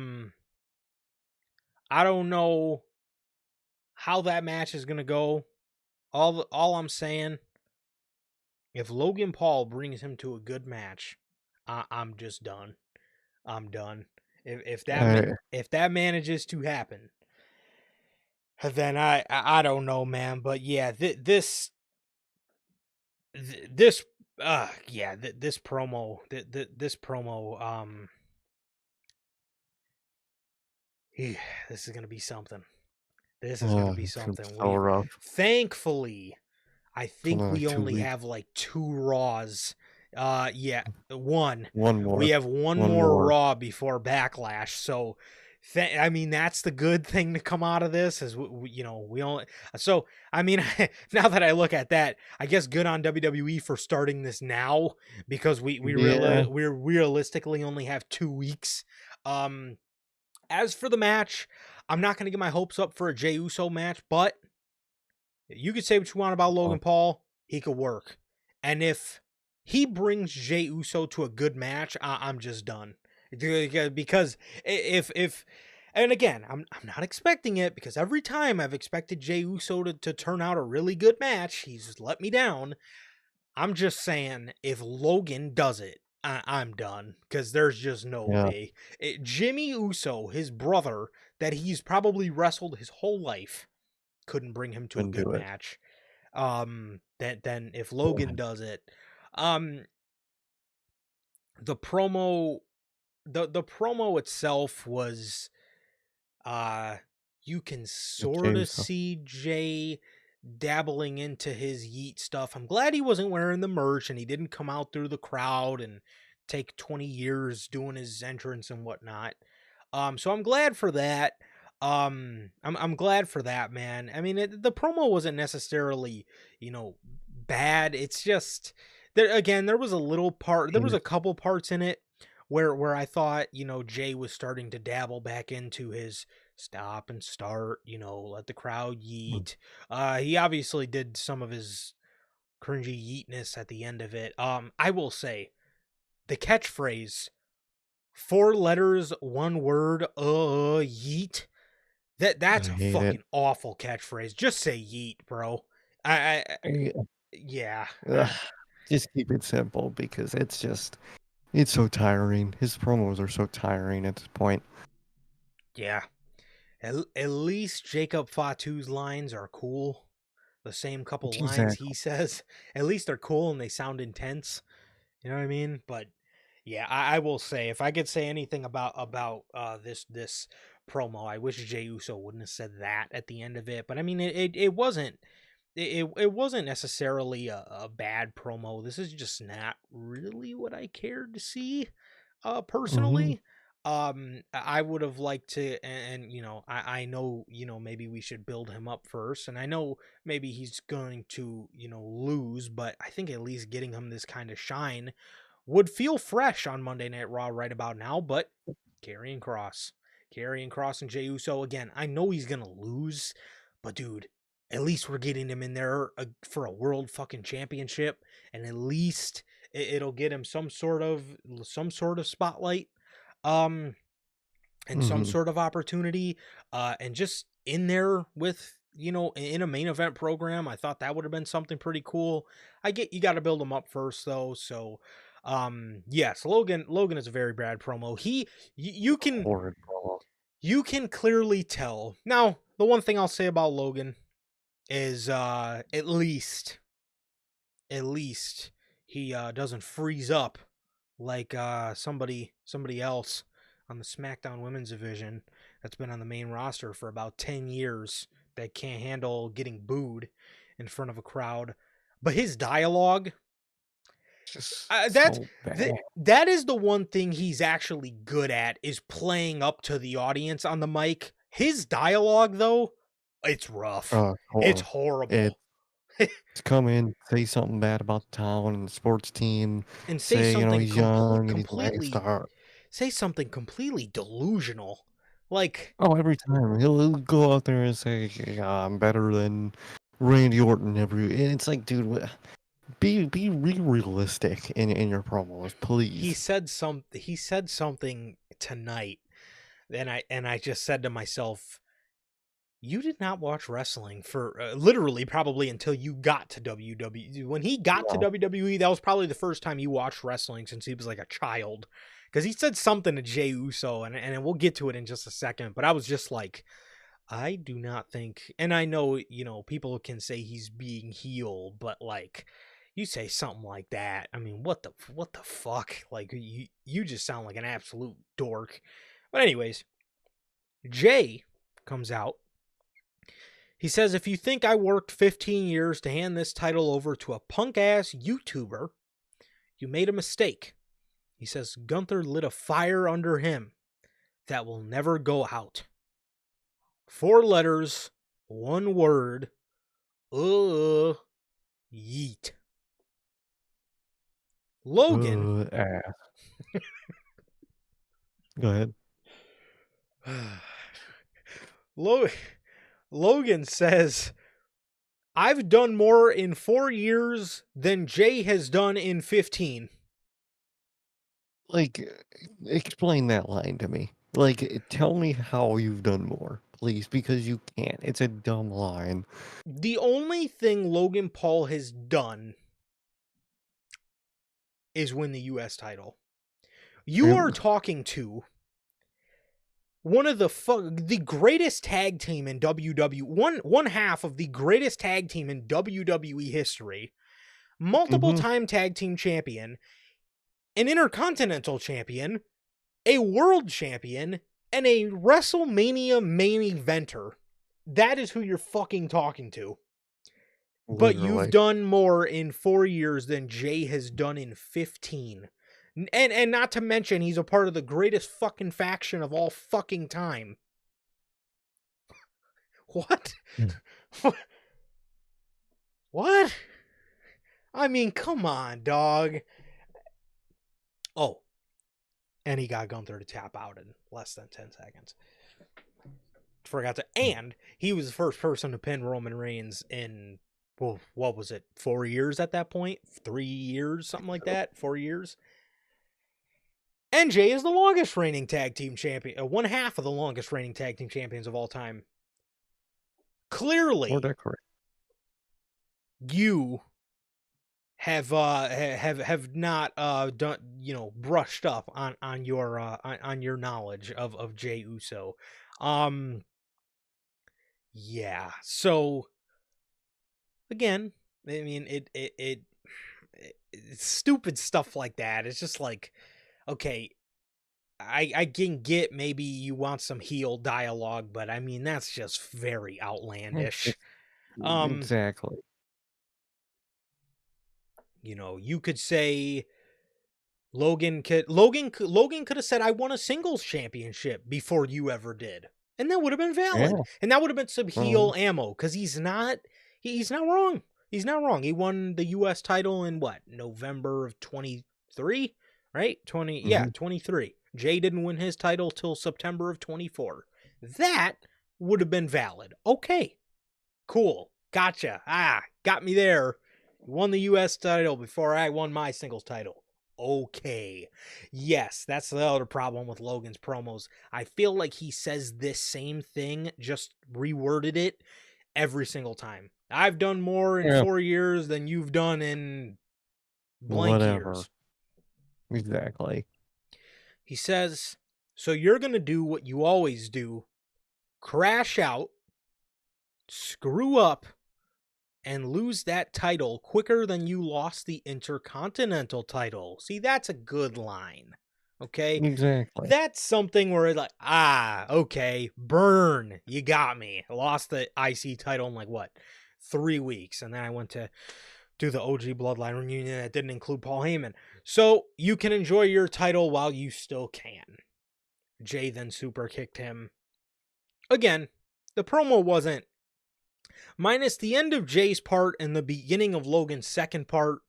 don't know how that match is gonna go. All I'm saying, if Logan Paul brings him to a good match, I'm just done. I'm done. I, If that manages to happen, then I don't know, man. But yeah, this this yeah, this promo this promo this is gonna be something. This is gonna be it's gonna be something. so We rough. thankfully, I It's think only like we 2 only weeks. have like 2 Raws. Yeah, one. One We more. have one One more more. Raw before Backlash. So, I mean, that's the good thing to come out of this is we only. So, I mean, now that I look at that, I guess good on WWE for starting this now, because Yeah. we realistically only have 2 weeks. As for the match, I'm not going to get my hopes up for a Jey Uso match, but you could say what you want about Logan Paul. He could work. And if he brings Jey Uso to a good match, I'm just done. Because if and again, I'm not expecting it, because every time I've expected Jey Uso to turn out a really good match, he's let me down. I'm just saying, if Logan does it, I'm done because there's just no Yeah, way. Jimmy Uso, his brother, that he's probably wrestled his whole life, couldn't bring him to a couldn't good do it. match. Then if Logan does it, um, the promo, the promo itself was, uh, you can sort Okay, of so see Jay dabbling into his yeet stuff. I'm glad he wasn't wearing the merch and he didn't come out through the crowd and take 20 years doing his entrance and whatnot. So I'm glad for that. I'm glad for that, man. I mean, the promo wasn't necessarily, bad. It's just there again. There was a little part. There was a couple parts in it where I thought, Jay was starting to dabble back into his stop and start. Let the crowd yeet. He obviously did some of his cringy yeetness at the end of it. I will say the catchphrase, 4 letters, 1 word, yeet. I That's a hate it. fucking awful catchphrase. Just say yeet, bro. I I, yeah. ugh, just keep it simple because it's so tiring. His promos are so tiring at this point. Yeah. At least Jacob Fatu's lines are cool. The same couple lines Exactly. he says. At least they're cool and they sound intense. You know what I mean? But yeah, I will say if I could say anything about this promo, I wish Jey Uso wouldn't have said that at the end of it. But I mean, it wasn't it wasn't necessarily a bad promo. This is just not really what I cared to see, Hmm. personally. I would have liked to, and I know, maybe we should build him up first, and I know maybe he's going to, lose, but I think at least getting him this kind of shine would feel fresh on Monday Night Raw right about now. But Karrion Cross, and Jey Uso again. I know he's gonna lose, but dude, at least we're getting him in there for a world fucking championship, and at least it'll get him some sort of spotlight, um, and some Hmm. sort of opportunity, and just in there with. In a main event program, I thought that would have been something pretty cool. I get you got to build him up first, though. So, yes, Logan is a very bad promo. Horrid promo. You can clearly tell. Now, the one thing I'll say about Logan is at least he doesn't freeze up like somebody else on the SmackDown Women's division that's been on the main roster for about 10 years that can't handle getting booed in front of a crowd. But his dialogue, Just that's so bad. that is the one thing he's actually good at, is playing up to the audience on the mic. His dialogue, though, it's rough. It's Horrible. horrible. It's come in, say something bad about the town and the sports team, And say say, something he's young and he's a completely star. delusional. Like, Oh, every time he'll go out there and say, "Yeah, I'm better than Randy Orton." And it's like, dude, be realistic in your promos, he please. said something tonight, and I just said to myself, you did not watch wrestling for literally probably until you got to WWE. When he got to No, WWE, that was probably the first time he watched wrestling since he was like a child. Because he said something to Jey Uso, and we'll get to it in just a second. But I was just like, I do not think, and I know, people can say he's being heel, but like, you say something like that, I mean, what the fuck? Like, you just sound like an absolute dork. But anyways, Jay comes out. He says, if you think I worked 15 years to hand this title over to a punk ass YouTuber, you made a mistake. He says Gunther lit a fire under him that will never go out. 4 letters, 1 word, yeet. Logan, ass. Go ahead. Lo- Logan says, I've done more in 4 years than Jay has done in 15. Like, explain that line to me. Like, tell me how you've done more, please, because you can't. It's a dumb line. The only thing Logan Paul has done is win the U.S. title. You are talking to one of the greatest tag team in WWE, one half of the greatest tag team in WWE history, multiple time tag team champion, an intercontinental champion, a world champion, and a WrestleMania main eventer. That is who you're fucking talking to. But you've done more in 4 years than Jay has done in 15. And not to mention, he's a part of the greatest fucking faction of all fucking time. What? What? I mean, come on, dog. Oh. And he got Gunther to tap out in less than 10 seconds. Forgot to. And he was the first person to pin Roman Reigns in, well, what was it? 4 years at that point? 3 years? Something like that? 4 years? NJ is the longest reigning tag team champion, one half of the longest reigning tag team champions of all time. Clearly, you have not done, brushed up on your knowledge of Jey Uso. Yeah. So again, I mean, it's stupid stuff like that. It's just like, okay, I can get maybe you want some heel dialogue, but I mean, that's just very outlandish. Exactly. You could say Logan could have said, I won a singles championship before you ever did. And that would have been valid. Yeah. And that would have been some heel ammo, because he's not wrong. He's not wrong. He won the US title in what? November of 23, right? 23. Jay didn't win his title till September of 24. That would have been valid. Okay. Cool. Gotcha. Got me there. Won the US title before I won my singles title. Okay. Yes, that's the other problem with Logan's promos. I feel like he says this same thing, just reworded it every single time. I've done more in 4 years than you've done in blank years. Exactly. He says, so you're going to do what you always do, crash out, screw up, and lose that title quicker than you lost the Intercontinental title. See, that's a good line. Okay? Exactly. That's something where it's like, okay, burn. You got me. I lost the IC title in 3 weeks. And then I went to do the OG Bloodline reunion that didn't include Paul Heyman. So you can enjoy your title while you still can. Jay then super kicked him. Again, the promo wasn't, minus the end of Jay's part and the beginning of Logan's second part,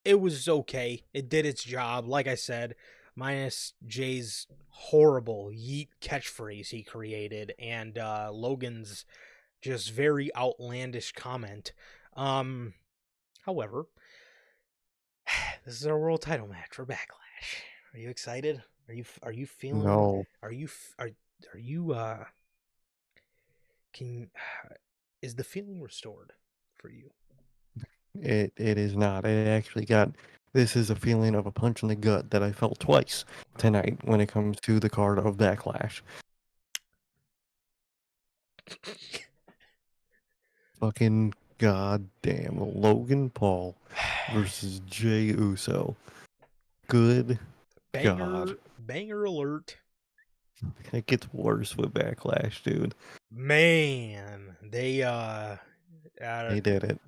it was okay. It did its job, like I said, minus Jay's horrible yeet catchphrase he created and Logan's just very outlandish comment. However, this is our world title match for Backlash. Are you excited? Are you feeling? No. Are you is the feeling restored for you? It is not. It actually this is a feeling of a punch in the gut that I felt twice tonight when it comes to the card of Backlash. Fucking goddamn Logan Paul versus Jey Uso. Good God. Banger alert. It gets worse with Backlash, dude. Man, they did it.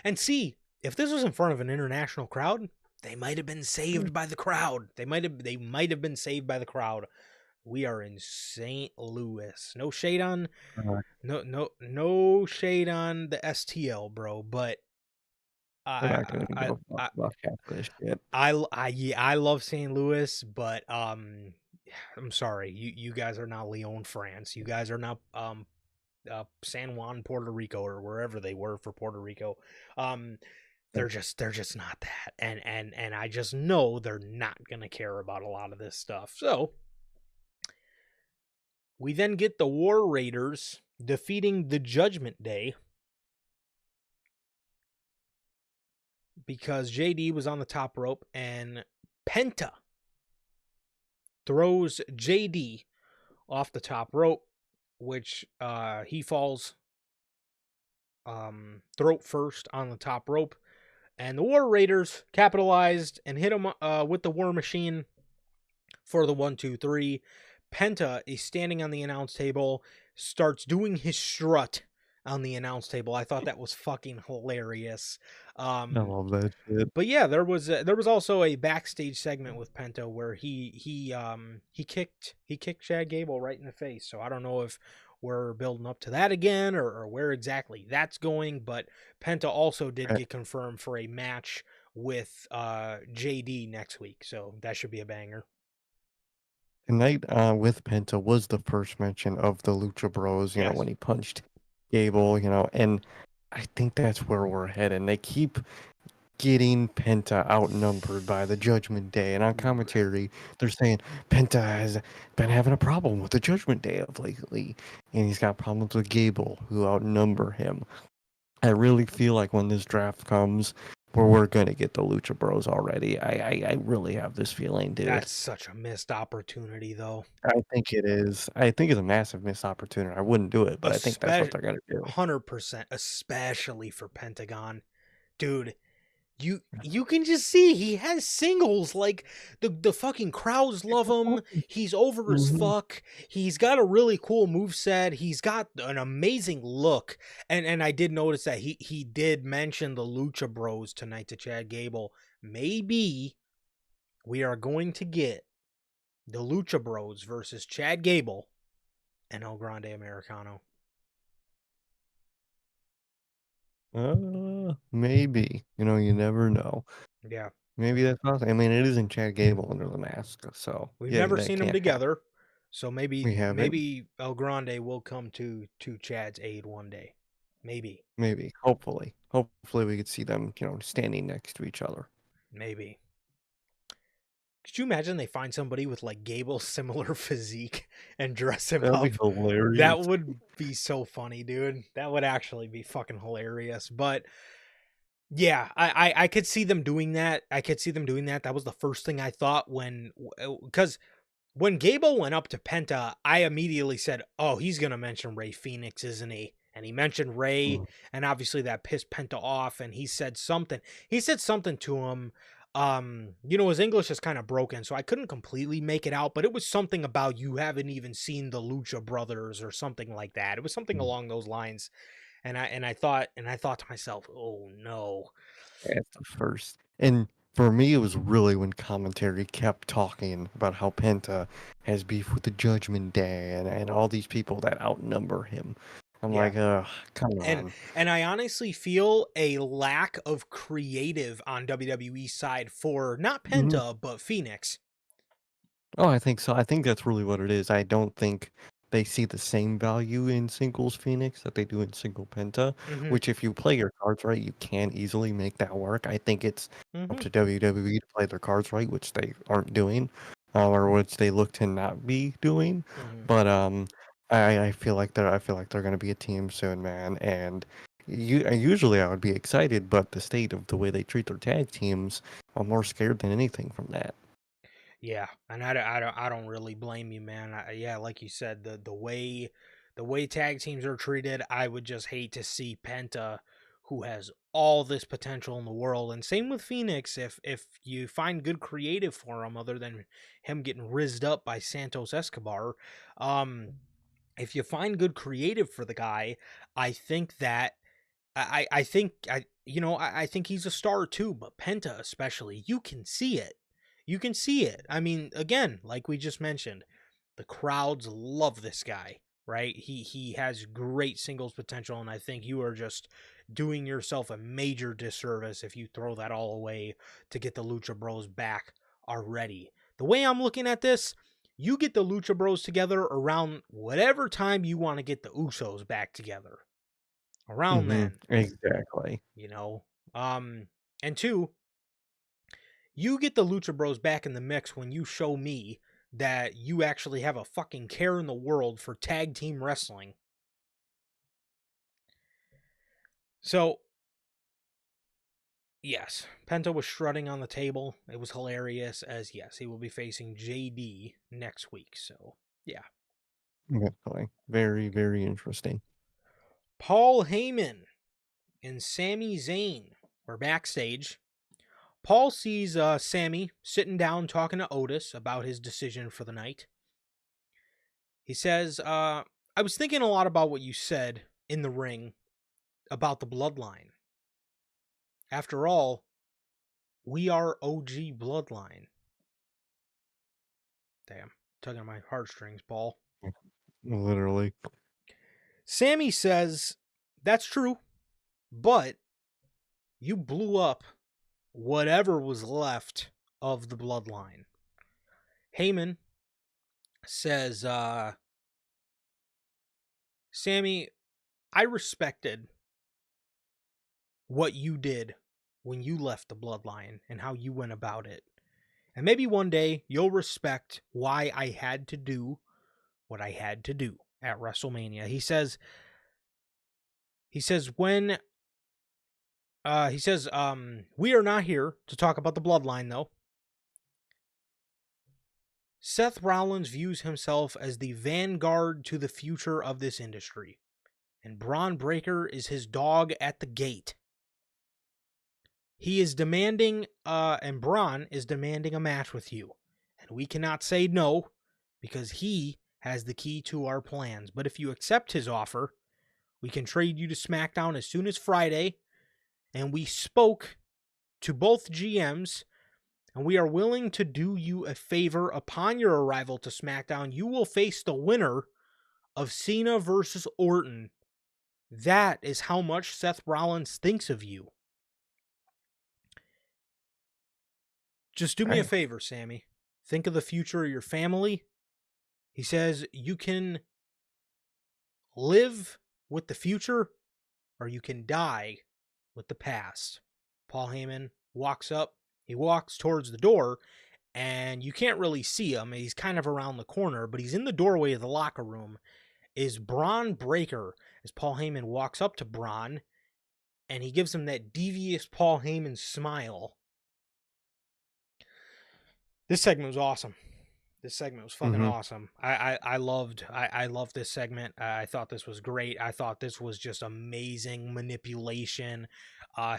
And see, if this was in front of an international crowd, they might have been saved by the crowd. They might have been saved by the crowd. We are in St. Louis. No shade on no shade on the STL, bro, but I love St. Louis, but I'm sorry. You guys are not Lyon, France. You guys are not San Juan, Puerto Rico, or wherever they were for Puerto Rico. They're just not that. And I just know they're not gonna care about a lot of this stuff. So we then get the War Raiders defeating the Judgment Day. because JD was on the top rope and Penta throws JD off the top rope, which he falls throat first on the top rope. And the War Raiders capitalized and hit him with the War Machine for the 1-2-3. Penta is standing on the announce table, starts doing his strut on the announce table. I thought that was fucking hilarious. I love that shit. But yeah, there was also a backstage segment with Penta where he kicked Chad Gable right in the face. So I don't know if we're building up to that again or where exactly that's going. But Penta also did get confirmed for a match with JD next week, so that should be a banger. Tonight with Penta was the first mention of the Lucha Bros, you know, Yes. when he punched Gable, you know, and I think that's where we're heading. They keep getting Penta outnumbered by the Judgment Day, and on commentary, they're saying Penta has been having a problem with the Judgment Day of lately, and he's got problems with Gable, who outnumber him. I really feel like when this draft comes, where we're gonna get the Lucha Bros already. I really have this feeling, dude. That's such a missed opportunity, though. I think it is. I think it's a massive missed opportunity. I wouldn't do it, but I think that's what Especially they're gonna do. 100%, especially for Pentagon, dude. You can just see he has singles, like the fucking crowds love him. He's over as Mhm. fuck. He's got a really cool moveset. He's got an amazing look. And I did notice that he did mention the Lucha Bros tonight to Chad Gable. Maybe we are going to get the Lucha Bros versus Chad Gable and El Grande Americano. Maybe. You know, you never know. Yeah. Maybe that's possible. I mean, it isn't Chad Gable under the mask, so We've yeah, never that seen them can't happen. together. So We haven't. maybe El Grande will come to Chad's aid one day. Maybe. Maybe. Hopefully we could see them, you know, standing next to each other. Maybe. Could you imagine they find somebody with like Gable's similar physique and dress him That'd be up? hilarious. That would be so funny, dude. That would actually be fucking hilarious. But yeah, I could see them doing that. I could see them doing that. That was the first thing I thought because when Gable went up to Penta, I immediately said, "Oh, he's gonna mention Ray Phoenix, isn't he?" And he mentioned Ray, Mm. and obviously that pissed Penta off. And he said something. He said something to him. His English is kind of broken, so I couldn't completely make it out. But it was something about you haven't even seen the Lucha Brothers or something like that. It was something along those lines. And I thought to myself, "Oh no." That's the first. And for me, it was really when commentary kept talking about how Penta has beef with the Judgment Day and all these people that outnumber him. I'm Yeah. like, come And on. and I honestly feel a lack of creative on WWE side for not Mhm. Penta but Phoenix. Oh, I think so. I think that's really what it is. I don't think they see the same value in singles Phoenix that they do in single Penta, Mhm. which if you play your cards right, you can easily make that work. I think it's up Mhm. to WWE to play their cards right, which they aren't doing, or which they look to not be doing. Mhm. But I feel like they're gonna be a team soon, man. And usually I would be excited, but the state of the way they treat their tag teams, I'm more scared than anything from that. Yeah, and I don't really blame you, man. Yeah, like you said, the way tag teams are treated, I would just hate to see Penta, who has all this potential in the world, and same with Phoenix. If you find good creative for him, other than him getting rizzed up by Santos Escobar, um, if you find good creative for the guy, I think that I think I think he's a star too, but Penta especially, you can see it. You can see it. I mean, again, like we just mentioned, the crowds love this guy, right? He has great singles potential, and I think you are just doing yourself a major disservice if you throw that all away to get the Lucha Bros back already. The way I'm looking at this, you get the Lucha Bros together around whatever time you want to get the Usos back together. Around then, Exactly. you know. And two, you get the Lucha Bros back in the mix when you show me that you actually have a fucking care in the world for tag team wrestling. So Yes, Penta was strutting on the table. It was hilarious, as yes, he will be facing JD next week. So, yeah. Definitely. Very, very interesting. Paul Heyman and Sami Zayn were backstage. Paul sees Sammy sitting down talking to Otis about his decision for the night. He says, I was thinking a lot about what you said in the ring about the bloodline. After all, we are OG bloodline. Damn, tugging on my heartstrings, Paul. Literally. Sammy says, that's true, but you blew up whatever was left of the bloodline. Heyman says, Sammy, I respected what you did when you left the bloodline and how you went about it. And maybe one day you'll respect why I had to do what I had to do at WrestleMania. He says, when we are not here to talk about the bloodline though. Seth Rollins views himself as the vanguard to the future of this industry, and Braun Breaker is his dog at the gate. He is demanding, and Braun is demanding a match with you, and we cannot say no because he has the key to our plans. But if you accept his offer, we can trade you to SmackDown as soon as Friday, and we spoke to both GMs, and we are willing to do you a favor. Upon your arrival to SmackDown, you will face the winner of Cena versus Orton. That is how much Seth Rollins thinks of you. Just do me a favor, Sammy. Think of the future of your family. He says you can live with the future or you can die with the past. Paul Heyman walks up. He walks towards the door, and you can't really see him. He's kind of around the corner, but he's in the doorway of the locker room. Is Braun Breaker as Paul Heyman walks up to Braun, and he gives him that devious Paul Heyman smile. This segment was awesome. This segment was fucking awesome. I loved this segment. I thought this was great. I thought this was just amazing manipulation.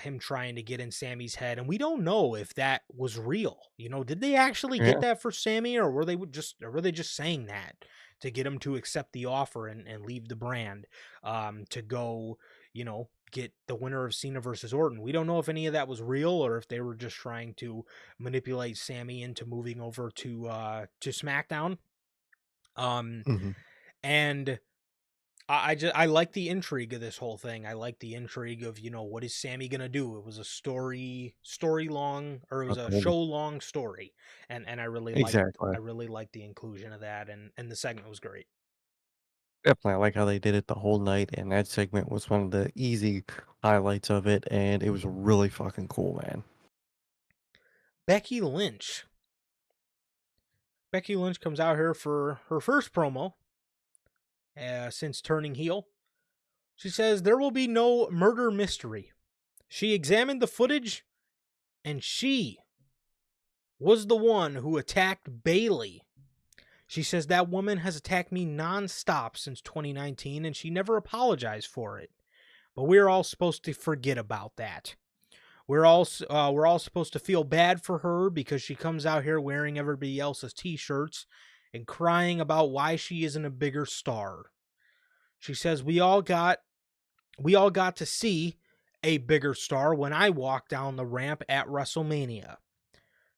Him trying to get in Sammy's head, and we don't know if that was real. You know, did they actually get that for Sammy, or were they just saying that to get him to accept the offer and leave the brand, to go, you know, get the winner of Cena versus Orton? We don't know if any of that was real or if they were just trying to manipulate Sammy into moving over to SmackDown. And I like the intrigue of this whole thing. I like the intrigue of, you know, what is Sammy gonna do? It was a story long, or it was a show long story, and I really liked the inclusion of that, and the segment was great. Definitely, I like how they did it the whole night, and that segment was one of the easy highlights of it, and it was really fucking cool, man. Becky Lynch comes out here for her first promo since turning heel. She says there will be no murder mystery. She examined the footage, and she was the one who attacked Bayley. She says that woman has attacked me nonstop since 2019, and she never apologized for it. But we're all supposed to forget about that. We're all supposed to feel bad for her because she comes out here wearing everybody else's t-shirts and crying about why she isn't a bigger star. She says we all got to see a bigger star when I walked down the ramp at WrestleMania.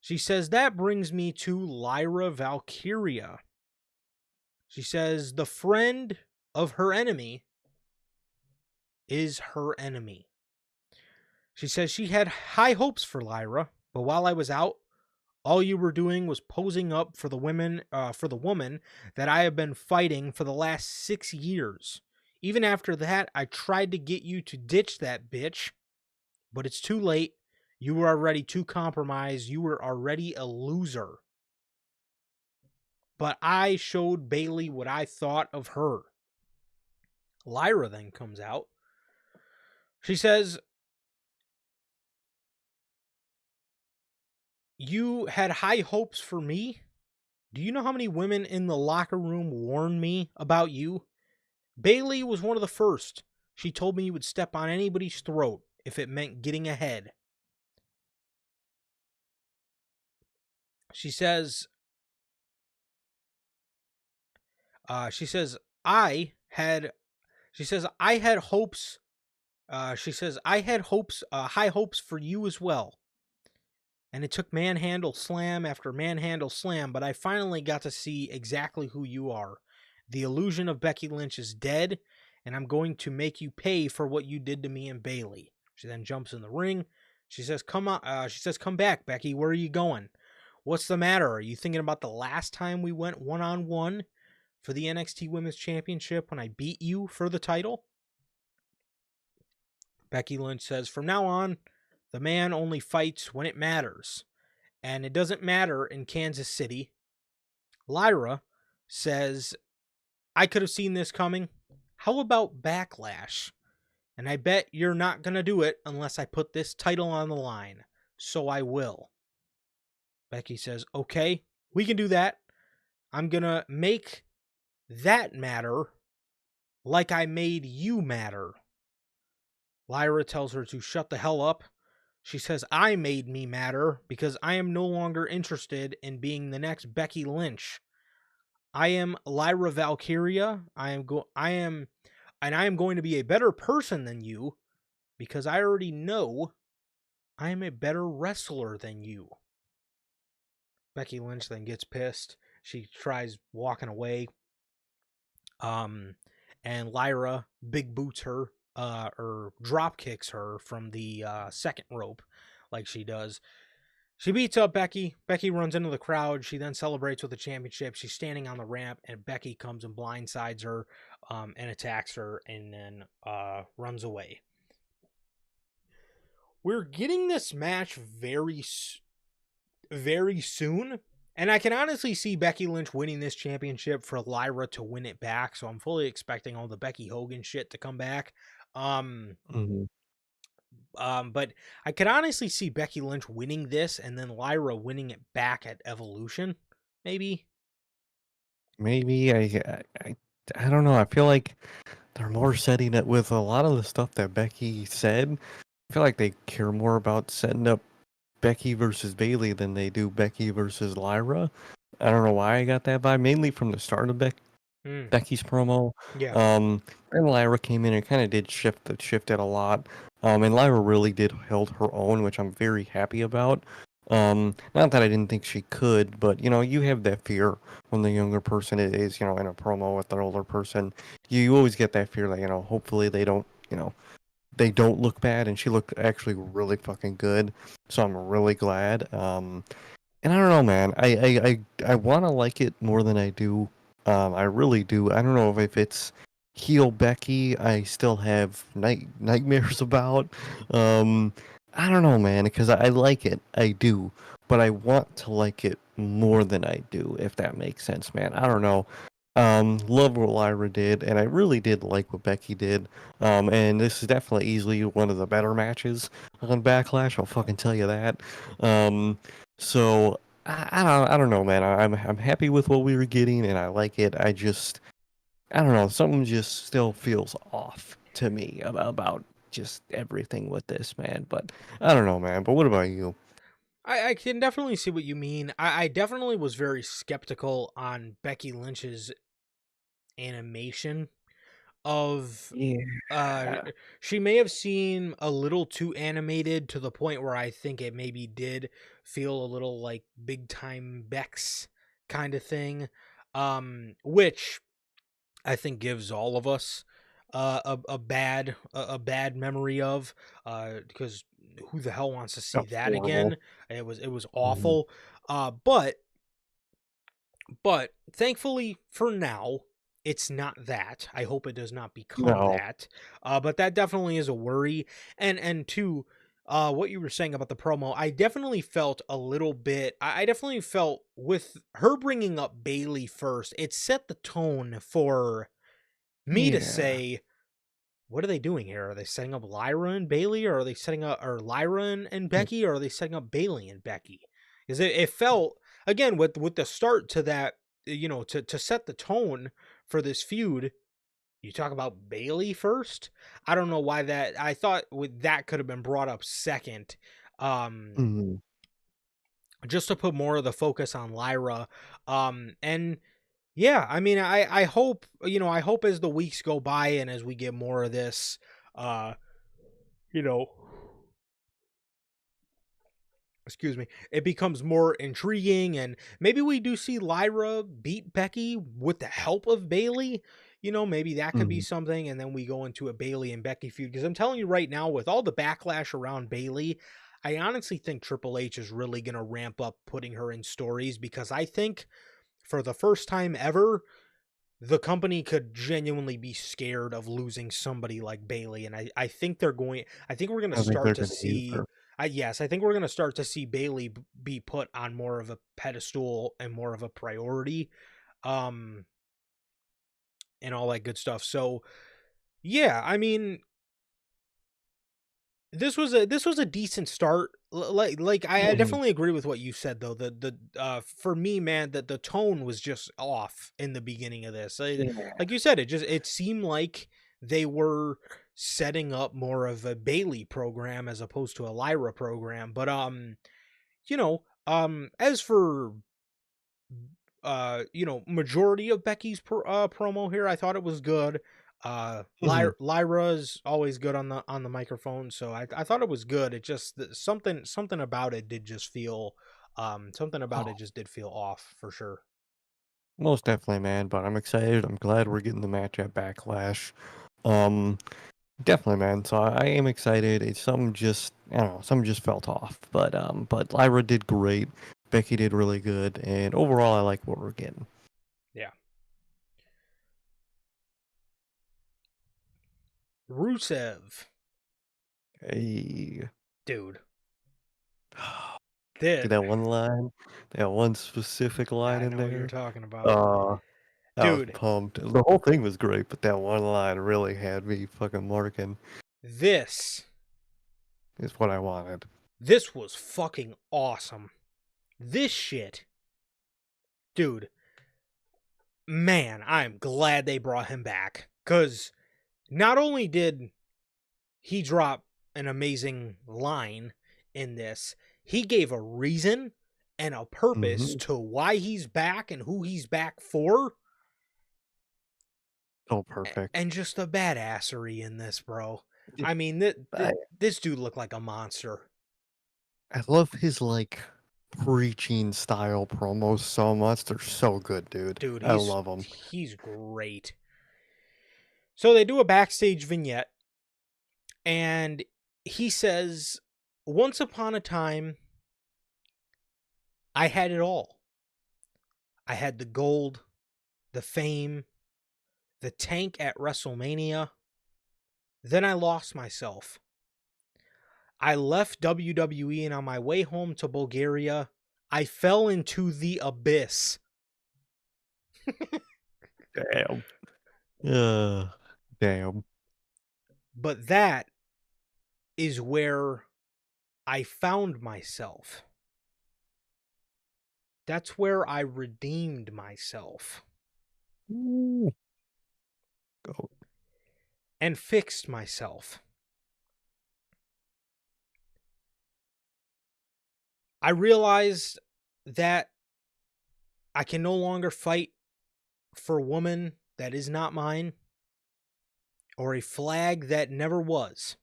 She says that brings me to Lyra Valkyria. She says the friend of her enemy is her enemy. She says she had high hopes for Lyra, but while I was out, all you were doing was posing up for the woman that I have been fighting for the last 6 years. Even after that, I tried to get you to ditch that bitch, but it's too late. You were already too compromised. You were already a loser. But I showed Bayley what I thought of her. Lyra then comes out. She says, You had high hopes for me? Do you know how many women in the locker room warned me about you? Bailey was one of the first. She told me you would step on anybody's throat if it meant getting ahead. She says, she says, I had, she says, I had hopes. She says, I had hopes, high hopes for you as well. And it took manhandle slam after manhandle slam, but I finally got to see exactly who you are. The illusion of Becky Lynch is dead, and I'm going to make you pay for what you did to me and Bailey. She then jumps in the ring. She says, "Come on." She says, "Come back, Becky. Where are you going? What's the matter? Are you thinking about the last time we went one-on-one for the NXT Women's Championship when I beat you for the title?" Becky Lynch says, "From now on, the man only fights when it matters. And it doesn't matter in Kansas City." Lyra says, "I could have seen this coming. How about Backlash? And I bet you're not going to do it unless I put this title on the line. So I will." Becky says, "Okay, we can do that. I'm going to make that matter like I made you matter." Lyra tells her to shut the hell up. She says, "I made me matter because I am no longer interested in being the next Becky Lynch. I am Lyra Valkyria. I am going to be a better person than you because I already know I am a better wrestler than you." Becky Lynch then gets pissed. She tries walking away. And Lyra big boots her, or drop kicks her from the second rope, like she does. She beats up Becky. Becky runs into the crowd. She then celebrates with the championship. She's standing on the ramp, and Becky comes and blindsides her, and attacks her, and then runs away. We're getting this match very soon. And I can honestly see Becky Lynch winning this championship for Lyra to win it back. So I'm fully expecting all the Becky Hogan shit to come back. Mhm. But I could honestly see Becky Lynch winning this and then Lyra winning it back at Evolution. Maybe. Maybe I don't know. I feel like they're more setting it with a lot of the stuff that Becky said. I feel like they care more about setting up Becky versus Bailey than they do Becky versus Lyra. I don't know why I got that vibe, mainly from the start of Mm, Becky's promo. yeah. And Lyra came in and kind of did shift it a lot. And Lyra really did held her own, which I'm very happy about. Not that I didn't think she could, but you have that fear when the younger person is, in a promo with the older person. You always get that fear that, hopefully they don't look bad, and she looked actually really fucking good. So I'm really glad. And I don't know, man. I want to like it more than I do. I really do. I don't know if it's heel Becky. I still have nightmares about. Um, I don't know, man, because I like it. I do, but I want to like it more than I do. If that makes sense, man. I don't know. Love what Lyra did, and I really did like what Becky did. And this is definitely easily one of the better matches on Backlash. I'll fucking tell you that. So I don't know, man. I'm happy with what we were getting, and I like it. I don't know. Something just still feels off to me about just everything with this, man. But I don't know, man. But what about you? I can definitely see what you mean. I definitely was very skeptical on Becky Lynch's animation of uh Yeah. she may have seemed a little too animated to the point where I think it maybe did feel a little like big time Bex kind of thing, which I think gives all of us a bad memory of, because who the hell wants to see That's that horrible. again? It was Mhm. awful. But thankfully for now, it's not that. I hope it does not become No. that. But that definitely is a worry. And two, what you were saying about the promo, I definitely felt a little bit. I definitely felt with her bringing up Bailey first, it set the tone for me to Yeah. say, what are they doing here? Are they setting up Lyra and Bailey, or are they setting up or Lyra and Becky, or are they setting up Bailey and Becky? Is it felt again with the start to that, to set the tone for this feud. You talk about Bailey first. I don't know why that. I thought that could have been brought up second, um, Mhm. just to put more of the focus on Lyra. And yeah, I mean, I hope I hope as the weeks go by and as we get more of this, uh, you know, excuse me, it becomes more intriguing, and maybe we do see Lyra beat Becky with the help of Bailey. Maybe that could be Mhm. something, and then we go into a Bailey and Becky feud. Because I'm telling you right now, with all the backlash around Bailey, I honestly think Triple H is really going to ramp up putting her in stories, because I think for the first time ever, the company could genuinely be scared of losing somebody like Bailey. And I think I think we're going to I think start they're to gonna use see, her. yes, I think we're going to start to see Bailey be put on more of a pedestal and more of a priority, um, and all that good stuff. So, yeah, I mean, this was a decent start. I Mhm. definitely agree with what you said though. The for me, man, that the tone was just off in the beginning of this. Yeah. Like you said, it seemed like they were setting up more of a Bailey program as opposed to a Lyra program. But as for majority of Becky's promo here, I thought it was good. Mhm. Lyra's always good on the microphone, so I thought it was good. It just something about it did just feel something about it Oh, just did feel off for sure. most definitely, man. But I'm excited. I'm glad we're getting the match at Backlash. Um, Definitely, man. So I am excited. It's something just I don't know, something just felt off. But Lyra did great. Becky did really good, and overall, I like what we're getting. Yeah, Rusev, Hey, dude, get that that one line, that one specific line I in know what you're there. talking about, Uh, I was dude. pumped. The whole thing was great, but that one line really had me fucking marking. This Is what I wanted. this was fucking awesome. This shit, dude. Man, I'm glad they brought him back, because not only did he drop an amazing line in this, he gave a reason and a purpose Mm-hmm. to why he's back and who he's back for, So perfect. and just the badassery in this, bro. Just- I mean, I, this dude looked like a monster. I love his like preaching style promos so much. They're so good, dude. Dude, I love them. he's great. So they do a backstage vignette, and he says, "Once upon a time, I had it all. I had the gold, the fame, the tank at WrestleMania. Then I lost myself. I left WWE, and on my way home to Bulgaria, I fell into the abyss. Damn. Uh, damn. But that is where I found myself. That's where I redeemed myself Ooh. Go. and fixed myself. I realized that I can no longer fight for a woman that is not mine, or a flag that never was.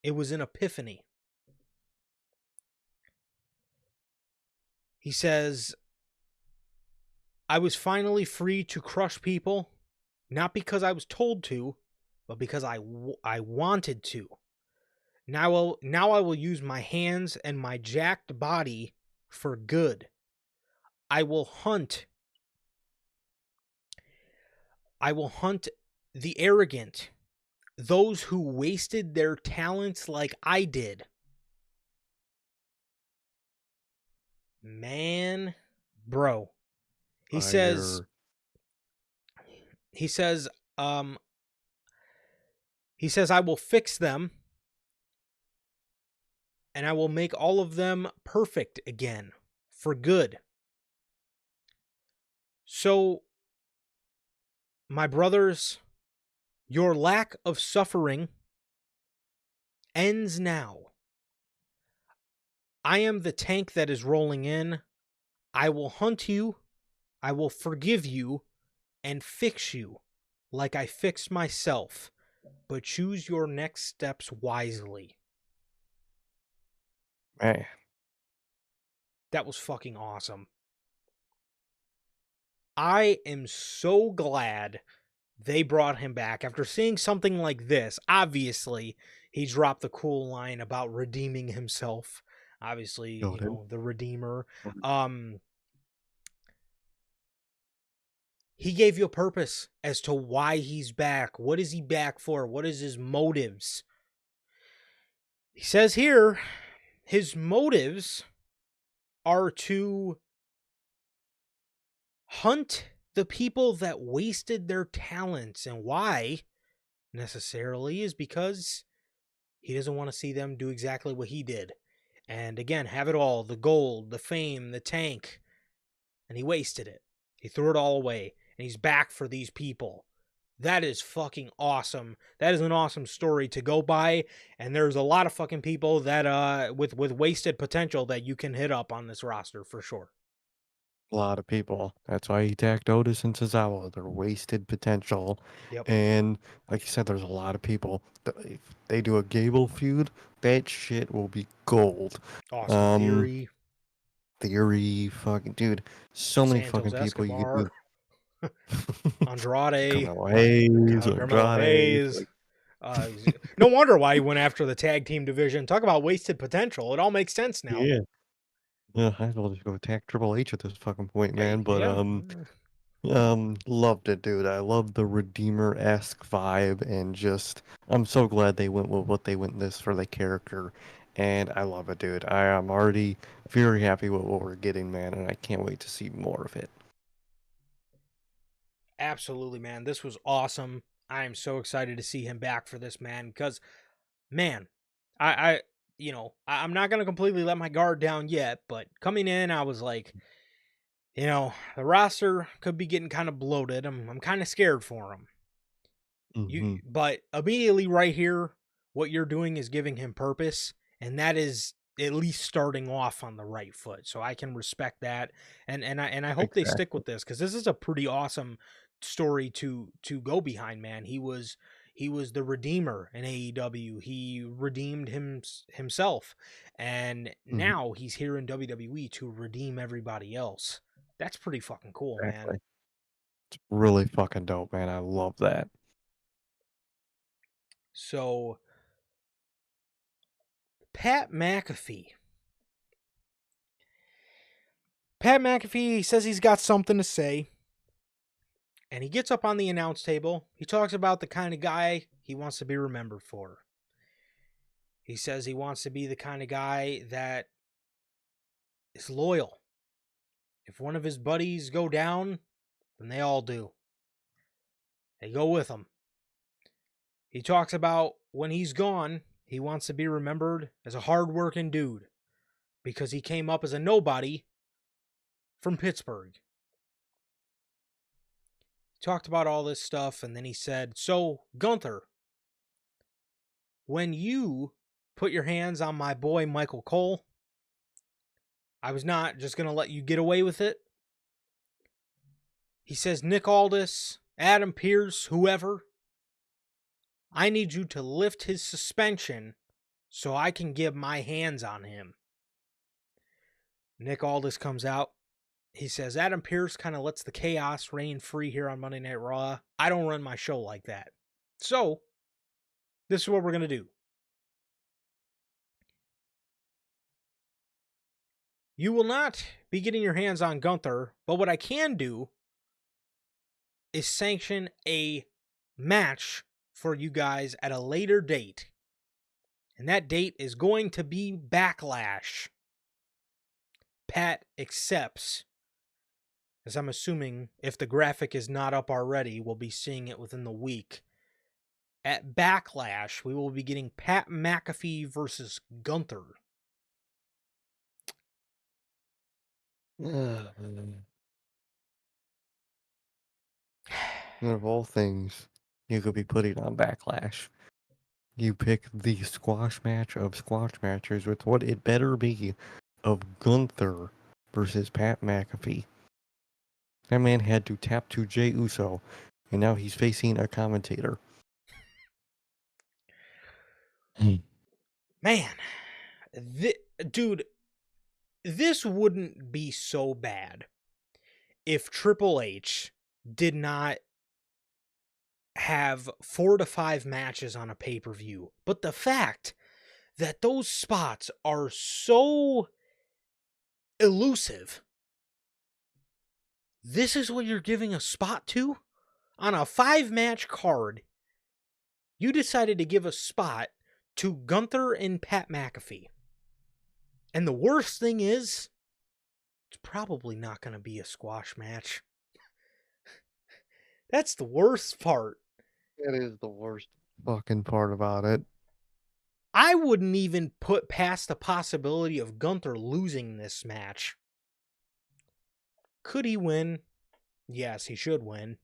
It was an epiphany." He says, "I was finally free to crush people, not because I was told to, but because I wanted to. Now I will use my hands and my jacked body for good. I will hunt. I will hunt the arrogant, those who wasted their talents like I did." Man, bro. He says Fire. he says um he says, "I will fix them and I will make all of them perfect again for good. So, my brothers, your lack of suffering ends now. I am the tank that is rolling in. I will hunt you, I will forgive you, and fix you like I fixed myself. But choose your next steps wisely. Man, That was fucking awesome. I am so glad they brought him back after seeing something like this. Obviously, he dropped the cool line about redeeming himself. Obviously, killed him. the Redeemer. He gave you a purpose as to why he's back. What is he back for? What is his motives? He says here, his motives are to hunt the people that wasted their talents. And why necessarily is because he doesn't want to see them do exactly what he did. And again, have it all, the gold, the fame, the tank. And he wasted it. He threw it all away. And he's back for these people. That is fucking awesome. That is an awesome story to go by. And there's a lot of fucking people that with wasted potential that you can hit up on this roster for sure. A lot of people. That's why he attacked Otis and Cesaro. They're wasted potential. Yep. And like you said, there's a lot of people. If they do a Gable feud, that shit will be gold. Austin Theory. Theory, fucking dude. So many Santos fucking people you could Escobar. Andrade. Carmelo Hayes, Carmelo Andrade. Hayes. No wonder why he went after the tag team division. Talk about wasted potential. It all makes sense now. Yeah. Yeah, I will just go attack Triple H at this fucking point, man. But Yeah. loved it, dude. I love the Redeemer-esque vibe, and just I'm so glad they went with what they went this for the character, and I love it, dude. I am already very happy with what we're getting, man, and I can't wait to see more of it. Absolutely, man. This was awesome. I am so excited to see him back for this, man, because man, I'm not gonna completely let my guard down yet, but coming in, I was like, the roster could be getting kind of bloated. I'm kind of scared for him. Hmm. But immediately right here, what you're doing is giving him purpose, and that is at least starting off on the right foot. So I can respect that, and I hope they stick with this because this is a pretty awesome story to go behind. Man, he was the redeemer in AEW. He redeemed himself, and Hmm. now he's here in WWE to redeem everybody else. That's pretty fucking cool, man. Exactly. It's really fucking dope, man. I love that. So Pat McAfee. Pat McAfee says he's got something to say. And he gets up on the announce table. He talks about the kind of guy he wants to be remembered for. He says he wants to be the kind of guy that is loyal. If one of his buddies go down, then they all do. They go with him. He talks about when he's gone, he wants to be remembered as a hard-working dude because he came up as a nobody from Pittsburgh. Talked about all this stuff, and then he said, so, Gunther, when you put your hands on my boy Michael Cole, I was not just going to let you get away with it. He says, Nick Aldis, Adam Pearce, whoever, I need you to lift his suspension so I can get my hands on him. Nick Aldis comes out. He says, Adam Pearce kind of lets the chaos reign free here on Monday Night Raw. I don't run my show like that. So, this is what we're going to do. You will not be getting your hands on Gunther, but what I can do is sanction a match for you guys at a later date. And that date is going to be Backlash. Pat accepts, as I'm assuming, if the graphic is not up already, we'll be seeing it within the week. At Backlash, we will be getting Pat McAfee versus Gunther. And of all things you could be putting on Backlash, you pick the squash match of squash matches with what it better be of Gunther versus Pat McAfee. That man had to tap to Jey Uso, and now he's facing a commentator. Man, dude, this wouldn't be so bad if Triple H did not have 4 to 5 matches on a pay-per-view. But the fact that those spots are so elusive, this is what you're giving a spot to? On a 5-match card, you decided to give a spot to Gunther and Pat McAfee. And the worst thing is, it's probably not going to be a squash match. That's the worst part. That is the worst fucking part about it. I wouldn't even put past the possibility of Gunther losing this match. Could he win? Yes, he should win.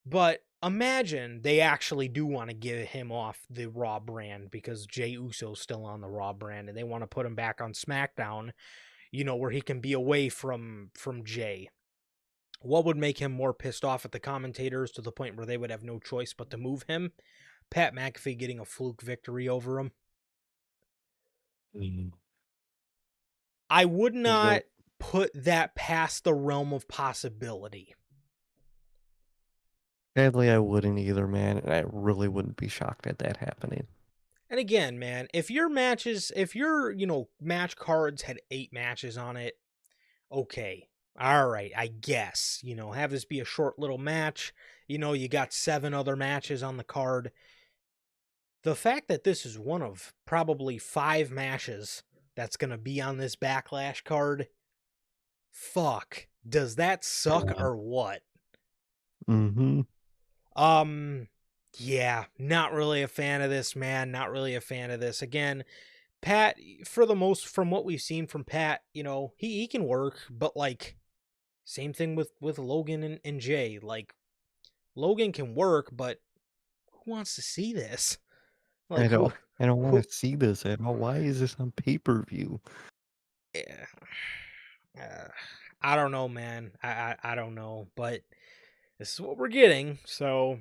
But imagine they actually do want to get him off the Raw brand because Jey Uso's still on the Raw brand and they want to put him back on SmackDown, where he can be away from Jey. What would make him more pissed off at the commentators to the point where they would have no choice but to move him? Pat McAfee getting a fluke victory over him. I would not put that past the realm of possibility. Sadly, I wouldn't either, man, and I really wouldn't be shocked at that happening. And again, man, if your match cards had 8 matches on it, okay. All right, I guess. Have this be a short little match. You got 7 other matches on the card. The fact that this is one of probably 5 matches that's going to be on this Backlash card, fuck. Does that suck or what? Mm-hmm. Yeah, not really a fan of this, man. Not really a fan of this. Again, Pat, from what we've seen from Pat, he can work, but like, same thing with Logan and Jey. Like, Logan can work, but who wants to see this? Like, I don't want to see this at all. Why is this on pay-per-view? Yeah. I don't know, man. I don't know, but this is what we're getting. So,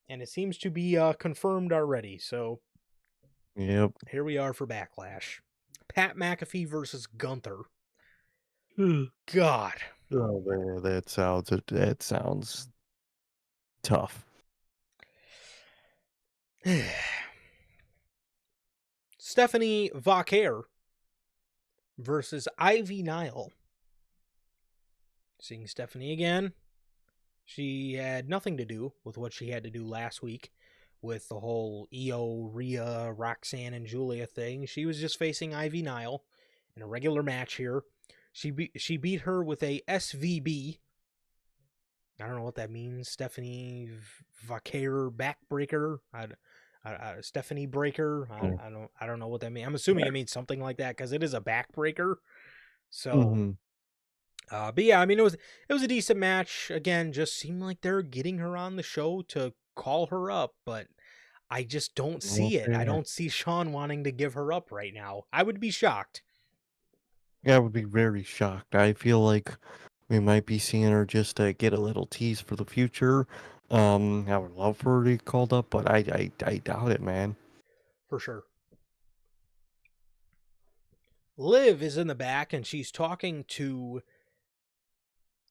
and it seems to be confirmed already. So, yep. Here we are for Backlash. Pat McAfee versus Gunther. God. Oh man, that sounds tough. Stephanie Vaquer versus Ivy Nile. Seeing Stephanie again. She had nothing to do with what she had to do last week with the whole Io, Rhea, Roxanne, and Julia thing. She was just facing Ivy Nile in a regular match here. She beat her with a SVB. I don't know what that means. Stephanie Vaquer backbreaker. Stephanie Breaker. I don't know what that means. I'm assuming it means something like that because it is a backbreaker. So, but yeah, I mean, it was a decent match. Again, just seemed like they're getting her on the show to call her up, but I just don't see it. I don't see Sean wanting to give her up right now. I would be shocked. Yeah, I would be very shocked. I feel like we might be seeing her just to get a little tease for the future. I would love for her to be called up, but I doubt it, man. For sure. Liv is in the back and she's talking to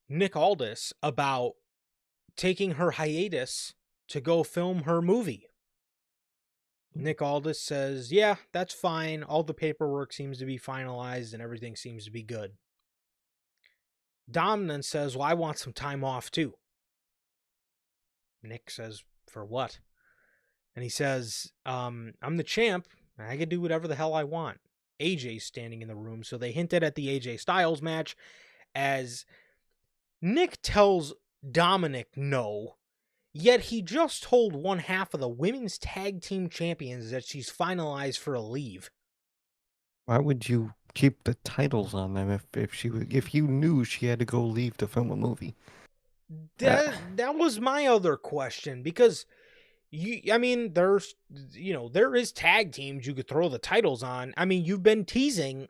Nick Aldis about taking her hiatus to go film her movie. Nick Aldis says, yeah, that's fine. All the paperwork seems to be finalized and everything seems to be good. Dom then says, well, I want some time off too. Nick says, for what? And he says, I'm the champ. I can do whatever the hell I want. AJ's standing in the room, so they hinted at the AJ Styles match as Nick tells Dominic no, yet he just told one half of the women's tag team champions that she's finalized for a leave. Why would you keep the titles on them if you knew she had to go leave to film a movie. That was my other question, because I mean, there is tag teams you could throw the titles on. I mean, you've been teasing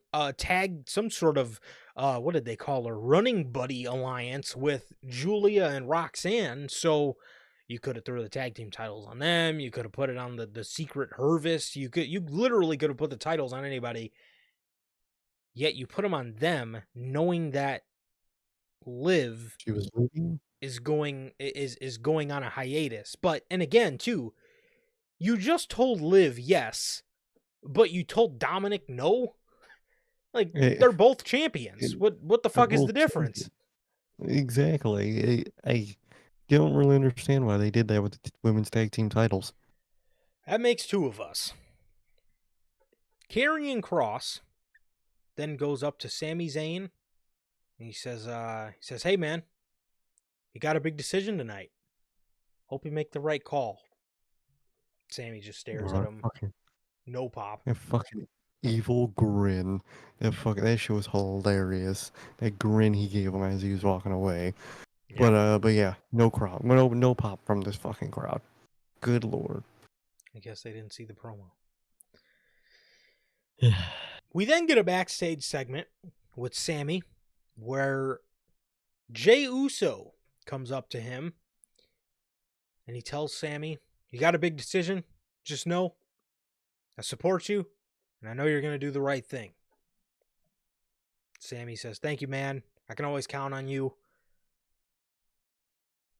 some sort of what did they call her, running buddy alliance with Julia and Roxanne. So you could have threw the tag team titles on them. You could have put it on the Secret Hervis. You literally could have put the titles on anybody. Yet you put them on them, knowing that Liv She was leaving. is going on a hiatus. But and again, too, you just told Liv yes, but you told Dominic no. Like, Eh, they're both champions. eh, What the they're fuck is the both difference? champions. Exactly. I don't really understand why they did that with the women's tag team titles. That makes two of us. Karrion Kross then goes up to Sami Zayn and he says, "Hey man, you got a big decision tonight. Hope you make the right call." Sammy just stares at him. No pop. That fucking evil grin. That shit was hilarious. That grin he gave him as he was walking away. Yep. But yeah, no crowd. No pop from this fucking crowd. Good lord. I guess they didn't see the promo. We then get a backstage segment with Sammy where Jey Uso comes up to him and he tells Sammy, "You got a big decision? Just know I support you and I know you're going to do the right thing." Sammy says, "Thank you, man. I can always count on you."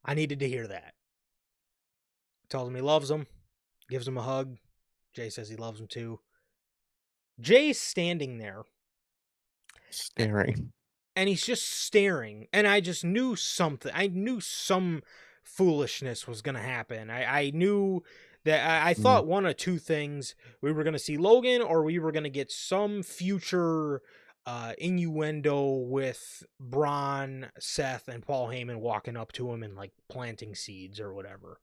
I needed to hear that. Tells him he loves him, gives him a hug. Jay says he loves him too. Jay's standing there, Staring. and he's just staring. And I just knew something. I knew some foolishness was going to happen. I knew that I thought one of two things. We were going to see Logan, or we were going to get some future innuendo with Braun, Seth, and Paul Heyman walking up to him and like planting seeds or whatever.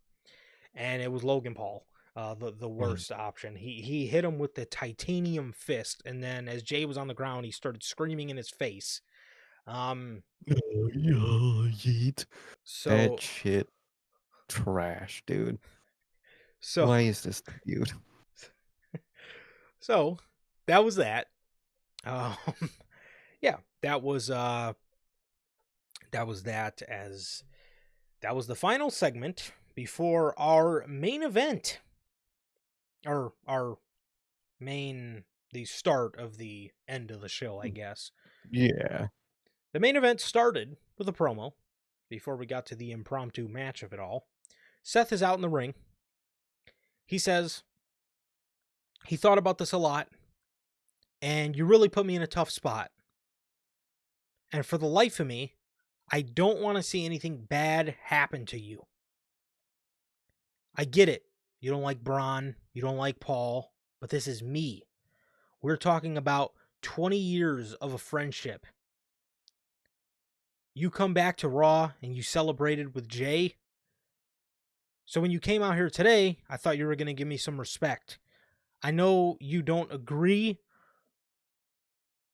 And it was Logan Paul. The worst option. He hit him with the titanium fist, and then as Jay was on the ground, he started screaming in his face. Yeet. So That shit trash, dude. so Why is this the feud? so that was that. Yeah, that was that was the final segment before our main event. Or the start of the end of the show, I guess. Yeah. The main event started with a promo before we got to the impromptu match of it all. Seth is out in the ring. He says he thought about this a lot, and you really put me in a tough spot. And for the life of me, I don't want to see anything bad happen to you. I get it. You don't like Braun, you don't like Paul, but this is me. We're talking about 20 years of a friendship. You come back to Raw and you celebrated with Jay. So when you came out here today, I thought you were going to give me some respect. I know you don't agree,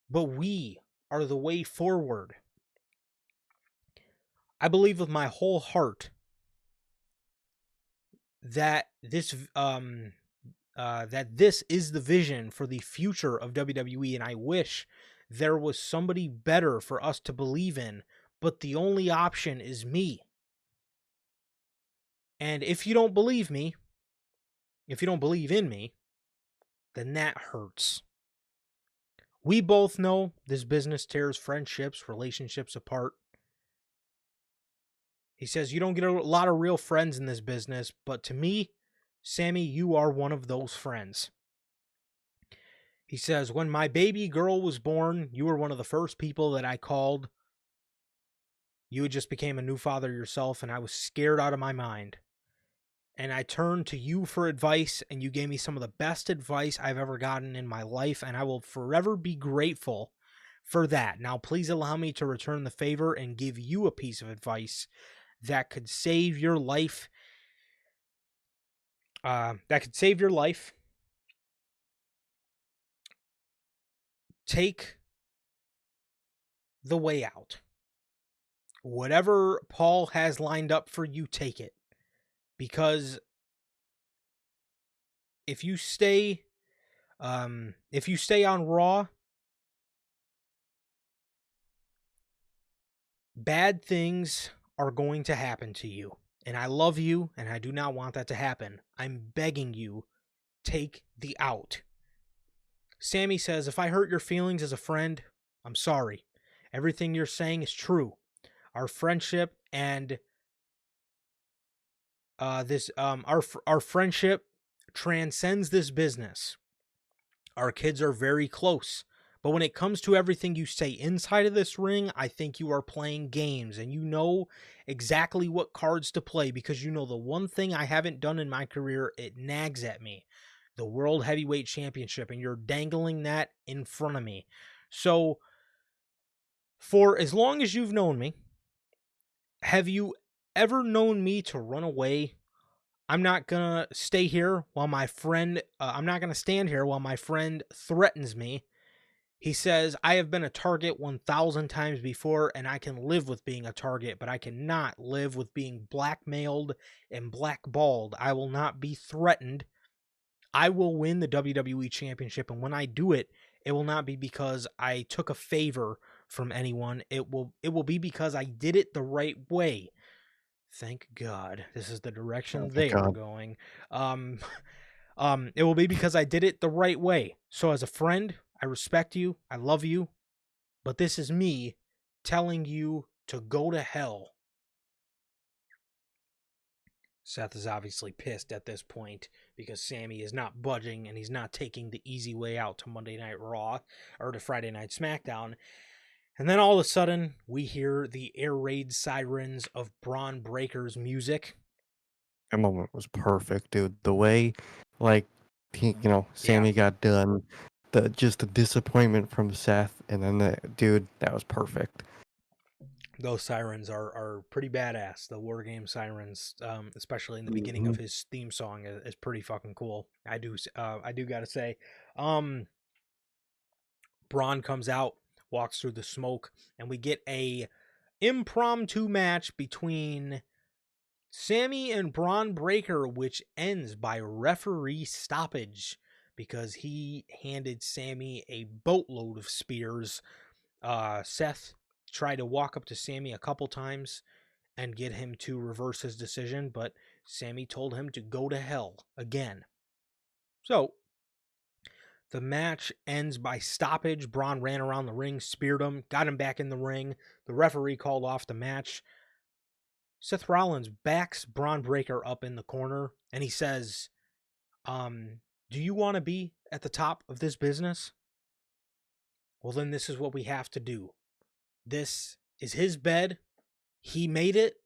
but we are the way forward. I believe with my whole heart that this is the vision for the future of WWE, and I wish there was somebody better for us to believe in, but the only option is me. And if you don't believe me, if you don't believe in me, then that hurts. We both know this business tears friendships, relationships apart. He says, you don't get a lot of real friends in this business, but to me, Sammy, you are one of those friends. He says, when my baby girl was born, you were one of the first people that I called. You had just became a new father yourself, and I was scared out of my mind. And I turned to you for advice, and you gave me some of the best advice I've ever gotten in my life, and I will forever be grateful for that. Now, please allow me to return the favor and give you a piece of advice that could save your life. take the way out. Whatever Paul has lined up for you, take it. Because if you stay on Raw, bad things are going to happen to you. And I love you, and I do not want that to happen. I'm begging you, take the out. Sammy says, if I hurt your feelings as a friend, I'm sorry. Everything you're saying is true. Our friendship and our friendship transcends this business. Our kids are very close. But when it comes to everything you say inside of this ring, I think you are playing games, and you know exactly what cards to play, because you know the one thing I haven't done in my career, it nags at me. The World Heavyweight Championship, and you're dangling that in front of me. So, for as long as you've known me, have you ever known me to run away? I'm not gonna stay here while my friend, I'm not gonna stand here while my friend threatens me. He says, I have been a target 1,000 times before, and I can live with being a target, but I cannot live with being blackmailed and blackballed. I will not be threatened. I will win the WWE Championship, and when I do it, it will not be because I took a favor from anyone. It will be because I did it the right way. Thank God. This is the direction they are going. It will be because I did it the right way. So as a friend, I respect you, I love you, but this is me telling you to go to hell. Seth is obviously pissed at this point because Sammy is not budging and he's not taking the easy way out to Monday Night Raw or to Friday Night SmackDown. And then all of a sudden, we hear the air raid sirens of Braun Breaker's music. That moment was perfect, dude. The way, like, Sammy got done, the disappointment from Seth, and then that was perfect. Those sirens are pretty badass. The War Game sirens, especially in the beginning of his theme song, is pretty fucking cool. I do gotta say. Braun comes out, walks through the smoke, and we get a impromptu match between Sammy and Braun Breaker, which ends by referee stoppage because he handed Sammy a boatload of spears. Seth tried to walk up to Sammy a couple times and get him to reverse his decision, but Sammy told him to go to hell again. So, the match ends by stoppage. Braun ran around the ring, speared him, got him back in the ring. The referee called off the match. Seth Rollins backs Braun Breaker up in the corner, and he says, do you want to be at the top of this business? Well, then this is what we have to do. This is his bed. He made it.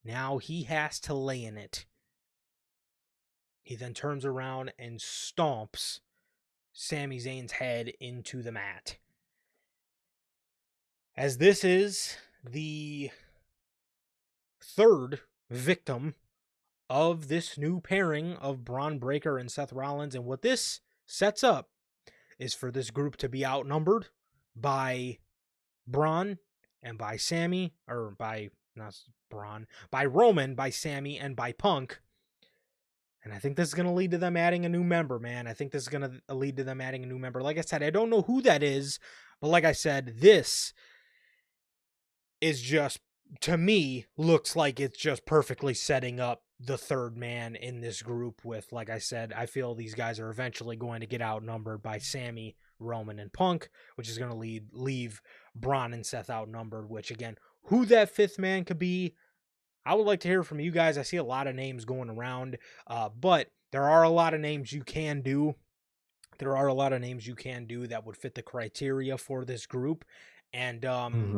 Now he has to lay in it. He then turns around and stomps Sami Zayn's head into the mat. As this is the third victim of this new pairing of Braun Breaker and Seth Rollins, and what this sets up is for this group to be outnumbered by Braun and by Sammy, or by, not Braun, by Roman, by Sammy, and by Punk. And I think this is going to lead to them adding a new member, man. I think this is going to lead to them adding a new member. Like I said, I don't know who that is, but like I said, this is just, to me, looks like it's just perfectly setting up the third man in this group with, like I said, I feel these guys are eventually going to get outnumbered by Sammy, Roman, and Punk, which is going to leave Braun and Seth outnumbered, which, again, who that fifth man could be, I would like to hear from you guys. I see a lot of names going around, but there are a lot of names you can do. There are a lot of names you can do that would fit the criteria for this group. And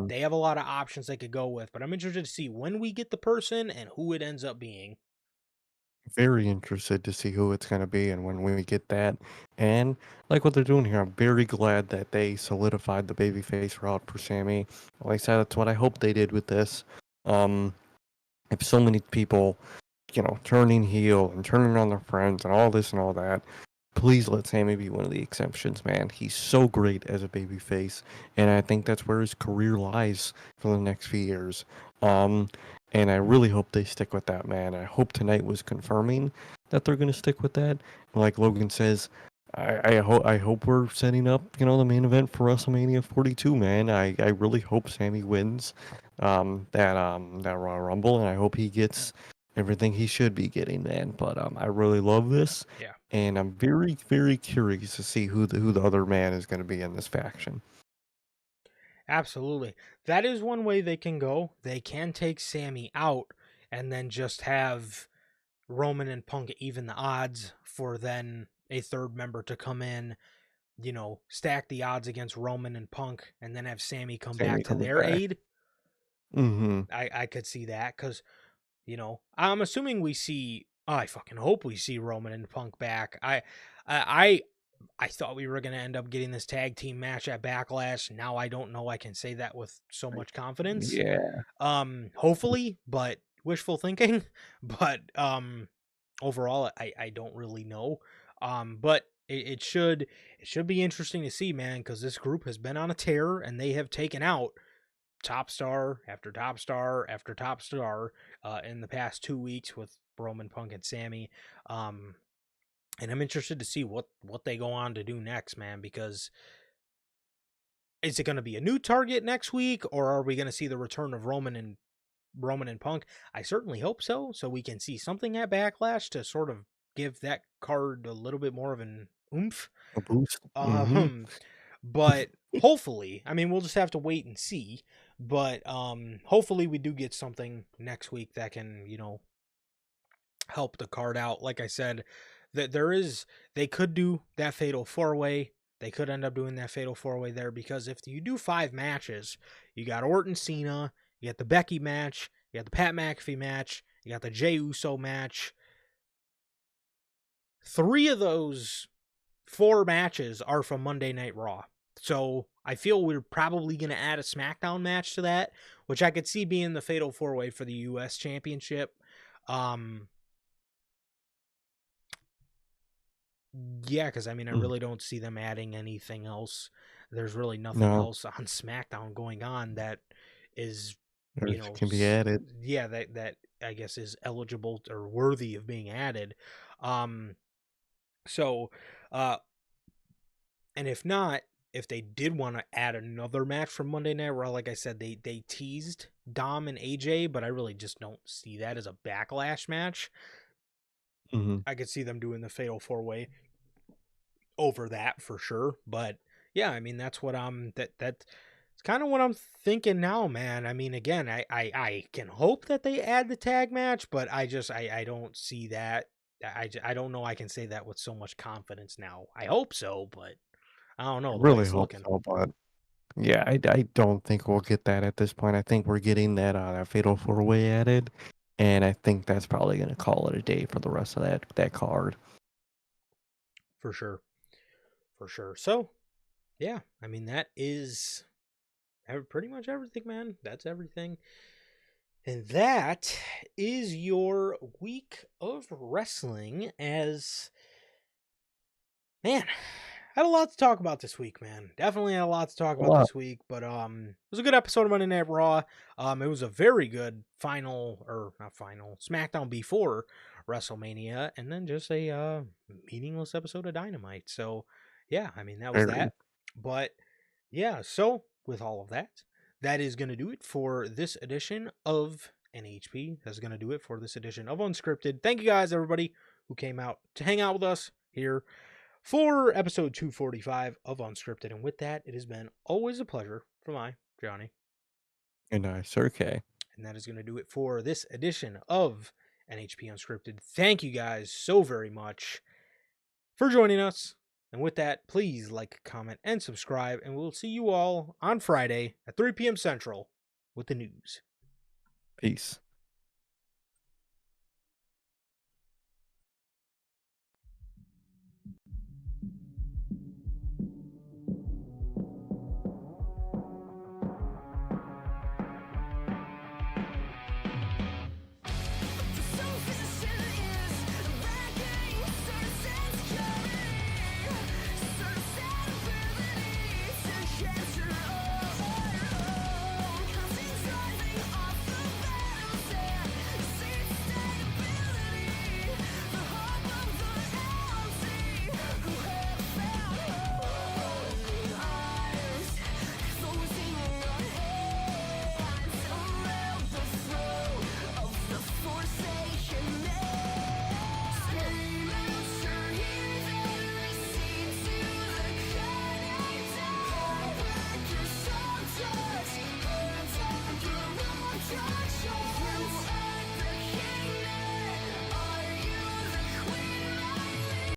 they have a lot of options they could go with. But I'm interested to see when we get the person and who it ends up being. Very interested to see who it's going to be and when we get that. And like what they're doing here, I'm very glad that they solidified the babyface route for Sammy. Like I said, that's what I hope they did with this. If so many people, turning heel and turning on their friends and all this and all that, please let Sammy be one of the exceptions, man. He's so great as a babyface, and I think that's where his career lies for the next few years. Um, and I really hope they stick with that, man. I hope tonight was confirming that they're going to stick with that. Like Logan says, I hope we're setting up, the main event for WrestleMania 42, man. I really hope Sammy wins that Royal Rumble, and I hope he gets everything he should be getting, man. But I really love this, Yeah. and I'm very, very curious to see who the other man is going to be in this faction. Absolutely. That is one way they can go. They can take Sammy out and then just have Roman and Punk even the odds for then a third member to come in, stack the odds against Roman and Punk and then have Sammy come Sammy back to coming their back. aid. Mm-hmm. I could see that because, I'm assuming we see, I fucking hope we see Roman and Punk back. I I thought we were going to end up getting this tag team match at Backlash. Now I don't know I can say that with so much confidence. Yeah. Hopefully, but wishful thinking. But overall I don't really know. But it should be interesting to see, man, because this group has been on a tear and they have taken out top star after top star after top star in the past 2 weeks with Roman, Punk, and Sammy. And I'm interested to see what they go on to do next, man, because is it going to be a new target next week, or are we going to see the return of Roman and Punk? I certainly hope so we can see something at Backlash to sort of give that card a little bit more of an oomph. A boost. Mm-hmm. Um, but hopefully, I mean, we'll just have to wait and see. But hopefully, we do get something next week that can, help the card out. Like I said, that they could do that fatal 4-way. They could end up doing that fatal 4-way there because if you do 5 matches, you got Orton Cena, you got the Becky match, you got the Pat McAfee match, you got the Jey Uso match. 3 of those 4 matches are from Monday Night Raw. So I feel we're probably going to add a SmackDown match to that, which I could see being the fatal 4-way for the US Championship. Yeah, because I mean, I really don't see them adding anything else. There's really nothing No, else on SmackDown going on that is, or can be added. yeah, that I guess is eligible or worthy of being added. Um, so, uh, and if not, if they did want to add another match from Monday Night Raw, like I said, they teased Dom and AJ, but I really just don't see that as a Backlash match. Mm-hmm. I could see them doing the Fatal 4-way over that for sure. But yeah, I mean that's what that's kind of what I'm thinking now, man. I mean, again, I can hope that they add the tag match, but I don't see that. I don't know I can say that with so much confidence now. I hope so, but I don't I know the way really it's hope looking. so, but yeah, I don't think we'll get that at this point. I think we're getting that fatal 4-way added, and I think that's probably going to call it a day for the rest of that card. For sure. For sure. So, yeah, I mean that is pretty much everything, man. That's everything. And that is your week of wrestling. As man, had a lot to talk about this week, man. Definitely had a lot to talk A about lot. this week, but it was a good episode of Monday Night Raw. It was a very good final, or not final, SmackDown before WrestleMania, and then just a meaningless episode of Dynamite. So yeah, I mean that was Very. that. But yeah, so with all of that, that is going to do it for this edition of NHP. That's going to do it for this edition of Unscripted. Thank you guys, everybody who came out to hang out with us here for episode 245 of Unscripted. And with that, it has been always a pleasure for my Johnny. And Sir K. And that is going to do it for this edition of NHP Unscripted. Thank you guys so very much for joining us. And with that, please like, comment, and subscribe. And we'll see you all on Friday at 3 p.m. Central with the news. Peace.